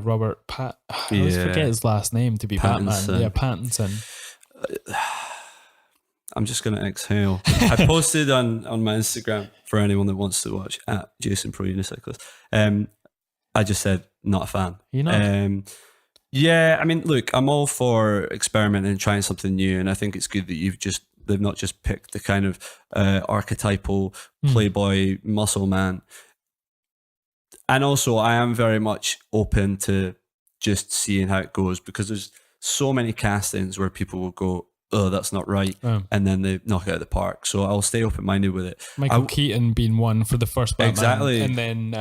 Speaker 2: Robert I always forget his last name to be
Speaker 3: Pattinson.
Speaker 2: Batman? Yeah, Pattinson.
Speaker 3: I'm just going to exhale. I posted on my Instagram for anyone that wants to watch at Jason Pro Unicyclist. I just said not a fan.
Speaker 2: You know.
Speaker 3: Yeah, I mean, look, I'm all for experimenting and trying something new, and I think it's good that they've not just picked the kind of archetypal playboy muscle man. And also, I am very much open to just seeing how it goes, because there's so many castings where people will go, oh, that's not right, and then they knock it out of the park. So I'll stay open-minded with it.
Speaker 2: Michael Keaton being one for the first Batman.
Speaker 3: Exactly.
Speaker 2: And then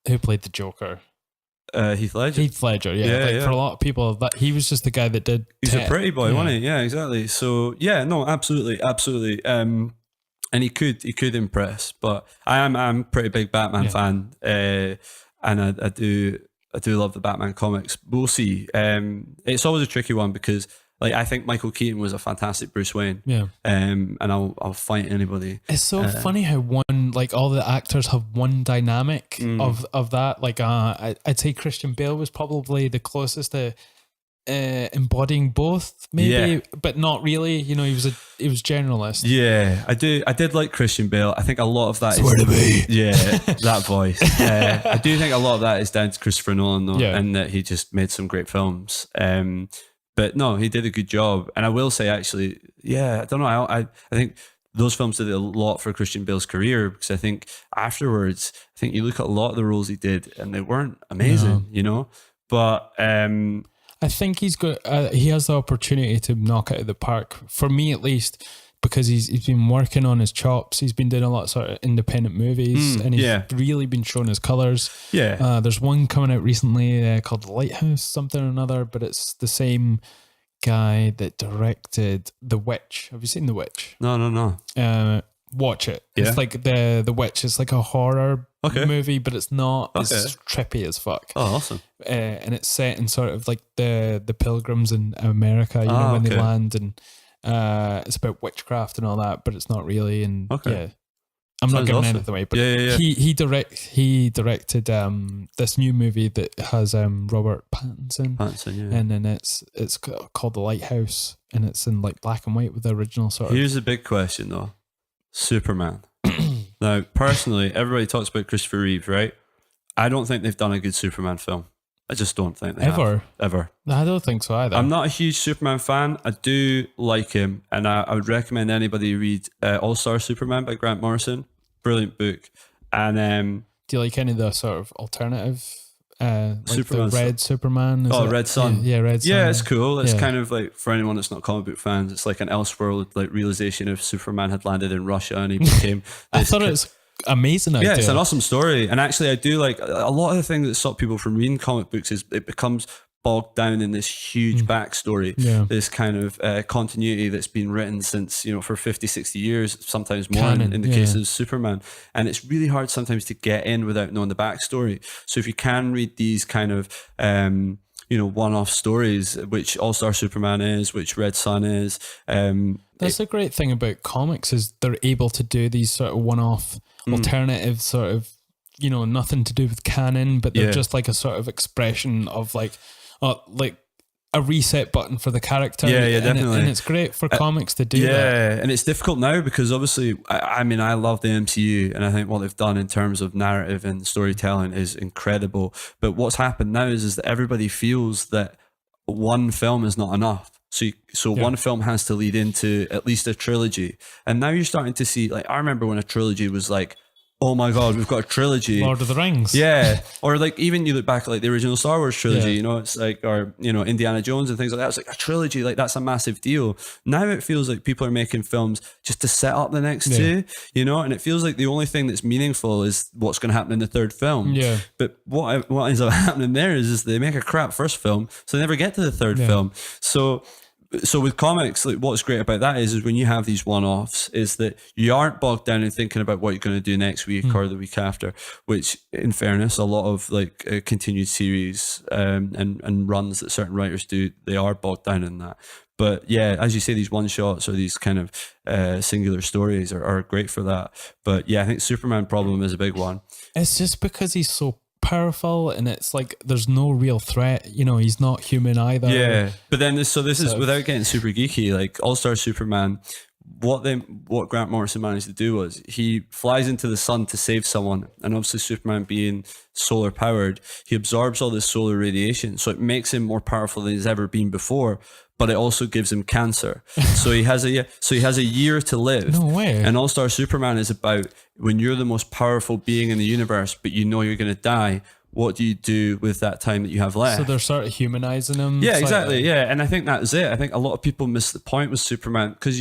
Speaker 2: who played the Joker?
Speaker 3: Heath Ledger.
Speaker 2: Yeah. For a lot of people, that he was just the guy that did.
Speaker 3: He's a pretty boy, wasn't he? Yeah, exactly. So yeah, no, absolutely. And he could impress, but I'm a pretty big Batman fan, and I do love the Batman comics. We'll see. It's always a tricky one because, like, I think Michael Keaton was a fantastic Bruce Wayne. Yeah. And I'll fight anybody.
Speaker 2: It's so funny how all the actors have one dynamic of that. Like, I'd say Christian Bale was probably the closest to embodying both, maybe, but not really. You know, he was generalist.
Speaker 3: Yeah, I did like Christian Bale. I think a lot of that
Speaker 2: Swear to me.
Speaker 3: Yeah, that voice. I do think a lot of that is down to Christopher Nolan, though, and that he just made some great films. But no, he did a good job. And I will say, actually, I don't know. I think those films did a lot for Christian Bale's career, because I think afterwards, I think you look at a lot of the roles he did and they weren't amazing, you know? But
Speaker 2: I think he has the opportunity to knock it out of the park, for me at least, because he's been working on his chops. He's been doing a lot of sort of independent movies, and he's really been showing his colours. Yeah. There's one coming out recently called The Lighthouse, something or another, but it's the same guy that directed The Witch. Have you seen The Witch?
Speaker 3: No.
Speaker 2: Watch it. It's like the Witch. It's like a horror movie, but it's not.
Speaker 3: Okay.
Speaker 2: It's trippy as fuck.
Speaker 3: Oh, awesome.
Speaker 2: And it's set in sort of like the pilgrims in America, you know, when they land, and it's about witchcraft and all that, but it's not really. And I'm not giving anything away, but he directed this new movie that has Robert Pattinson, and then it's called The Lighthouse, and it's in like black and white with the original sort of.
Speaker 3: Here's a big question though. Superman. Now, personally, everybody talks about Christopher Reeve, right? I don't think they've done a good Superman film. I just don't think they have. Ever.
Speaker 2: I don't think so either.
Speaker 3: I'm not a huge Superman fan. I do like him, and I would recommend anybody read All-Star Superman by Grant Morrison. Brilliant book. And
Speaker 2: do you like any of the sort of alternative like
Speaker 3: Superman
Speaker 2: the Red Superman?
Speaker 3: Red Sun.
Speaker 2: Yeah, Red Sun.
Speaker 3: Yeah, it's cool. It's kind of like, for anyone that's not comic book fans, it's like an Elseworld like realization of Superman had landed in Russia and he became.
Speaker 2: I thought it was amazing idea.
Speaker 3: Yeah, it's an awesome story, and actually, I do like a lot of the things that stop people from reading comic books is it becomes bogged down in this huge backstory, this kind of continuity that's been written since, you know, for 50, 60 years, sometimes more in the case of Superman. And it's really hard sometimes to get in without knowing the backstory. So if you can read these kind of, you know, one-off stories, which All-Star Superman is, which Red Sun is.
Speaker 2: That's the great thing about comics, is they're able to do these sort of one-off alternative sort of, you know, nothing to do with canon, but they're just like a sort of expression of like a reset button for the character.
Speaker 3: Yeah, definitely.
Speaker 2: And it's great for comics to do that.
Speaker 3: Yeah, and it's difficult now because obviously, I mean, I love the MCU, and I think what they've done in terms of narrative and storytelling is incredible. But what's happened now is that everybody feels that one film is not enough. So one film has to lead into at least a trilogy. And now you're starting to see, like, I remember when a trilogy was like, oh my God, we've got a trilogy.
Speaker 2: Lord of the Rings.
Speaker 3: Yeah. Or like, even you look back at like the original Star Wars trilogy, you know, it's like, or, you know, Indiana Jones and things like that. It's like a trilogy, like that's a massive deal. Now it feels like people are making films just to set up the next two, you know, and it feels like the only thing that's meaningful is what's going to happen in the third film. Yeah. But what ends up happening there is they make a crap first film, so they never get to the third film. So with comics, like what's great about that is when you have these one-offs, is that you aren't bogged down in thinking about what you're going to do next week or the week after, which in fairness, a lot of like continued series and runs that certain writers do, they are bogged down in that. But yeah, as you say, these one-shots or these kind of singular stories are great for that. But yeah, I think Superman problem is a big one.
Speaker 2: It's just because he's so powerful, and it's like there's no real threat, you know, he's not human either.
Speaker 3: Yeah, but then this is without getting super geeky, like All-Star Superman, what Grant Morrison managed to do was he flies into the sun to save someone, and obviously Superman being solar powered, he absorbs all this solar radiation, so it makes him more powerful than he's ever been before, but it also gives him cancer. So he has a year to live.
Speaker 2: No way.
Speaker 3: And All-Star Superman is about when you're the most powerful being in the universe, but you know you're going to die. What do you do with that time that you have left?
Speaker 2: So they're sort of humanizing him.
Speaker 3: Yeah, exactly. Yeah, and I think that is it. I think a lot of people miss the point with Superman because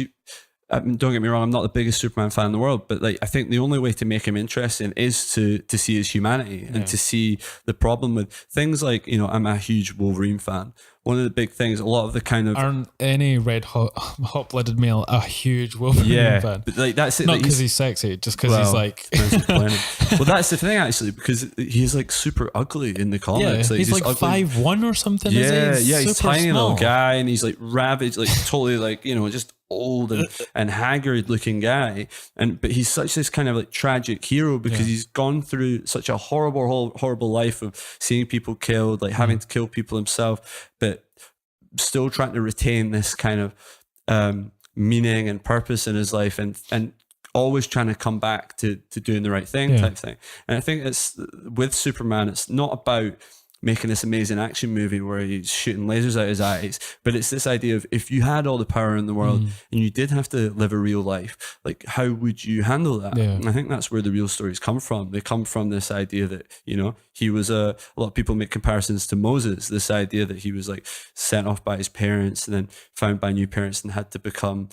Speaker 3: don't get me wrong, I'm not the biggest Superman fan in the world, but like I think the only way to make him interesting is to see his humanity and to see the problem with things like, you know, I'm a huge Wolverine fan. One of the big things, a lot of the kind of...
Speaker 2: Aren't any red hot-blooded male a huge Wolverine fan?
Speaker 3: But like that's it.
Speaker 2: Not because he's sexy, just because he's like...
Speaker 3: Well, that's the thing actually, because he's like super ugly in the comics.
Speaker 2: Yeah,
Speaker 3: like,
Speaker 2: he's like 5'1" or something.
Speaker 3: Yeah,
Speaker 2: he's
Speaker 3: he's tiny
Speaker 2: small.
Speaker 3: little guy, and he's like ravaged, like totally like, you know, just old and haggard looking guy, but he's such this kind of like tragic hero because he's gone through such a horrible life of seeing people killed, like having to kill people himself, but still trying to retain this kind of meaning and purpose in his life, and always trying to come back to doing the right thing type thing. And I think it's with Superman, it's not about making this amazing action movie where he's shooting lasers out his eyes, but it's this idea of, if you had all the power in the world and you did have to live a real life, like, how would you handle that? And I think that's where the real stories come from. They come from this idea that, you know, he was a lot of people make comparisons to Moses, this idea that he was like sent off by his parents and then found by new parents and had to become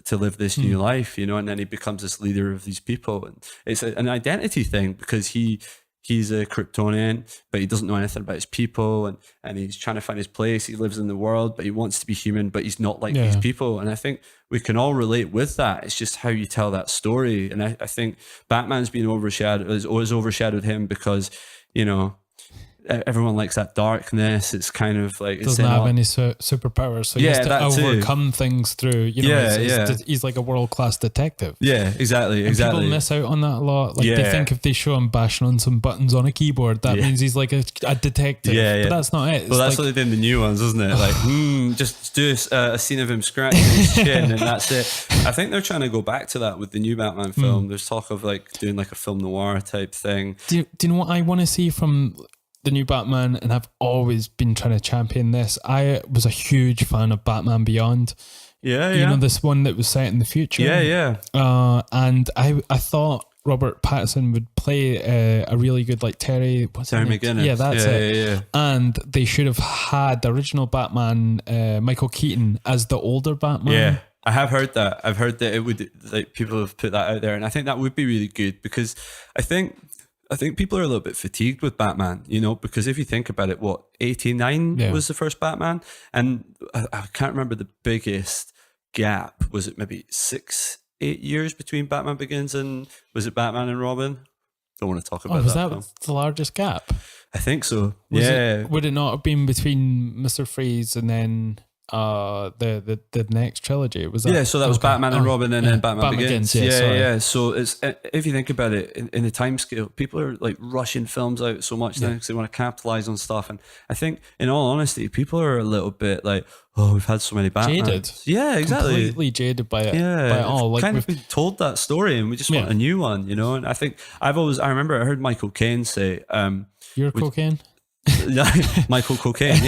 Speaker 3: to live this new life, you know, and then he becomes this leader of these people. And it's an identity thing, because he's a Kryptonian, but he doesn't know anything about his people, and he's trying to find his place. He lives in the world, but he wants to be human, but he's not like these people. And I think we can all relate with that. It's just how you tell that story. And I think Batman's been overshadowed, has always overshadowed him, because, you know, everyone likes that darkness. It's kind of like,
Speaker 2: doesn't have any superpowers, so he has to overcome things through, you know, he's like a world-class detective.
Speaker 3: Exactly.
Speaker 2: People miss out on that a lot. Like, they think if they show him bashing on some buttons on a keyboard, that means he's like a detective. But that's not it.
Speaker 3: Well, that's like, what they did in the new ones, isn't it? Like, just do a scene of him scratching his chin and that's it. I think they're trying to go back to that with the new Batman film. There's talk of like doing like a film noir type thing.
Speaker 2: Do you know what I want to see from the new Batman? And I've always been trying to champion this. I was a huge fan of Batman Beyond. You know, this one that was set in the future. And I thought Robert Pattinson would play a really good, like, Terry
Speaker 3: McGinnis.
Speaker 2: Yeah, that's it. And they should have had the original Batman, Michael Keaton, as the older Batman.
Speaker 3: Yeah, I have heard that. I've heard that it would, like, people have put that out there, and I think that would be really good, because I think people are a little bit fatigued with Batman, you know, because if you think about it, 89 was the first Batman, and I can't remember the biggest gap. Was it maybe 6-8 years between Batman Begins and was it Batman and Robin? Don't want to talk about
Speaker 2: was
Speaker 3: that.
Speaker 2: Was that the largest gap?
Speaker 3: I think so.
Speaker 2: Would it not have been between Mr. Freeze and then the next trilogy? Was that?
Speaker 3: So that was Batman and Robin, and then Batman Begins.
Speaker 2: Yeah.
Speaker 3: So it's, if you think about it, in the time scale, people are like rushing films out so much now because they want to capitalize on stuff. And I think, in all honesty, people are a little bit like, oh, we've had so many Batmans.
Speaker 2: Jaded.
Speaker 3: Yeah, exactly.
Speaker 2: Completely jaded by it. By it all.
Speaker 3: Like, kind of been told that story, and we just want a new one, you know. And I think I remember I heard Michael Caine say,
Speaker 2: "You're cocaine."
Speaker 3: Michael Cocaine,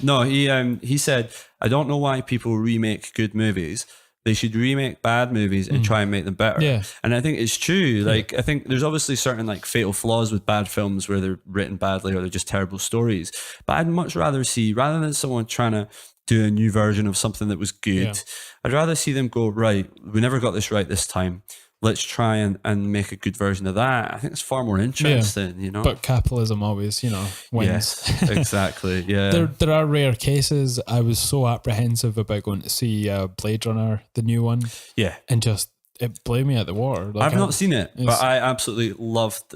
Speaker 3: no, he said, I don't know why people remake good movies. They should remake bad movies and try and make them better. And I think it's true. Like, I think there's obviously certain like fatal flaws with bad films where they're written badly or they're just terrible stories. But I'd much rather see, rather than someone trying to do a new version of something that was good, I'd rather see them go, right, we never got this right this time. Let's try and make a good version of that. I think it's far more interesting, you know.
Speaker 2: But capitalism always, you know, wins.
Speaker 3: Yes, exactly. Yeah.
Speaker 2: There are rare cases. I was so apprehensive about going to see Blade Runner, the new one. Yeah. And just, it blew me out the water. Like,
Speaker 3: I've not seen it, but I absolutely loved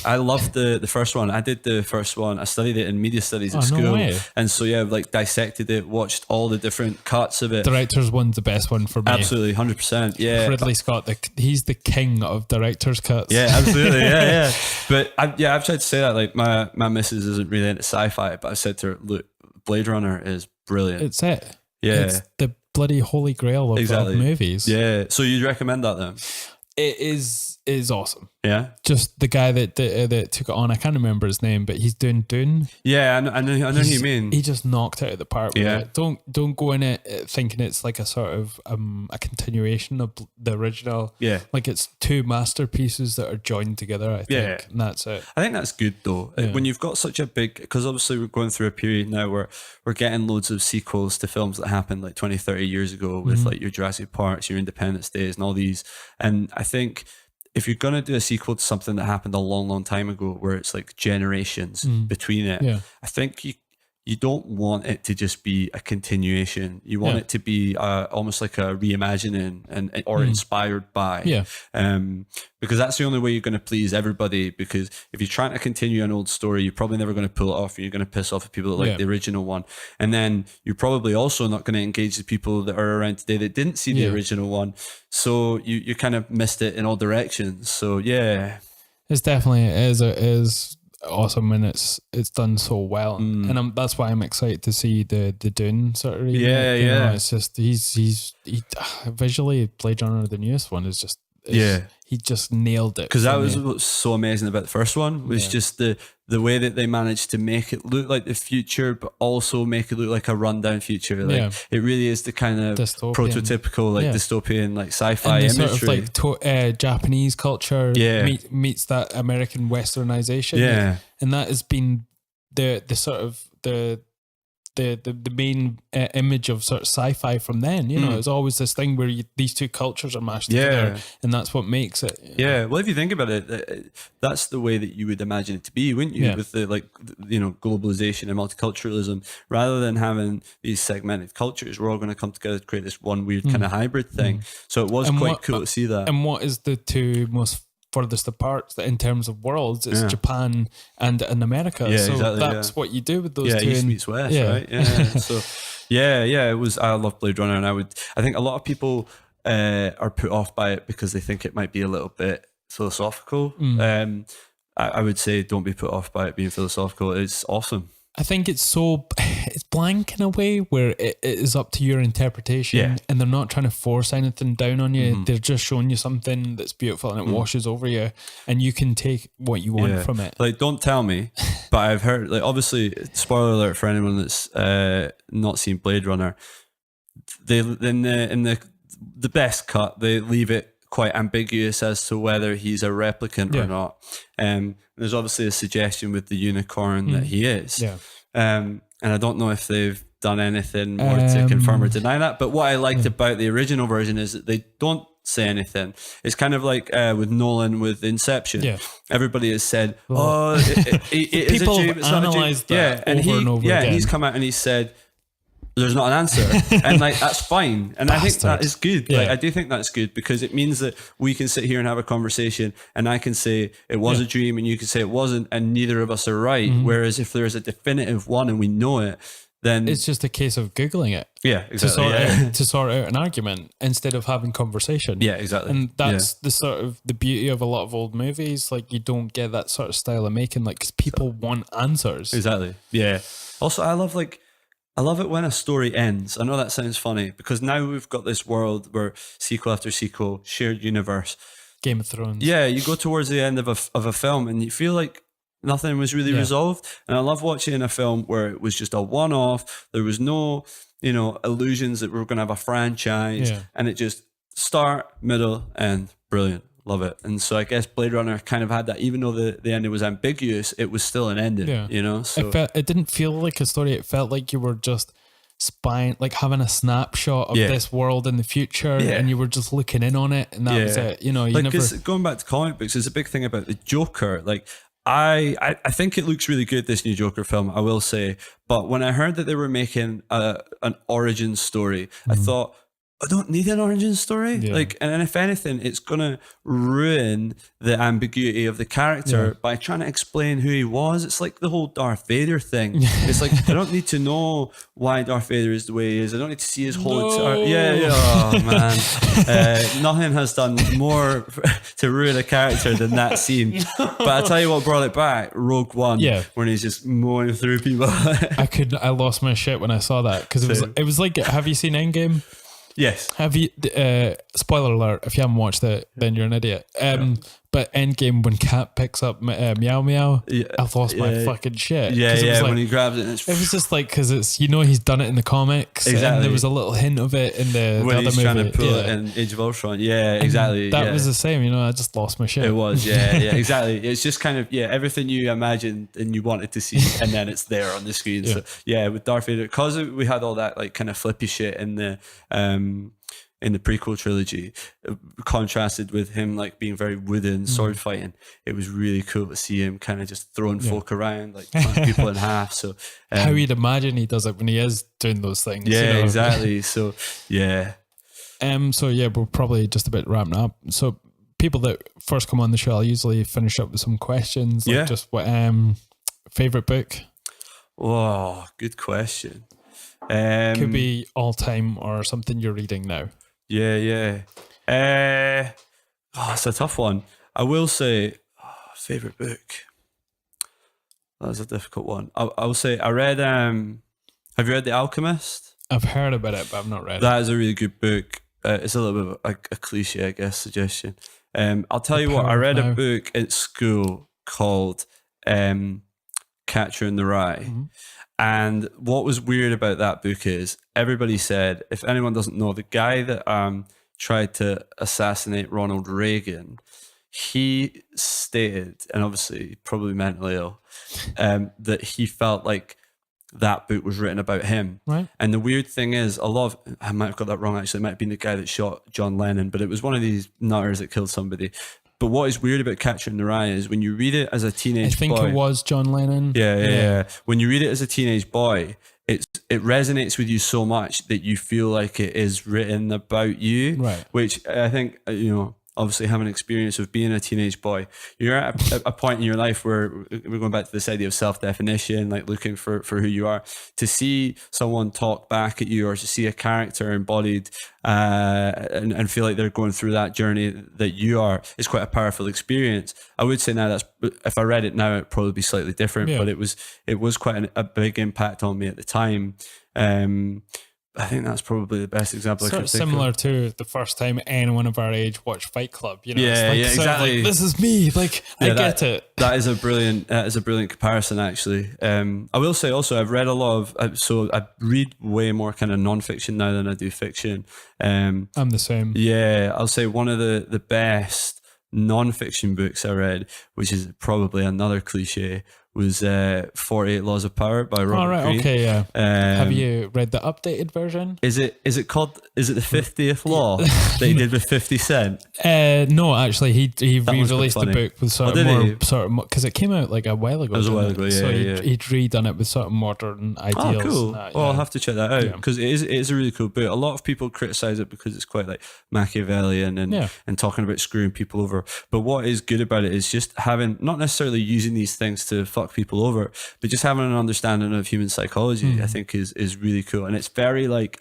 Speaker 3: I loved the first one. I did the first one. I studied it in media studies at school.
Speaker 2: No way.
Speaker 3: And so, like, dissected it, watched all the different cuts of it.
Speaker 2: Director's one's the best one for me.
Speaker 3: Absolutely, 100%. Yeah.
Speaker 2: Ridley Scott, he's the king of director's cuts.
Speaker 3: Yeah, absolutely. Yeah. But I've tried to say that, like, my missus isn't really into sci-fi, but I said to her, look, Blade Runner is brilliant.
Speaker 2: It's it.
Speaker 3: Yeah.
Speaker 2: It's the bloody holy grail of movies.
Speaker 3: Yeah. So you'd recommend that then?
Speaker 2: It is awesome.
Speaker 3: Yeah.
Speaker 2: Just the guy that took it on, I can't remember his name, but he's doing Dune.
Speaker 3: Yeah, I know who you mean.
Speaker 2: He just knocked it out of the park with it. Don't go in it thinking it's like a sort of a continuation of the original. Yeah. Like, it's two masterpieces that are joined together, I think. Yeah. And that's it.
Speaker 3: I think that's good though. Yeah. When you've got such a big, because obviously we're going through a period now where we're getting loads of sequels to films that happened like 20, 30 years ago with like your Jurassic Parks, your Independence Days and all these. And I think if you're going to do a sequel to something that happened a long, long time ago where it's like generations between it, I think you don't want it to just be a continuation. You want it to be almost like a reimagining or inspired by. Because that's the only way you're going to please everybody. Because if you're trying to continue an old story, you're probably never going to pull it off. You're going to piss off the people that like the original one. And then you're probably also not going to engage the people that are around today that didn't see the original one. So you kind of missed it in all directions. So yeah.
Speaker 2: It's definitely is awesome when it's done so well, and that's why I'm excited to see the Dune sort of remake. You know, it's just he visually Blade Runner, the newest one, is just he just nailed it.
Speaker 3: Because that was what's so amazing about the first one was just the way that they managed to make it look like the future, but also make it look like a rundown future. Like it really is the kind of
Speaker 2: dystopian,
Speaker 3: prototypical like dystopian like sci-fi
Speaker 2: and
Speaker 3: imagery,
Speaker 2: sort of like Japanese culture meets that American westernization. And that has been the sort of the main image of sort of sci-fi from then. You know, it's always this thing where these two cultures are mashed together, and that's what makes it.
Speaker 3: Well, if you think about it, that's the way that you would imagine it to be, wouldn't you? With the globalization and multiculturalism, rather than having these segmented cultures, we're all going to come together to create this one weird kind of hybrid thing. So it was quite cool to see that.
Speaker 2: And what is the two most furthest apart in terms of worlds? It's Japan and America. That's what you do with those two.
Speaker 3: East meets West, right? So it was. I love Blade Runner, and I think a lot of people are put off by it because they think it might be a little bit philosophical. I would say don't be put off by it being philosophical. It's awesome.
Speaker 2: I think it's blank in a way where it is up to your interpretation, and they're not trying to force anything down on you. They're just showing you something that's beautiful, and it washes over you, and you can take what you want from it.
Speaker 3: Like, don't tell me, but I've heard, like, obviously, spoiler alert for anyone that's not seen Blade Runner. They in the best cut, they leave it quite ambiguous as to whether he's a replicant or not. There's obviously a suggestion with the unicorn that he is. And I don't know if they've done anything more to confirm or deny that. But what I liked about the original version is that they don't say anything. It's kind of like with Nolan with Inception. Everybody has said, it is a dream, it's not a dream. And he's come out and he said, there's not an answer, and like that's fine, and I think that is good. Like, I do think that's good because it means that we can sit here and have a conversation, and I can say it was a dream, and you can say it wasn't, and neither of us are right. Whereas if there's a definitive one and we know it, then
Speaker 2: it's just a case of googling it. To sort out an argument instead of having conversation. And that's the sort of the beauty of a lot of old movies. Like, you don't get that sort of style of making, like, because people want answers.
Speaker 3: Also, I love it when a story ends. I know that sounds funny because now we've got this world where sequel after sequel, shared universe.
Speaker 2: Game of Thrones.
Speaker 3: Yeah, you go towards the end of a film and you feel like nothing was really resolved. And I love watching a film where it was just a one-off. There was no, illusions that we were going to have a franchise. And it just start, middle, end. Brilliant. Love it. And so I guess Blade Runner kind of had that, even though the ending was ambiguous, it was still an ending, So
Speaker 2: it didn't feel like a story. It felt like you were just spying, like having a snapshot of this world in the future, and you were just looking in on it, and that was it. You
Speaker 3: like, going back to comic books, there's a big thing about the Joker. Like, I think it looks really good, this new Joker film, I will say. But when I heard that they were making an origin story, I thought, I don't need an origin story. Like, and if anything, it's gonna ruin the ambiguity of the character by trying to explain who he was. It's like the whole Darth Vader thing. It's like, I don't need to know why Darth Vader is the way he is. I don't need to see his whole oh man. Nothing has done more to ruin a character than that scene. But I tell you what brought it back, Rogue One, when he's just mowing through people.
Speaker 2: I lost my shit when I saw that, because it was like, have you seen Endgame?
Speaker 3: Yes.
Speaker 2: Have you? Spoiler alert! If you haven't watched it, then you're an idiot. But Endgame, when Cat picks up Meow Meow, I've lost my fucking shit.
Speaker 3: Like, when he grabs it,
Speaker 2: it was just like, because it's, he's done it in the comics, and there was a little hint of it in the
Speaker 3: when
Speaker 2: other
Speaker 3: he's
Speaker 2: movie.
Speaker 3: Trying to pull it in Age of Ultron. Exactly.
Speaker 2: That was the same. I just lost my shit.
Speaker 3: It was. Exactly. It's just kind of everything you imagined and you wanted to see, and then it's there on the screen. So with Darth Vader, because we had all that like kind of flippy shit in the prequel trilogy, contrasted with him like being very wooden sword fighting. It was really cool to see him kind of just throwing folk around, like punch people in half. So
Speaker 2: how you'd imagine he does it when he is doing those things.
Speaker 3: Exactly. So
Speaker 2: we're probably just about wrapping up. So people that first come on the show, I'll usually finish up with some questions. Like just what favorite book?
Speaker 3: Oh, good question.
Speaker 2: Could be all time or something you're reading now.
Speaker 3: It's a tough one. I will say, favorite book. That's a difficult one. I'll say I read. Have you read The Alchemist?
Speaker 2: I've heard about it, but I've not read it.
Speaker 3: That is a really good book. It's a little bit of a cliche, I guess, suggestion. I'll tell you what. I read a book at school called Catcher in the Rye.
Speaker 2: Mm-hmm.
Speaker 3: And what was weird about that book is everybody said, if anyone doesn't know, the guy that tried to assassinate Ronald Reagan, he stated, and obviously probably mentally ill, that he felt like that book was written about him.
Speaker 2: Right.
Speaker 3: And the weird thing is, I might have got that wrong actually, it might have been the guy that shot John Lennon, but it was one of these nutters that killed somebody. But what is weird about Catcher in the Rye is when you read it as a teenage boy.
Speaker 2: I think it was John Lennon.
Speaker 3: Yeah. When you read it as a teenage boy, it resonates with you so much that you feel like it is written about you.
Speaker 2: Right.
Speaker 3: Which I think, obviously having experience of being a teenage boy, you're at a point in your life where we're going back to this idea of self-definition, like looking for who you are. To see someone talk back at you or to see a character embodied and feel like they're going through that journey that you are, is quite a powerful experience. I would say now if I read it now, it'd probably be slightly different, but it was quite a big impact on me at the time. I think that's probably the best example I could think of.
Speaker 2: Similar to the first time anyone of our age watched Fight Club.
Speaker 3: Exactly.
Speaker 2: This is me. Like, I get it.
Speaker 3: That is a brilliant comparison, actually. I will say also, I've read a lot of, so I read way more kind of non-fiction now than I do fiction. I'm
Speaker 2: the same.
Speaker 3: Yeah, I'll say one of the best non-fiction books I read, which is probably another cliche, was 48 Laws of Power by Robert Greene.
Speaker 2: Okay, yeah. Have you read the updated version?
Speaker 3: Is it the 50th law that he did with 50 Cent?
Speaker 2: No, actually, he re-released the book with because it came out like a while ago.
Speaker 3: It was a while ago, yeah.
Speaker 2: So he'd redone it with sort of modern ideals.
Speaker 3: Oh, cool. Well, I'll have to check that out because it is a really cool book. A lot of people criticize it because it's quite like Machiavellian and talking about screwing people over. But what is good about it is just having, not necessarily using these things to fuck people over, but just having an understanding of human psychology, I think is really cool. And it's very like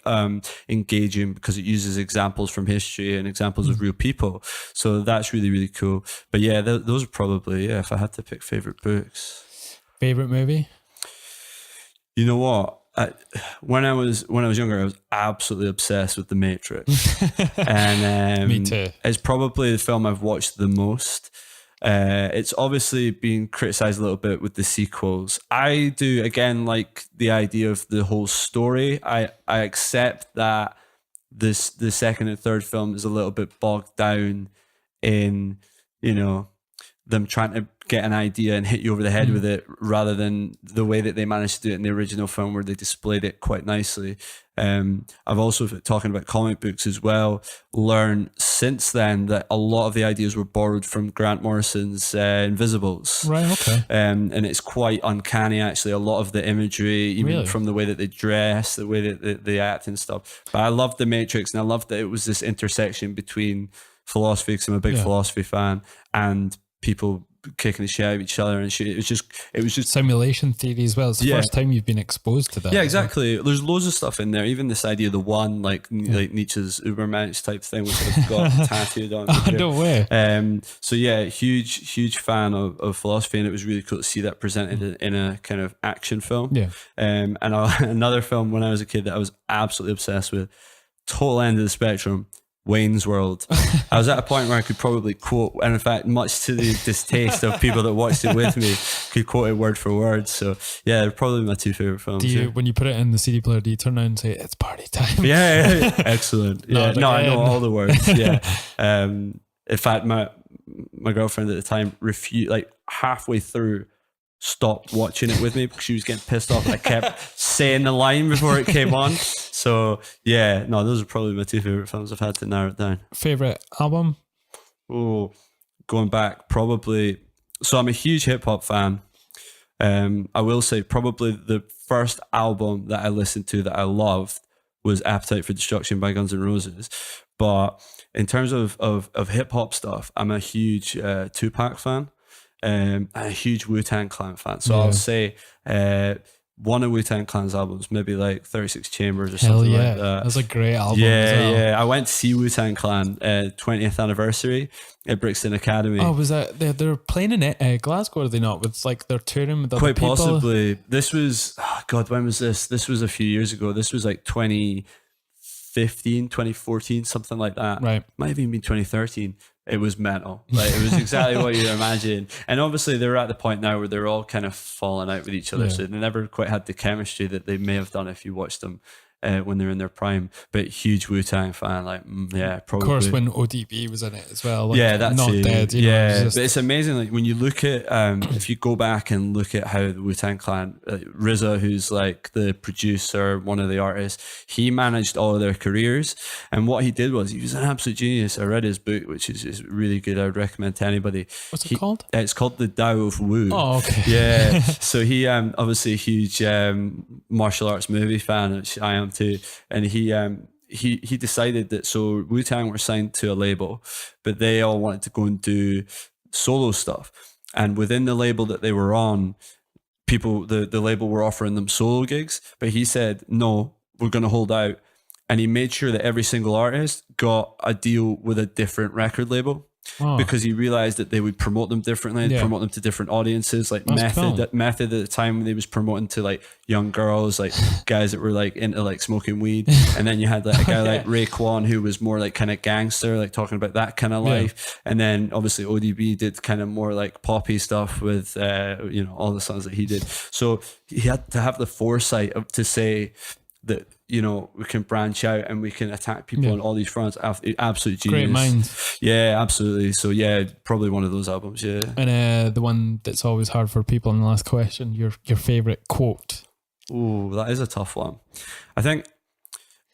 Speaker 3: engaging because it uses examples from history and examples of real people. So that's really, really cool. But yeah, those are probably, if I had to pick favorite books.
Speaker 2: Favorite movie?
Speaker 3: You know what? When I was younger, I was absolutely obsessed with The Matrix. And
Speaker 2: me too.
Speaker 3: It's probably the film I've watched the most. It's obviously been criticized a little bit with the sequels. I do, again, like the idea of the whole story. I accept that the second and third film is a little bit bogged down in, them trying to get an idea and hit you over the head with it, rather than the way that they managed to do it in the original film, where they displayed it quite nicely. I've also, talking about comic books as well, learned since then that a lot of the ideas were borrowed from Grant Morrison's Invisibles.
Speaker 2: Right, okay.
Speaker 3: And it's quite uncanny, actually, a lot of the imagery, even from the way that they dress, the way that they act and stuff. But I loved The Matrix, and I loved that it was this intersection between philosophy, because I'm a big philosophy fan, and people kicking the shit out of each other and shit. It was just
Speaker 2: simulation theory as well. It's the first time you've been exposed to that.
Speaker 3: Yeah, exactly. There's loads of stuff in there. Even this idea of the one, like Nietzsche's Übermensch type thing, which I've got tattooed on.
Speaker 2: No way.
Speaker 3: So yeah, huge fan of philosophy, and it was really cool to see that presented in a kind of action film.
Speaker 2: Yeah.
Speaker 3: And another film when I was a kid that I was absolutely obsessed with, total end of the spectrum, Wayne's World. I was at a point where I could probably quote, and in fact, much to the distaste of people that watched it with me, could quote it word for word. So yeah, they're probably my two favorite films.
Speaker 2: Do you, when you put it in the CD player, do you turn around and say it's party time?
Speaker 3: Yeah. Excellent. Yeah, no, I know all the words. Yeah. In fact, my girlfriend at the time refused, like halfway through, stopped watching it with me because she was getting pissed off. I kept saying the line before it came on. So yeah, no, those are probably my two favorite films. I've had to narrow it down.
Speaker 2: Favorite album?
Speaker 3: Oh, going back, probably. So I'm a huge hip hop fan. I will say probably the first album that I listened to that I loved was Appetite for Destruction by Guns N' Roses. But in terms of hip hop stuff, I'm a huge Tupac fan. A huge Wu-Tang Clan fan. So I'll say one of Wu-Tang Clan's albums, maybe like 36 Chambers or
Speaker 2: Hell
Speaker 3: something
Speaker 2: yeah.
Speaker 3: like that.
Speaker 2: That's a great album
Speaker 3: Yeah,
Speaker 2: as well.
Speaker 3: yeah. I went to see Wu-Tang Clan 20th anniversary at Brixton Academy.
Speaker 2: Oh, was that they're playing in Glasgow? Are they not? With like they're touring with other
Speaker 3: Quite
Speaker 2: people?
Speaker 3: possibly. This was, God, when was this? This was a few years ago. This was like 2015, 2014, something like that.
Speaker 2: Right.
Speaker 3: Might have even been 2013. It was mental. Like, it was exactly what you'd imagine. And obviously they're at the point now where they're all kind of falling out with each other.
Speaker 2: Yeah.
Speaker 3: So they never quite had the chemistry that they may have done if you watched them when they're in their prime. But huge Wu-Tang fan, like, yeah, probably.
Speaker 2: Of course, when ODB was in it as well. Like,
Speaker 3: Yeah, that's
Speaker 2: not
Speaker 3: it.
Speaker 2: dead. You know,
Speaker 3: Yeah,
Speaker 2: it's
Speaker 3: but
Speaker 2: just,
Speaker 3: it's amazing. Like when you look at, if you go back and look at how the Wu-Tang Clan, RZA, who's like the producer, one of the artists, he managed all of their careers. And what he did was, he was an absolute genius. I read his book, which is really good. I would recommend to anybody.
Speaker 2: what's it called?
Speaker 3: It's called The Tao of Wu.
Speaker 2: Oh, okay.
Speaker 3: Yeah. So he obviously a huge martial arts movie fan, which I am too. And he decided that, so Wu-Tang were signed to a label, but they all wanted to go and do solo stuff. And within the label that they were on, people, the label were offering them solo gigs, but he said, no, we're going to hold out. And he made sure that every single artist got a deal with a different record label.
Speaker 2: Oh.
Speaker 3: Because he realized that they would promote them differently,
Speaker 2: Yeah.
Speaker 3: promote them to different audiences. Like
Speaker 2: That's cool.
Speaker 3: Method at the time when they was promoting to like young girls, like guys that were like into like smoking weed, and then you had like a guy like Raekwon who was more like kind of gangster, like talking about that kind of life. And then obviously ODB did kind of more like poppy stuff with all the songs that he did. So he had to have the foresight to say that, you know, we can branch out and we can attack people on all these fronts. Absolute genius.
Speaker 2: Great mind.
Speaker 3: Yeah, absolutely. So yeah, probably one of those albums. Yeah.
Speaker 2: And the one that's always hard for people in the last question, your favorite quote.
Speaker 3: Ooh, that is a tough one. I think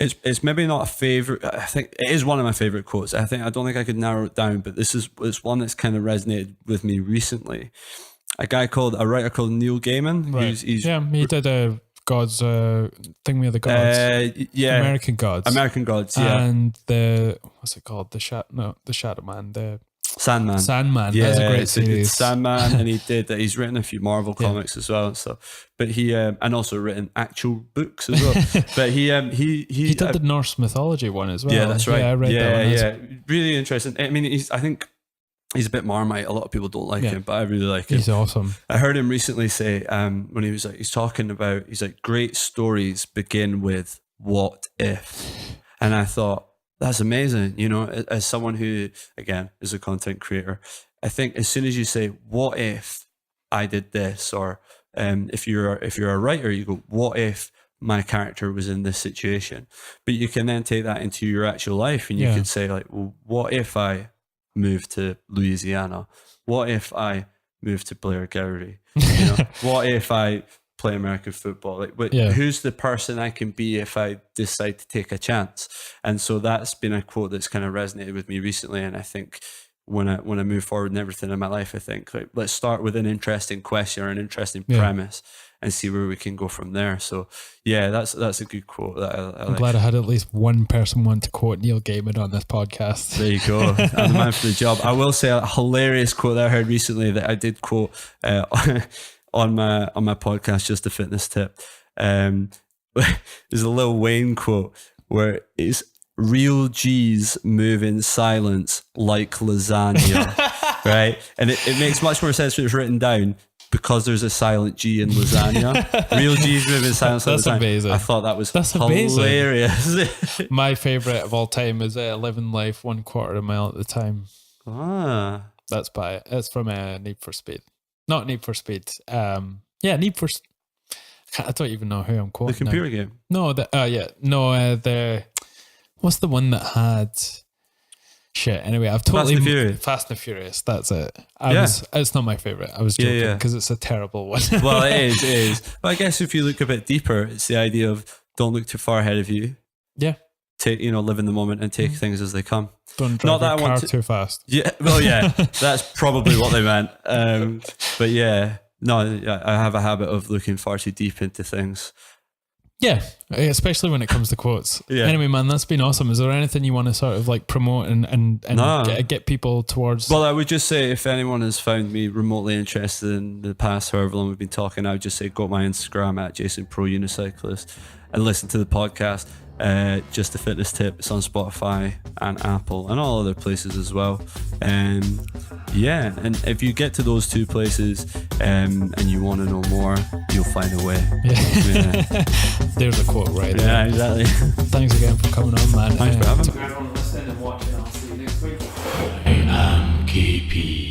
Speaker 3: it's maybe not a favorite. I think it is one of my favorite quotes. I don't think I could narrow it down, but it's one that's kind of resonated with me recently. A writer called Neil Gaiman.
Speaker 2: Right.
Speaker 3: He's
Speaker 2: he did a God's thing with the gods. American Gods.
Speaker 3: American Gods. Yeah.
Speaker 2: And what's it called? The Shadow Man. The
Speaker 3: Sandman.
Speaker 2: Sandman. That's a great series.
Speaker 3: Sandman, and he's written a few Marvel comics as well. So, but he and also written actual books as well. But he
Speaker 2: did the Norse mythology one as well.
Speaker 3: Yeah, that's right.
Speaker 2: Yeah, I read that one.
Speaker 3: Yeah, really interesting. I mean, I think he's a bit Marmite. A lot of people don't like him, but I really like him.
Speaker 2: He's awesome.
Speaker 3: I heard him recently say when he was like, he's like, great stories begin with what if, and I thought, that's amazing. You know, as someone who, again, is a content creator, I think as soon as you say, what if I did this? Or if you're a writer, you go, what if my character was in this situation? But you can then take that into your actual life and you can say like, well, what if I moved to Louisiana? What if I moved to Blair Gowrie? You know, what if I play American football? Like, who's the person I can be if I decide to take a chance? And so that's been a quote that's kind of resonated with me recently. And I think when I move forward in everything in my life, I think like, let's start with an interesting question or an interesting premise and see where we can go from there. So yeah, that's a good quote that I
Speaker 2: I'm glad I had at least one person want to quote Neil Gaiman on this podcast.
Speaker 3: There you go. I'm the man for the job. I will say a hilarious quote that I heard recently that I did quote on my podcast, Just a Fitness Tip. There's a Lil Wayne quote where it's real G's move in silence like lasagna, right? And it makes much more sense when it's written down because there's a silent G in lasagna. Real G's move in silence like lasagna.
Speaker 2: That's amazing.
Speaker 3: I thought that was
Speaker 2: amazing.
Speaker 3: hilarious.
Speaker 2: My favorite of all time is Living Life 1/4 mile at the time. It's from Need for Speed. Not Need for Speed. Need for. I don't even know who I'm quoting.
Speaker 3: The computer game.
Speaker 2: No, what's the one that had shit? Anyway, I've totally Fast and Furious. That's it. It's not my favorite. I was joking because it's a terrible one.
Speaker 3: Well, it is. But I guess if you look a bit deeper, it's the idea of don't look too far ahead of you. Yeah. Live in the moment and take things as they come.
Speaker 2: Don't drive your car too fast.
Speaker 3: Yeah, well, yeah, that's probably what they meant. But yeah, no, I have a habit of looking far too deep into things.
Speaker 2: Yeah, especially when it comes to quotes.
Speaker 3: Yeah.
Speaker 2: Anyway, man, that's been awesome. Is there anything you want to sort of like promote and
Speaker 3: No.
Speaker 2: get people towards?
Speaker 3: Well, I would just say if anyone has found me remotely interested in the past however long we've been talking, I would just say go to my Instagram at JasonProUnicyclist and listen to the podcast. Just a fitness tip. It's on Spotify and Apple and all other places as well. Yeah, and if you get to those two places and you want to know more, you'll find a way. Yeah.
Speaker 2: There's a quote right there.
Speaker 3: Yeah, exactly.
Speaker 2: Thanks again for coming on, man.
Speaker 3: Thanks for having me.
Speaker 2: To everyone listening and watching, I'll see you next week.
Speaker 1: IAMKP.